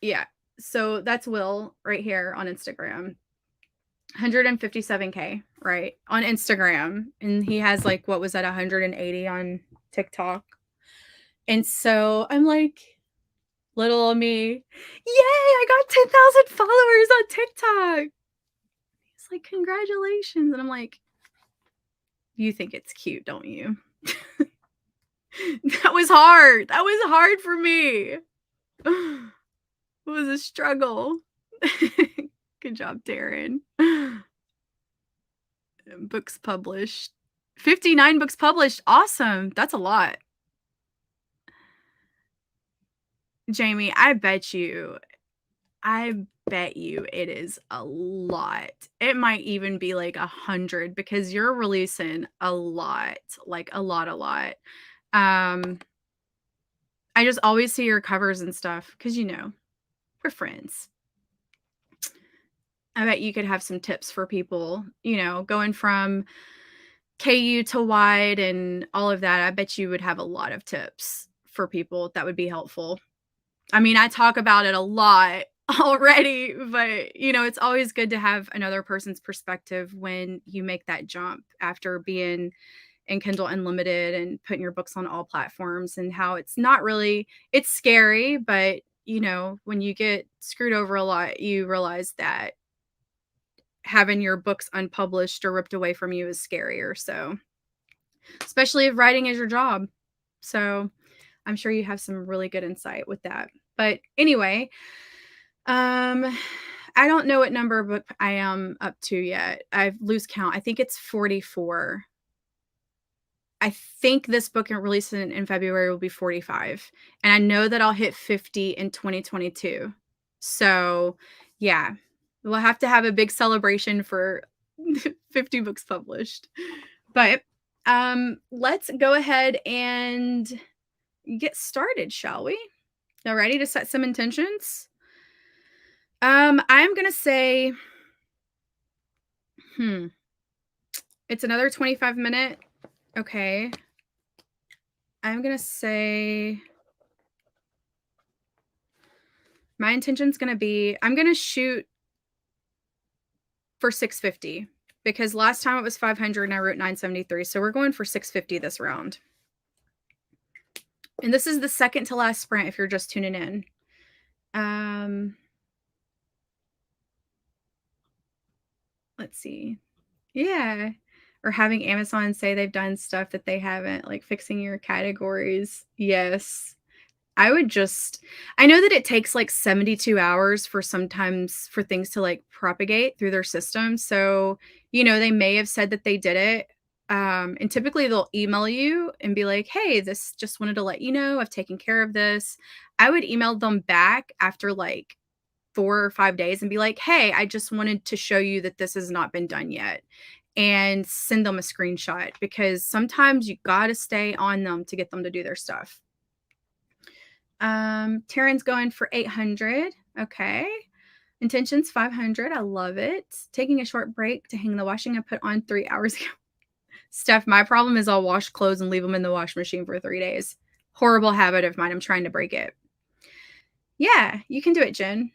Yeah. So, that's Will right here on Instagram. 157K, right? On Instagram. And he has, like, what was that, 180 on TikTok. And so I'm like, little old me, yay, I got 10,000 followers on TikTok. He's like, congratulations. And I'm like, you think it's cute, don't you? That was hard. That was hard for me. It was a struggle. Good job, Darren. Books published. 59 books published. Awesome. That's a lot. Jamie, I bet you it is a lot. It might even be like 100 because you're releasing a lot, like a lot. I just always see your covers and stuff because, we're friends. I bet you could have some tips for people, going from KU to wide and all of that. I bet you would have a lot of tips for people that would be helpful. I mean, I talk about it a lot already, but it's always good to have another person's perspective when you make that jump after being in Kindle Unlimited and putting your books on all platforms, and how it's not really, it's scary, but when you get screwed over a lot, you realize that having your books unpublished or ripped away from you is scarier. So, especially if writing is your job. So, I'm sure you have some really good insight with that. But anyway, I don't know what number book I am up to yet. I lose count. I think it's 44. I think this book released in February will be 45. And I know that I'll hit 50 in 2022. So, yeah, we'll have to have a big celebration for 50 books published. But let's go ahead and get started, shall we? Now, ready to set some intentions? I'm gonna say, it's another 25-minute. Okay. I'm gonna say my intention's gonna be, I'm gonna shoot for 650 because last time it was 500 and I wrote 973. So we're going for 650 this round. And this is the second to last sprint if you're just tuning in. Let's see. Yeah. Or having Amazon say they've done stuff that they haven't, like fixing your categories. Yes. I know that it takes like 72 hours for sometimes for things to like propagate through their system. So, they may have said that they did it. And typically they'll email you and be like, hey, this just wanted to let you know I've taken care of this. I would email them back after like 4 or 5 days and be like, hey, I just wanted to show you that this has not been done yet, and send them a screenshot because sometimes you got to stay on them to get them to do their stuff. Taryn's going for 800. Okay. Intentions 500. I love it. Taking a short break to hang the washing I put on 3 hours ago. Steph, my problem is I'll wash clothes and leave them in the wash machine for 3 days. Horrible habit of mine. I'm trying to break it. Yeah, you can do it, Jen.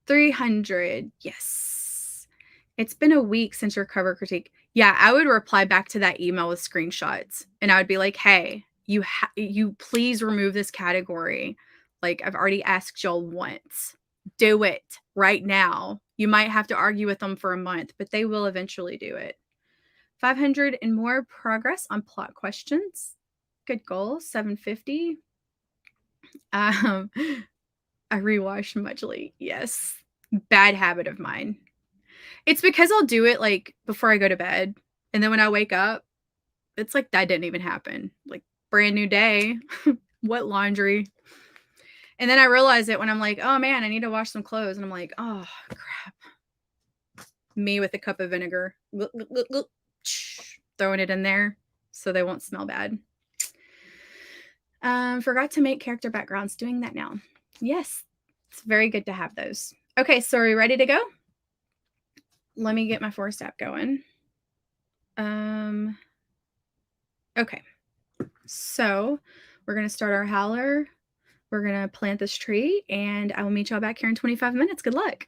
300. Yes. It's been a week since your cover critique. Yeah, I would reply back to that email with screenshots, and I would be like, "Hey, you please remove this category. Like, I've already asked y'all once. Do it right now. You might have to argue with them for a month, but they will eventually do it." 500 and more progress on plot questions. Good goal. 750. Um, I rewatched much late. Yes. Bad habit of mine. It's because I'll do it, like, before I go to bed, and then when I wake up, it's like that didn't even happen. Like, brand new day. What laundry? And then I realize it when I'm like, "Oh, man, I need to wash some clothes," and I'm like, "Oh, crap." Me with a cup of vinegar. Throwing it in there so they won't smell bad. Forgot to make character backgrounds. Doing that now. Yes, it's very good to have those. Okay, so are we ready to go? Let me get my forest app going. Um, okay, so we're gonna start our howler. We're gonna plant this tree, and I will meet y'all back here in 25 minutes. Good luck.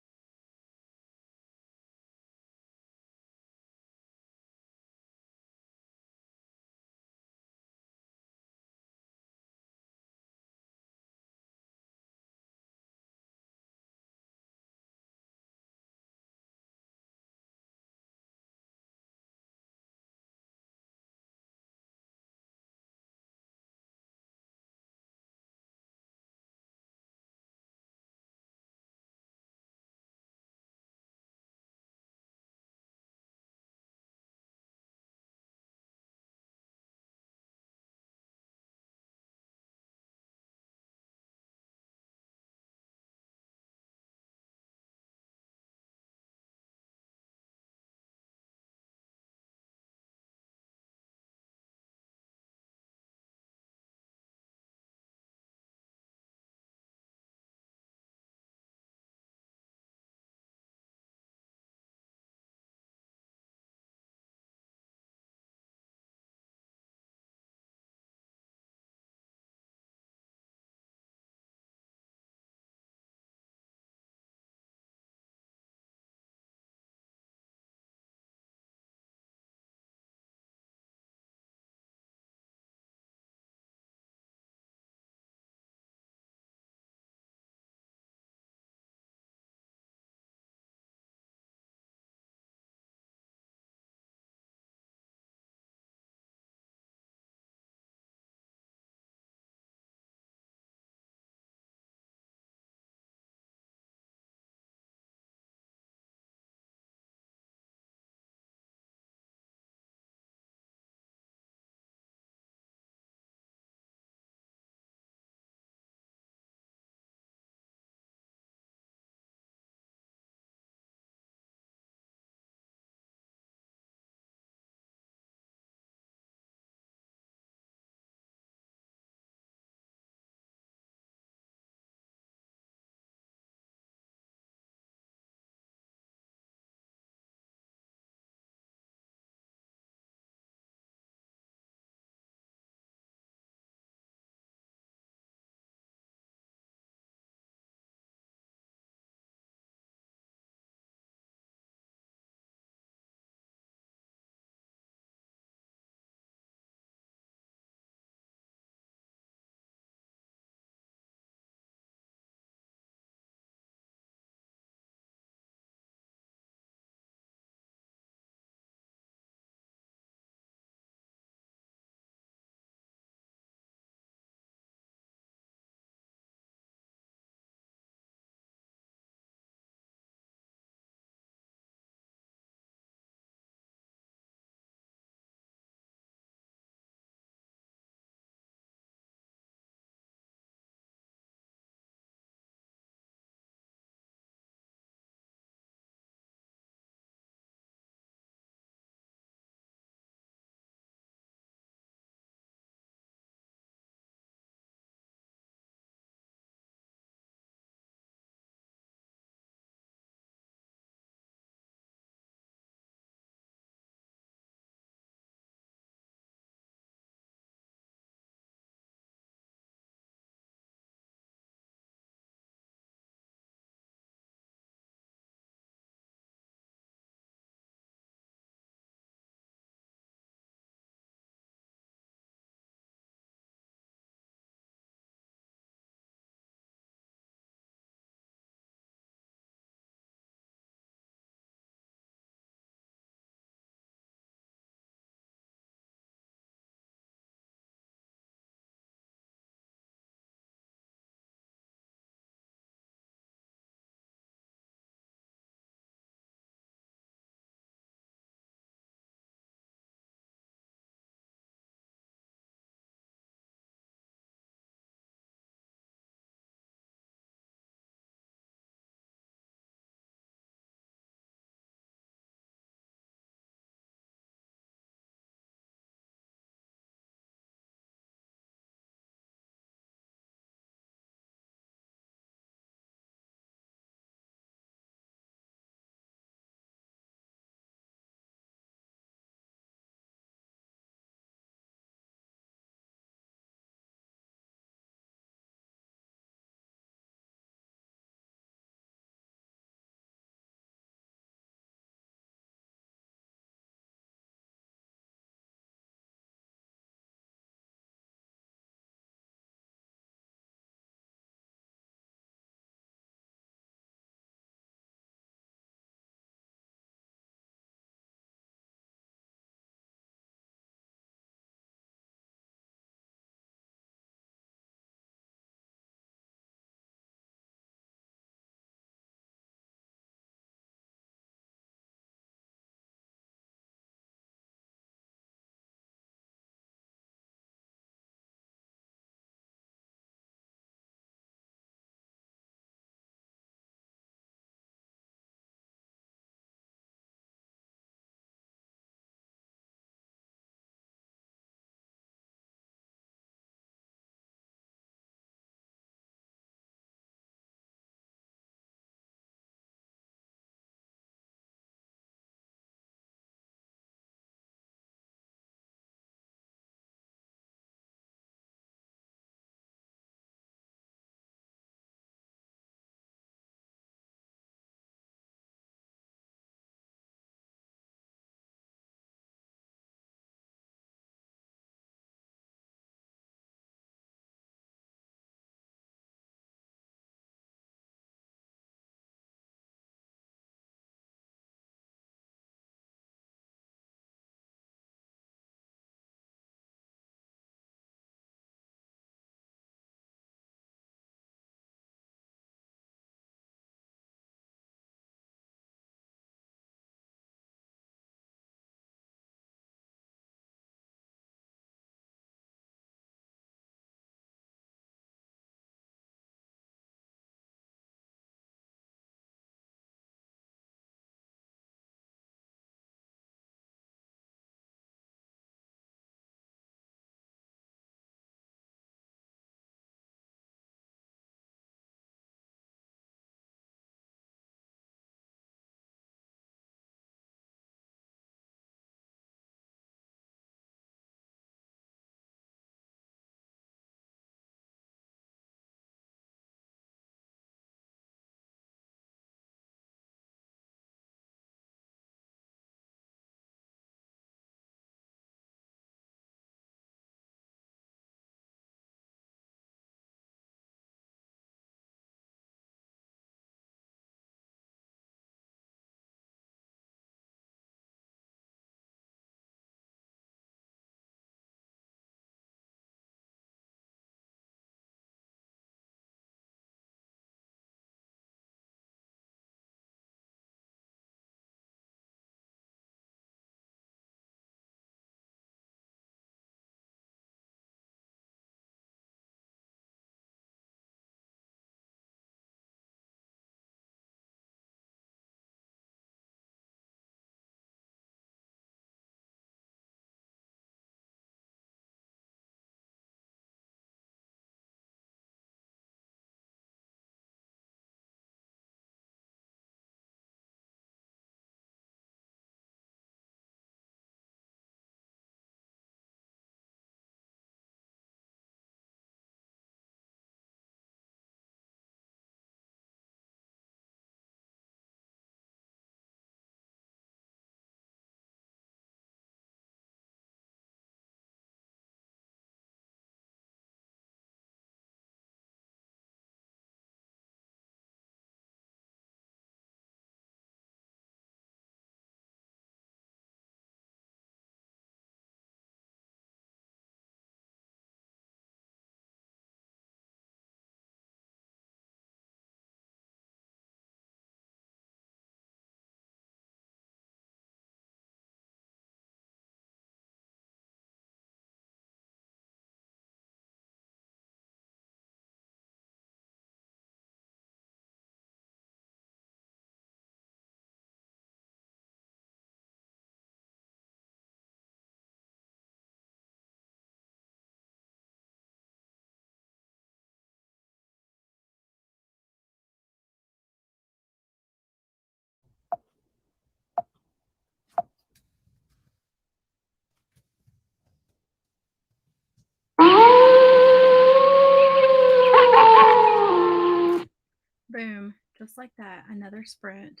just like that. Another sprint.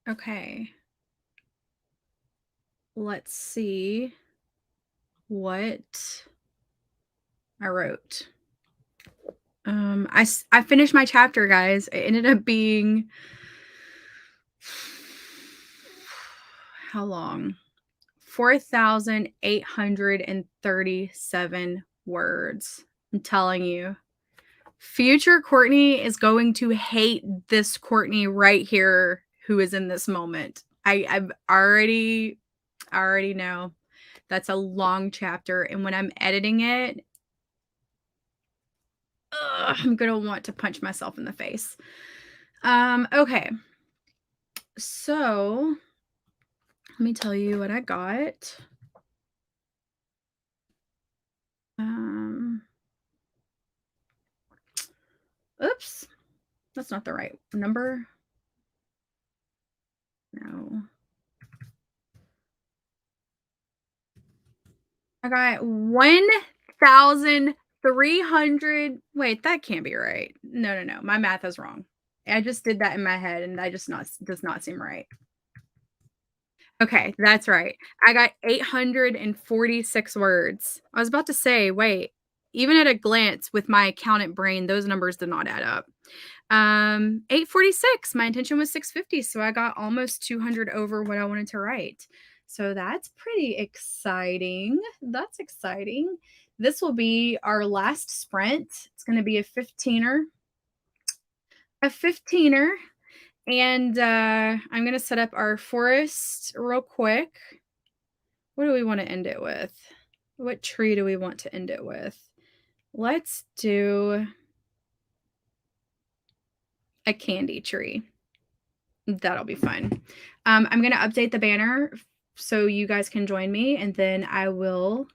Okay. Let's see what I wrote. I finished my chapter, guys. It ended up being how long? 4,837 words. I'm telling you. Future Courtney is going to hate this Courtney right here who is in this moment. I've already know that's a long chapter. And when I'm editing it, I'm gonna want to punch myself in the face. Okay. So let me tell you what I got. Oops, that's not the right number. No. I got 1,300. Wait, that can't be right. No. My math is wrong. I just did that in my head and that just does not seem right. Okay, that's right. I got 846 words. I was about to say, wait, even at a glance with my accountant brain, those numbers did not add up. 846. My intention was 650, so I got almost 200 over what I wanted to write. So that's pretty exciting. That's exciting. This will be our last sprint. It's going to be a 15er. A 15er. And I'm going to set up our forest real quick. What do we want to end it with? What tree do we want to end it with? Let's do a candy tree. That'll be fun. I'm going to update the banner so you guys can join me, and then I will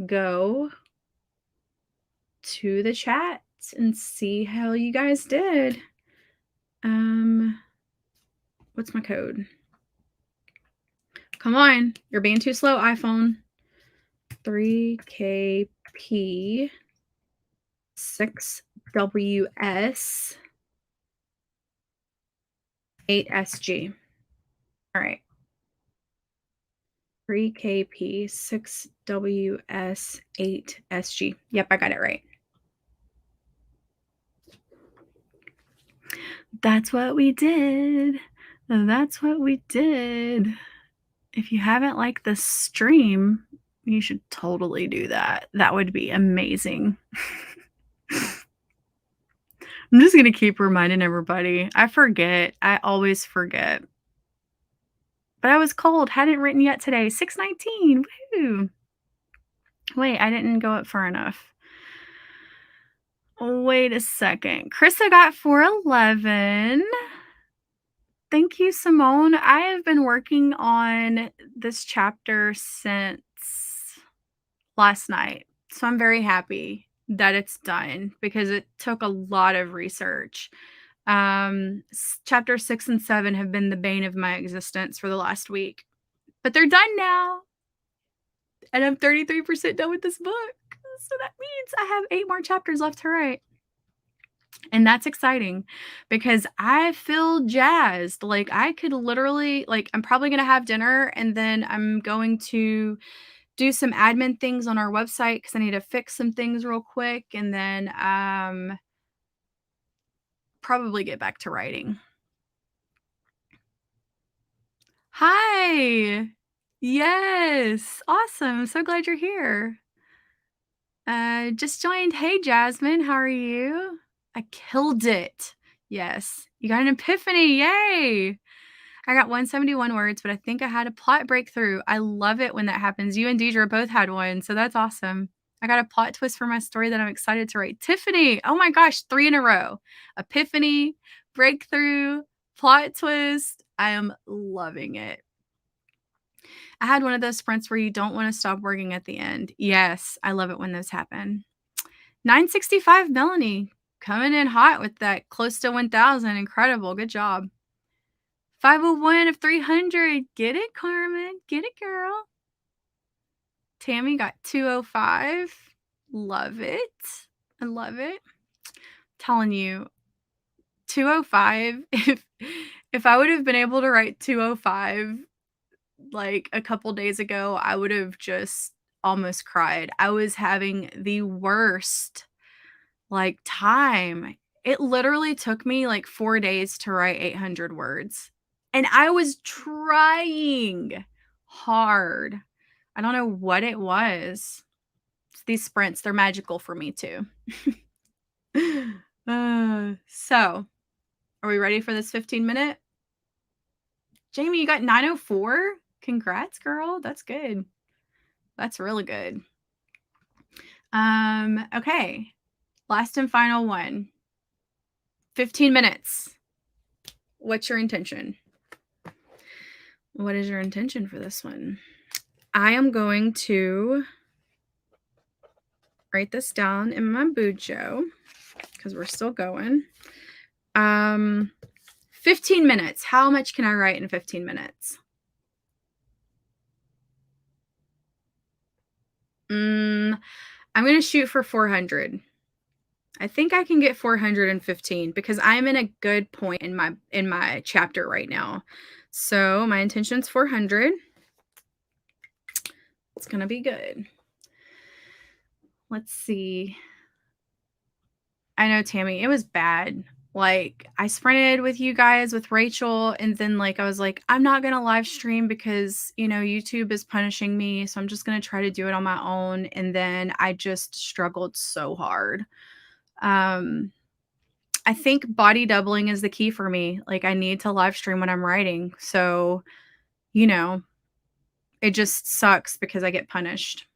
go to the chat and see how you guys did. What's my code? Come on, you're being too slow, iPhone. 3KP 6WS 8SG. All right. 3KP 6WS 8SG. Yep, I got it right. That's what we did. That's what we did. If you haven't liked the stream, you should totally do that. That would be amazing. I'm just going to keep reminding everybody. I forget. I always forget. But I was cold. Hadn't written yet today. 619. Woo. Wait, I didn't go up far enough. Wait a second. Krista got 411. Thank you, Simone. I have been working on this chapter since last night. So I'm very happy that it's done because it took a lot of research. Chapter 6 and 7 have been the bane of my existence for the last week, but they're done now. And I'm 33% done with this book. So that means I have 8 more chapters left to write. And that's exciting because I feel jazzed. Like I could literally, like, I'm probably going to have dinner and then I'm going to do some admin things on our website because I need to fix some things real quick. And then probably get back to writing. Hi. Yes. Awesome. I'm so glad you're here. Just joined. Hey, Jasmine. How are you? I killed it. Yes. You got an epiphany. Yay. I got 171 words, but I think I had a plot breakthrough. I love it when that happens. You and Deidre both had one, so that's awesome. I got a plot twist for my story that I'm excited to write. Tiffany, oh my gosh, 3 in a row. Epiphany, breakthrough, plot twist. I am loving it. I had one of those sprints where you don't want to stop working at the end. Yes, I love it when those happen. 965 Melanie, coming in hot with that close to 1,000. Incredible. Good job. 501 of 300. Get it, Carmen. Get it, girl. Tammy got 205. Love it. I love it. telling you, 205, if I would have been able to write 205 like a couple days ago, I would have just almost cried. I was having the worst like time. It literally took me like 4 days to write 800 words. And I was trying hard. I don't know what it was. These sprints, they're magical for me too. So, are we ready for this 15-minute? Jamie, you got 904? Congrats, girl. That's good. That's really good. Okay. Last and final one. 15 minutes. What's your intention? What is your intention for this one? I am going to write this down in my bujo because we're still going. 15 minutes. How much can I write in 15 minutes? I'm going to shoot for 400. I think I can get 415 because I'm in a good point in my chapter right now. So my intention's 400. It's going to be good. Let's see. I know, Tammy, it was bad. Like, I sprinted with you guys, with Rachel, and then, like, I was like, I'm not gonna live stream because, you know, YouTube is punishing me, so I'm just gonna try to do it on my own, and then I just struggled so hard. I think body doubling is the key for me. Like, I need to live stream when I'm writing, so, you know, it just sucks because I get punished.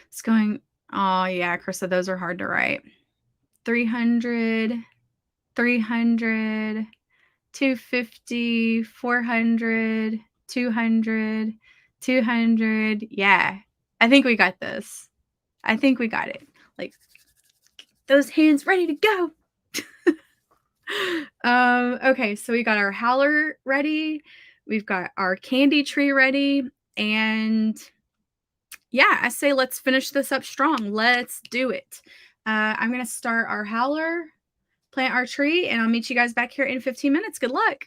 It's going oh, yeah, Krista, those are hard to write. 300, 300, 250, 400, 200, 200. Yeah. I think we got this. I think we got it. Like those hands ready to go. Okay, so we got our howler ready. We've got our candy tree ready. And yeah, I say let's finish this up strong. Let's do it. I'm going to start our howler, plant our tree, and I'll meet you guys back here in 15 minutes. Good luck.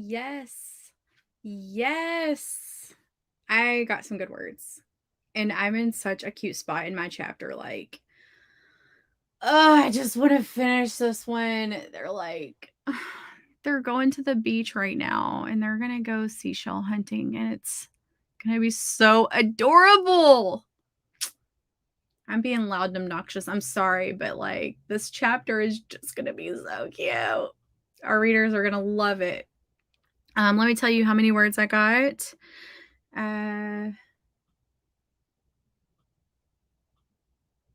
Yes. Yes. I got some good words. And I'm in such a cute spot in my chapter, like, oh, I just want to finish this one. They're like, they're going to the beach right now and they're going to go seashell hunting and it's going to be so adorable. I'm being loud and obnoxious. I'm sorry, but like this chapter is just going to be so cute. Our readers are going to love it. Let me tell you how many words I got. I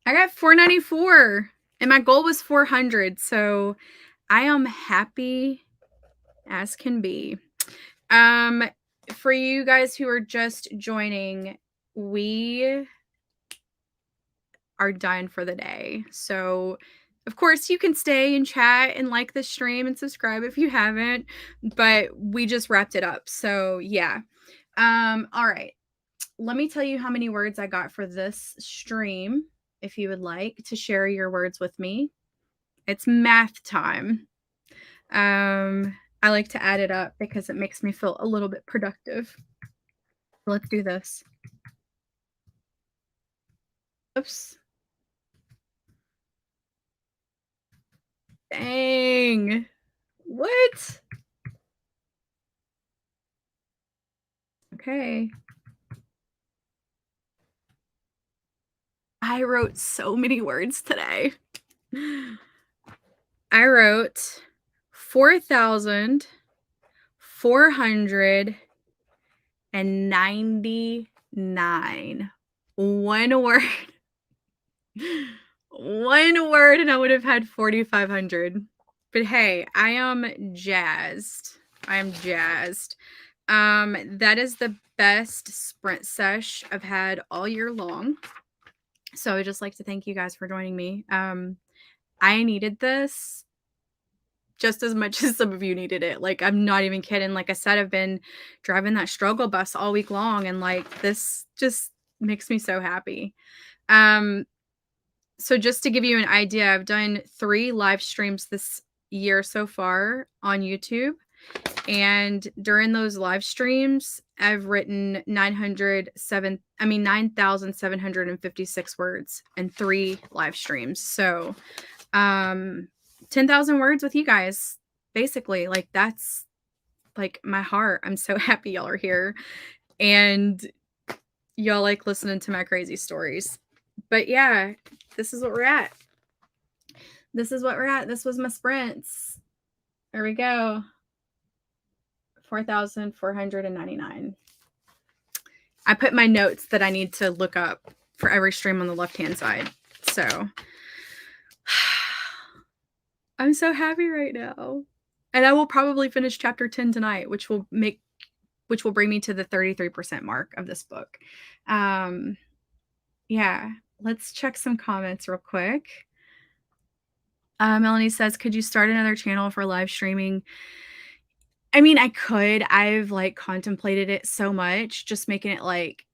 got 494 and my goal was 400. So I am happy as can be. For you guys who are just joining, we are done for the day. So, of course, you can stay and chat and like the stream and subscribe if you haven't, but we just wrapped it up. So, yeah. All right. Let me tell you how many words I got for this stream if you would like to share your words with me. It's math time. I like to add it up because it makes me feel a little bit productive. Let's do this. Oops. Dang. What? Okay. I wrote so many words today. I wrote 4,499. One word. One word, and I would have had 4,500. But hey, I am jazzed. I am jazzed. That is the best sprint sesh I've had all year long. So I'd just like to thank you guys for joining me. I needed this just as much as some of you needed it. Like, I'm not even kidding. Like I said, I've been driving that struggle bus all week long, and like this just makes me so happy. So just to give you an idea, I've done 3 live streams this year so far on YouTube. And during those live streams, I've written 9,756 words in 3 live streams. So, 10,000 words with you guys, basically. Like, that's like my heart. I'm so happy y'all are here and y'all like listening to my crazy stories. But yeah, this is what we're at. This is what we're at. This was my sprints. There we go. 4,499. I put my notes that I need to look up for every stream on the left-hand side. So I'm so happy right now. And I will probably finish chapter 10 tonight, which will bring me to the 33% mark of this book. Yeah, let's check some comments real quick. Melanie says, could you start another channel for live streaming? I mean, I could. I've like contemplated it so much, just making it like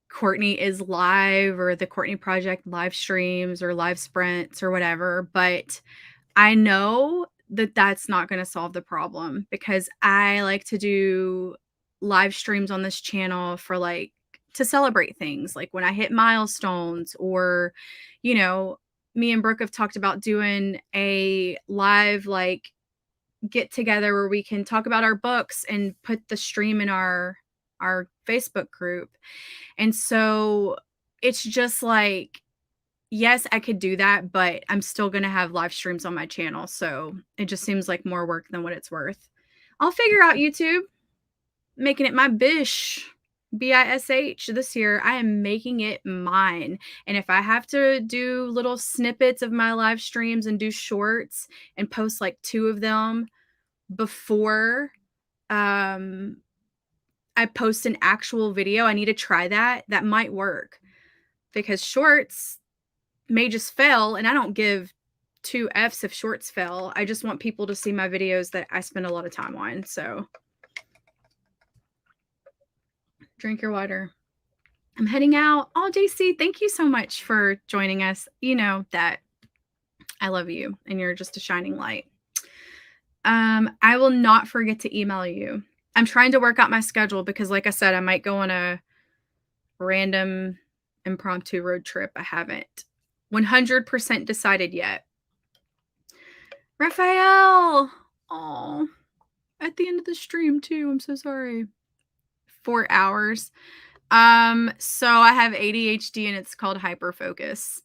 Courtney is live or the Courtney Project live streams or live sprints or whatever. But I know that that's not going to solve the problem because I like to do live streams on this channel for like to celebrate things like when I hit milestones or, you know, me and Brooke have talked about doing a live like get together where we can talk about our books and put the stream in our Facebook group. And so it's just like, yes, I could do that, but I'm still going to have live streams on my channel. So it just seems like more work than what it's worth. I'll figure out YouTube, making it my bish. BISH this year. I am making it mine. And if I have to do little snippets of my live streams and do shorts and post like 2 of them before I post an actual video, I need to try that. That might work because shorts may just fail, and I don't give 2 Fs if shorts fail. I just want people to see my videos that I spend a lot of time on. So drink your water. I'm heading out. Oh, JC, thank you so much for joining us. You know that I love you and you're just a shining light. I will not forget to email you. I'm trying to work out my schedule because, like I said, I might go on a random impromptu road trip. I haven't 100% decided yet. Raphael! Oh, at the end of the stream too. I'm so sorry. 4 hours. So I have ADHD and it's called hyperfocus.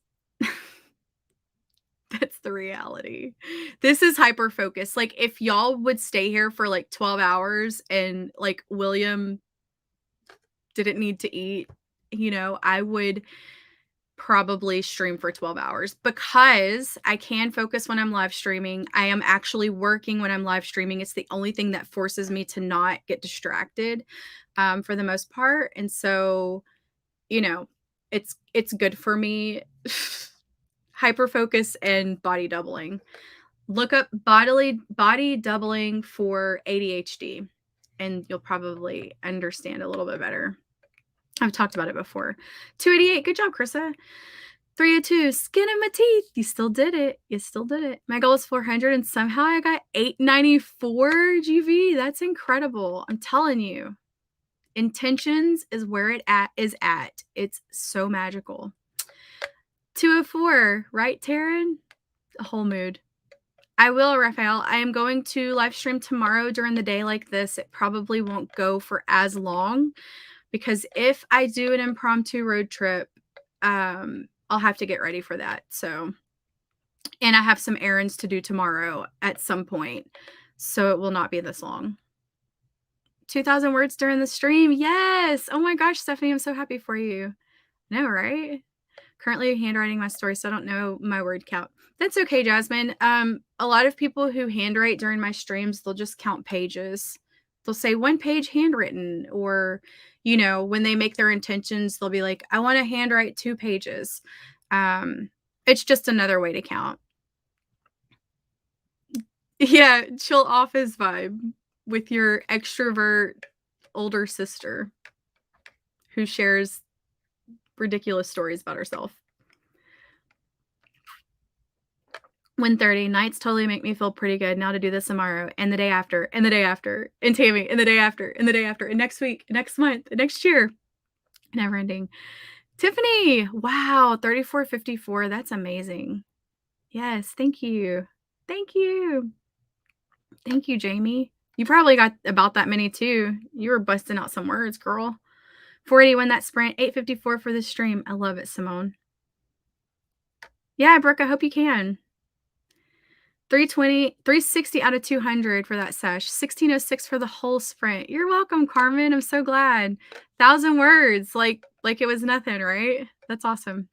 That's the reality. This is hyperfocus. Like, if y'all would stay here for like 12 hours and like William didn't need to eat, I would probably stream for 12 hours because I can focus when I'm live streaming. I am actually working when I'm live streaming. It's the only thing that forces me to not get distracted for the most part. And so, it's good for me. Hyperfocus and body doubling. Look up body doubling for ADHD and you'll probably understand a little bit better. I've talked about it before. 288, good job, Krissa. 302, skin of my teeth. You still did it. You still did it. My goal is 400 and somehow I got 894 GV. That's incredible. I'm telling you. Intentions is where it is at. It's so magical. 204, right, Taryn? A whole mood. I will, Raphael. I am going to live stream tomorrow during the day like this. It probably won't go for as long because if I do an impromptu road trip, I'll have to get ready for that. So, and I have some errands to do tomorrow at some point. So it will not be this long. 2,000 words during the stream. Yes. Oh my gosh, Stephanie, I'm so happy for you. I know, right? Currently handwriting my story, so I don't know my word count. That's okay, Jasmine. A lot of people who handwrite during my streams, they'll just count pages. They'll say 1 page handwritten, or, when they make their intentions, they'll be like, I want to handwrite 2 pages. It's just another way to count. Yeah, chill office vibe with your extrovert older sister who shares ridiculous stories about herself. 1:30 nights totally make me feel pretty good now to do this tomorrow and the day after and the day after and Tammy and the day after and the day after and next week, next month, next year. Never ending. Tiffany, wow, 3454. That's amazing. Yes, thank you. Thank you. Thank you, Jamie. You probably got about that many too. You were busting out some words, girl. 481 that sprint, 854 for the stream. I love it, Simone. Yeah, Brooke, I hope you can. 320, 360 out of 200 for that sesh. 1606 for the whole sprint. You're welcome, Carmen. I'm so glad. 1,000 words, like it was nothing, right? That's awesome.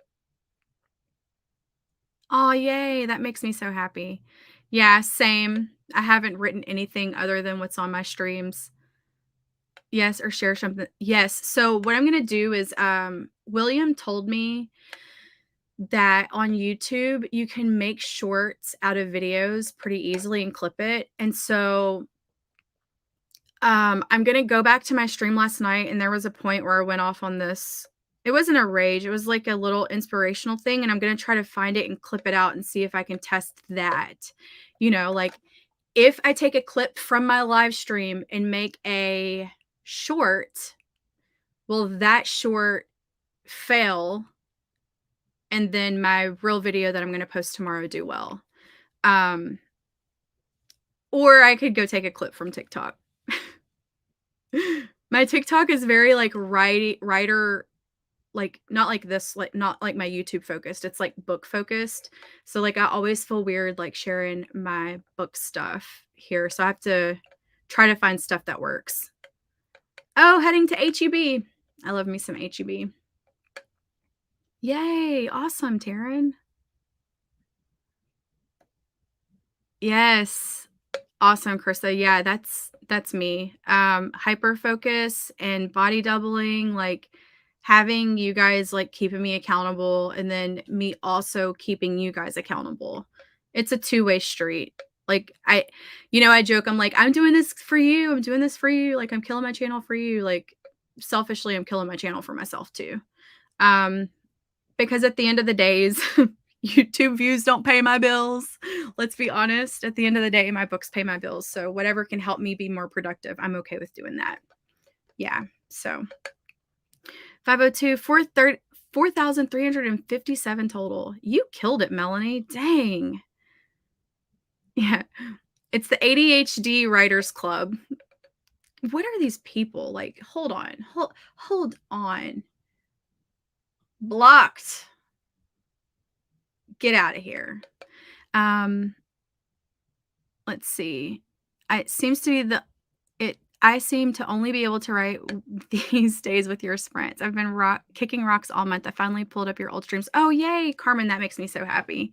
Oh, yay. That makes me so happy. Yeah, same. I haven't written anything other than what's on my streams. Yes, or share something. Yes. So what I'm going to do is William told me that on YouTube you can make shorts out of videos pretty easily and clip it. And so I'm going to go back to my stream last night and there was a point where I went off on this. It wasn't a rage, it was like a little inspirational thing, and I'm going to try to find it and clip it out and see if I can test that. Like if I take a clip from my live stream and make a short, will that short fail and then my real video that I'm going to post tomorrow do well? Or I could go take a clip from TikTok. My TikTok is very like writer, like not like this, like not like my YouTube focused. It's like book focused. So like I always feel weird like sharing my book stuff here. So I have to try to find stuff that works. Oh, heading to HEB. I love me some HEB. Yay, awesome, Taryn. Yes. Awesome, Krista. Yeah, that's me. Hyper focus and body doubling, like having you guys like keeping me accountable and then me also keeping you guys accountable. It's a two-way street. Like I joke, I'm like, I'm doing this for you. I'm doing this for you. Like I'm killing my channel for you. Like selfishly, I'm killing my channel for myself too. Because at the end of the days, YouTube views don't pay my bills. Let's be honest. At the end of the day, my books pay my bills. So whatever can help me be more productive, I'm okay with doing that. Yeah. So 502, 4,357 total. You killed it, Melanie. Dang. Yeah. It's the ADHD Writers Club. What are these people? Like, hold on. Hold on. Blocked. Get out of here. Um, let's see. It seems to be the it I seem to only be able to write these days with your sprints. I've been kicking rocks all month. I finally pulled up your old streams. Oh, yay, Carmen, that makes me so happy.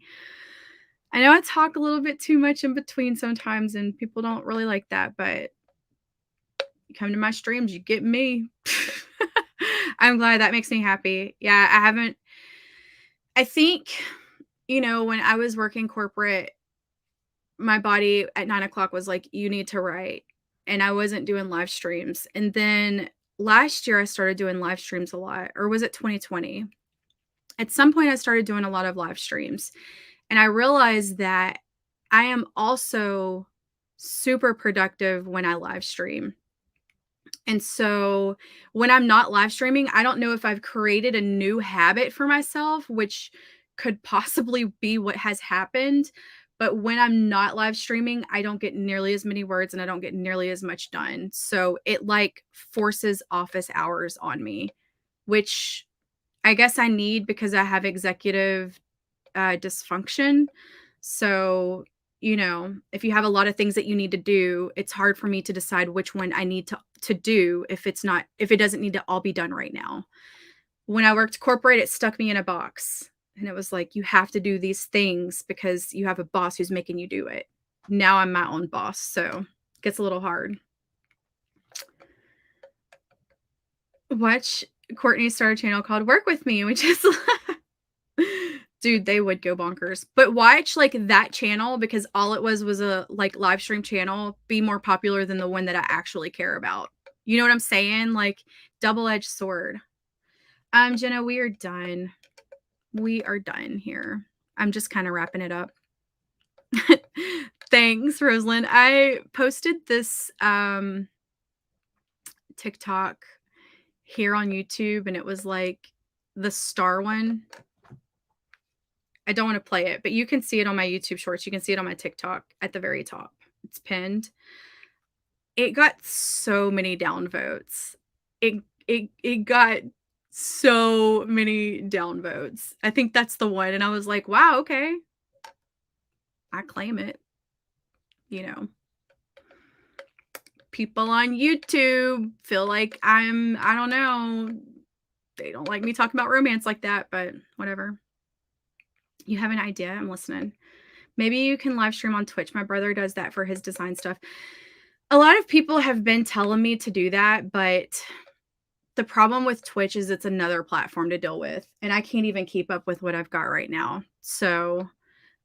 I know I talk a little bit too much in between sometimes, and people don't really like that, but you come to my streams, you get me. I'm glad that makes me happy. Yeah, I think, when I was working corporate, my body at 9 o'clock was like, you need to write. And I wasn't doing live streams. And then last year, I started doing live streams a lot, or was it 2020? At some point, I started doing a lot of live streams. And I realized that I am also super productive when I live stream. And so when I'm not live streaming, I don't know if I've created a new habit for myself, which could possibly be what has happened. But when I'm not live streaming, I don't get nearly as many words and I don't get nearly as much done. So it like forces office hours on me, which I guess I need because I have executive dysfunction. So, if you have a lot of things that you need to do, it's hard for me to decide which one I need to do if it doesn't need to all be done right now. When I worked corporate, it stuck me in a box. And it was like, you have to do these things because you have a boss who's making you do it. Now I'm my own boss, so it gets a little hard. Watch Courtney start a channel called Work With Me, which is dude, they would go bonkers. But watch like that channel because all it was a like live stream channel be more popular than the one that I actually care about. You know what I'm saying? Like double-edged sword. Jenna, we are done. We are done here. I'm just kind of wrapping it up. Thanks, Rosalind. I posted this TikTok here on YouTube and it was like the star one. I don't want to play it, but you can see it on my YouTube shorts. You can see it on my TikTok at the very top. It's pinned. It got so many downvotes. It got so many downvotes. I think that's the one. And I was like, wow, okay. I claim it. People on YouTube feel like I don't know. They don't like me talking about romance like that, but whatever. You have an idea? I'm listening. Maybe you can live stream on Twitch. My brother does that for his design stuff. A lot of people have been telling me to do that, but the problem with Twitch is it's another platform to deal with, and I can't even keep up with what I've got right now. So,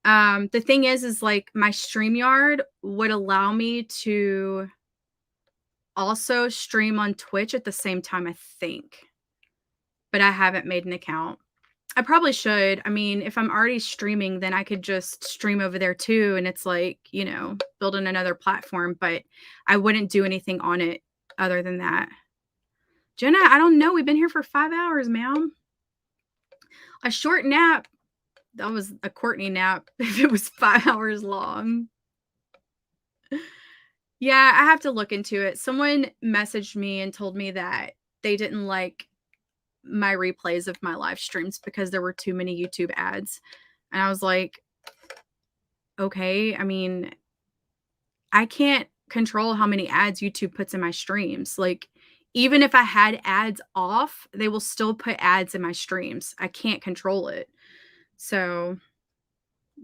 the thing is like my StreamYard would allow me to also stream on Twitch at the same time, I think, but I haven't made an account. I probably should. I mean, if I'm already streaming, then I could just stream over there too. And it's like, building another platform, but I wouldn't do anything on it other than that. Jenna, I don't know. We've been here for 5 hours, ma'am. A short nap. That was a Courtney nap if it was 5 hours long. Yeah, I have to look into it. Someone messaged me and told me that they didn't like my replays of my live streams because there were too many YouTube ads. And I was like, okay, I mean, I can't control how many ads YouTube puts in my streams. Like, even if I had ads off, they will still put ads in my streams. I can't control it. So,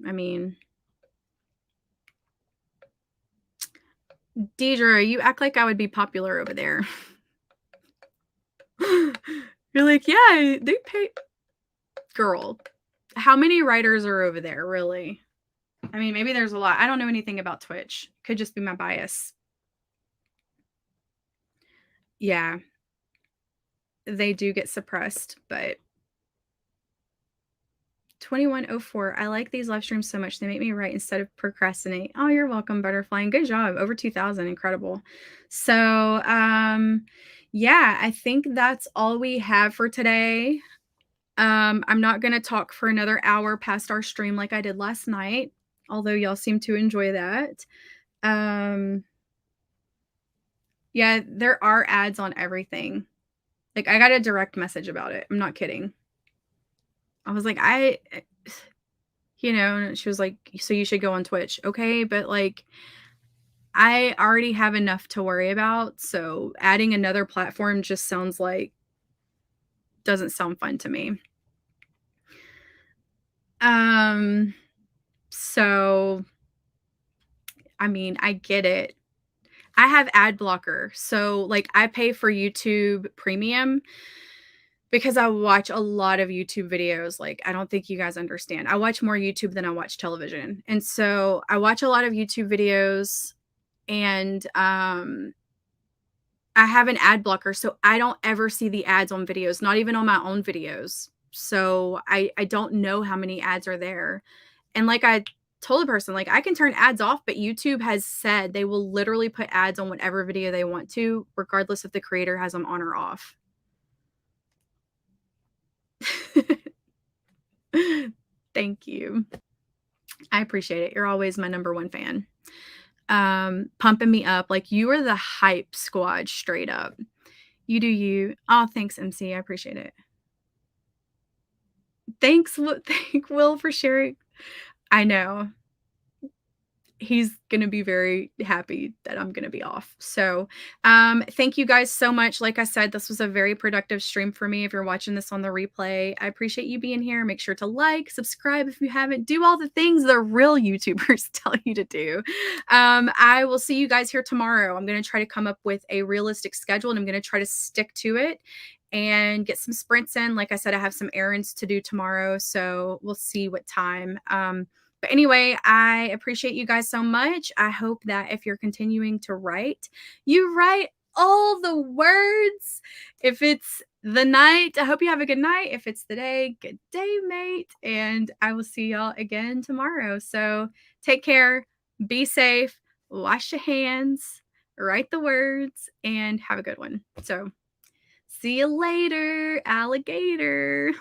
I mean, Deidre, you act like I would be popular over there. You're like, yeah, they pay. Girl, how many writers are over there, really? I mean, maybe there's a lot. I don't know anything about Twitch. Could just be my bias. Yeah, they do get suppressed, but 2104. I like these live streams so much. They make me write instead of procrastinate. Oh, you're welcome, Butterfly. And good job. Over 2,000. Incredible. So, yeah, I think that's all we have for today. I'm not going to talk for another hour past our stream like I did last night, although y'all seem to enjoy that. Um, yeah, there are ads on everything. Like, I got a direct message about it. I'm not kidding. I was like, and she was like, so you should go on Twitch. Okay. But like, I already have enough to worry about. So adding another platform just doesn't sound fun to me. So, I mean, I get it. I have ad blocker. So like I pay for YouTube Premium because I watch a lot of YouTube videos. Like, I don't think you guys understand. I watch more YouTube than I watch television. And so I watch a lot of YouTube videos and I have an ad blocker, so I don't ever see the ads on videos, not even on my own videos. So I don't know how many ads are there. And like I told the person, like I can turn ads off, but YouTube has said they will literally put ads on whatever video they want to, regardless if the creator has them on or off. Thank you. I appreciate it. You're always my number one fan. Pumping me up. Like you are the hype squad straight up. You do you. Oh, thanks, MC. I appreciate it. Thanks, thank Will for sharing. I know. He's gonna be very happy that I'm gonna be off. So, thank you guys so much. Like I said, this was a very productive stream for me. If you're watching this on the replay, I appreciate you being here. Make sure to like, subscribe if you haven't. Do all the things the real YouTubers tell you to do. I will see you guys here tomorrow. I'm gonna try to come up with a realistic schedule, and I'm gonna try to stick to it and get some sprints in. Like I said, I have some errands to do tomorrow, so we'll see what time. But anyway, I appreciate you guys so much. I hope that if you're continuing to write, you write all the words. If it's the night, I hope you have a good night. If it's the day, good day, mate. And I will see y'all again tomorrow. So take care, be safe, wash your hands, write the words, and have a good one. So see you later, alligator.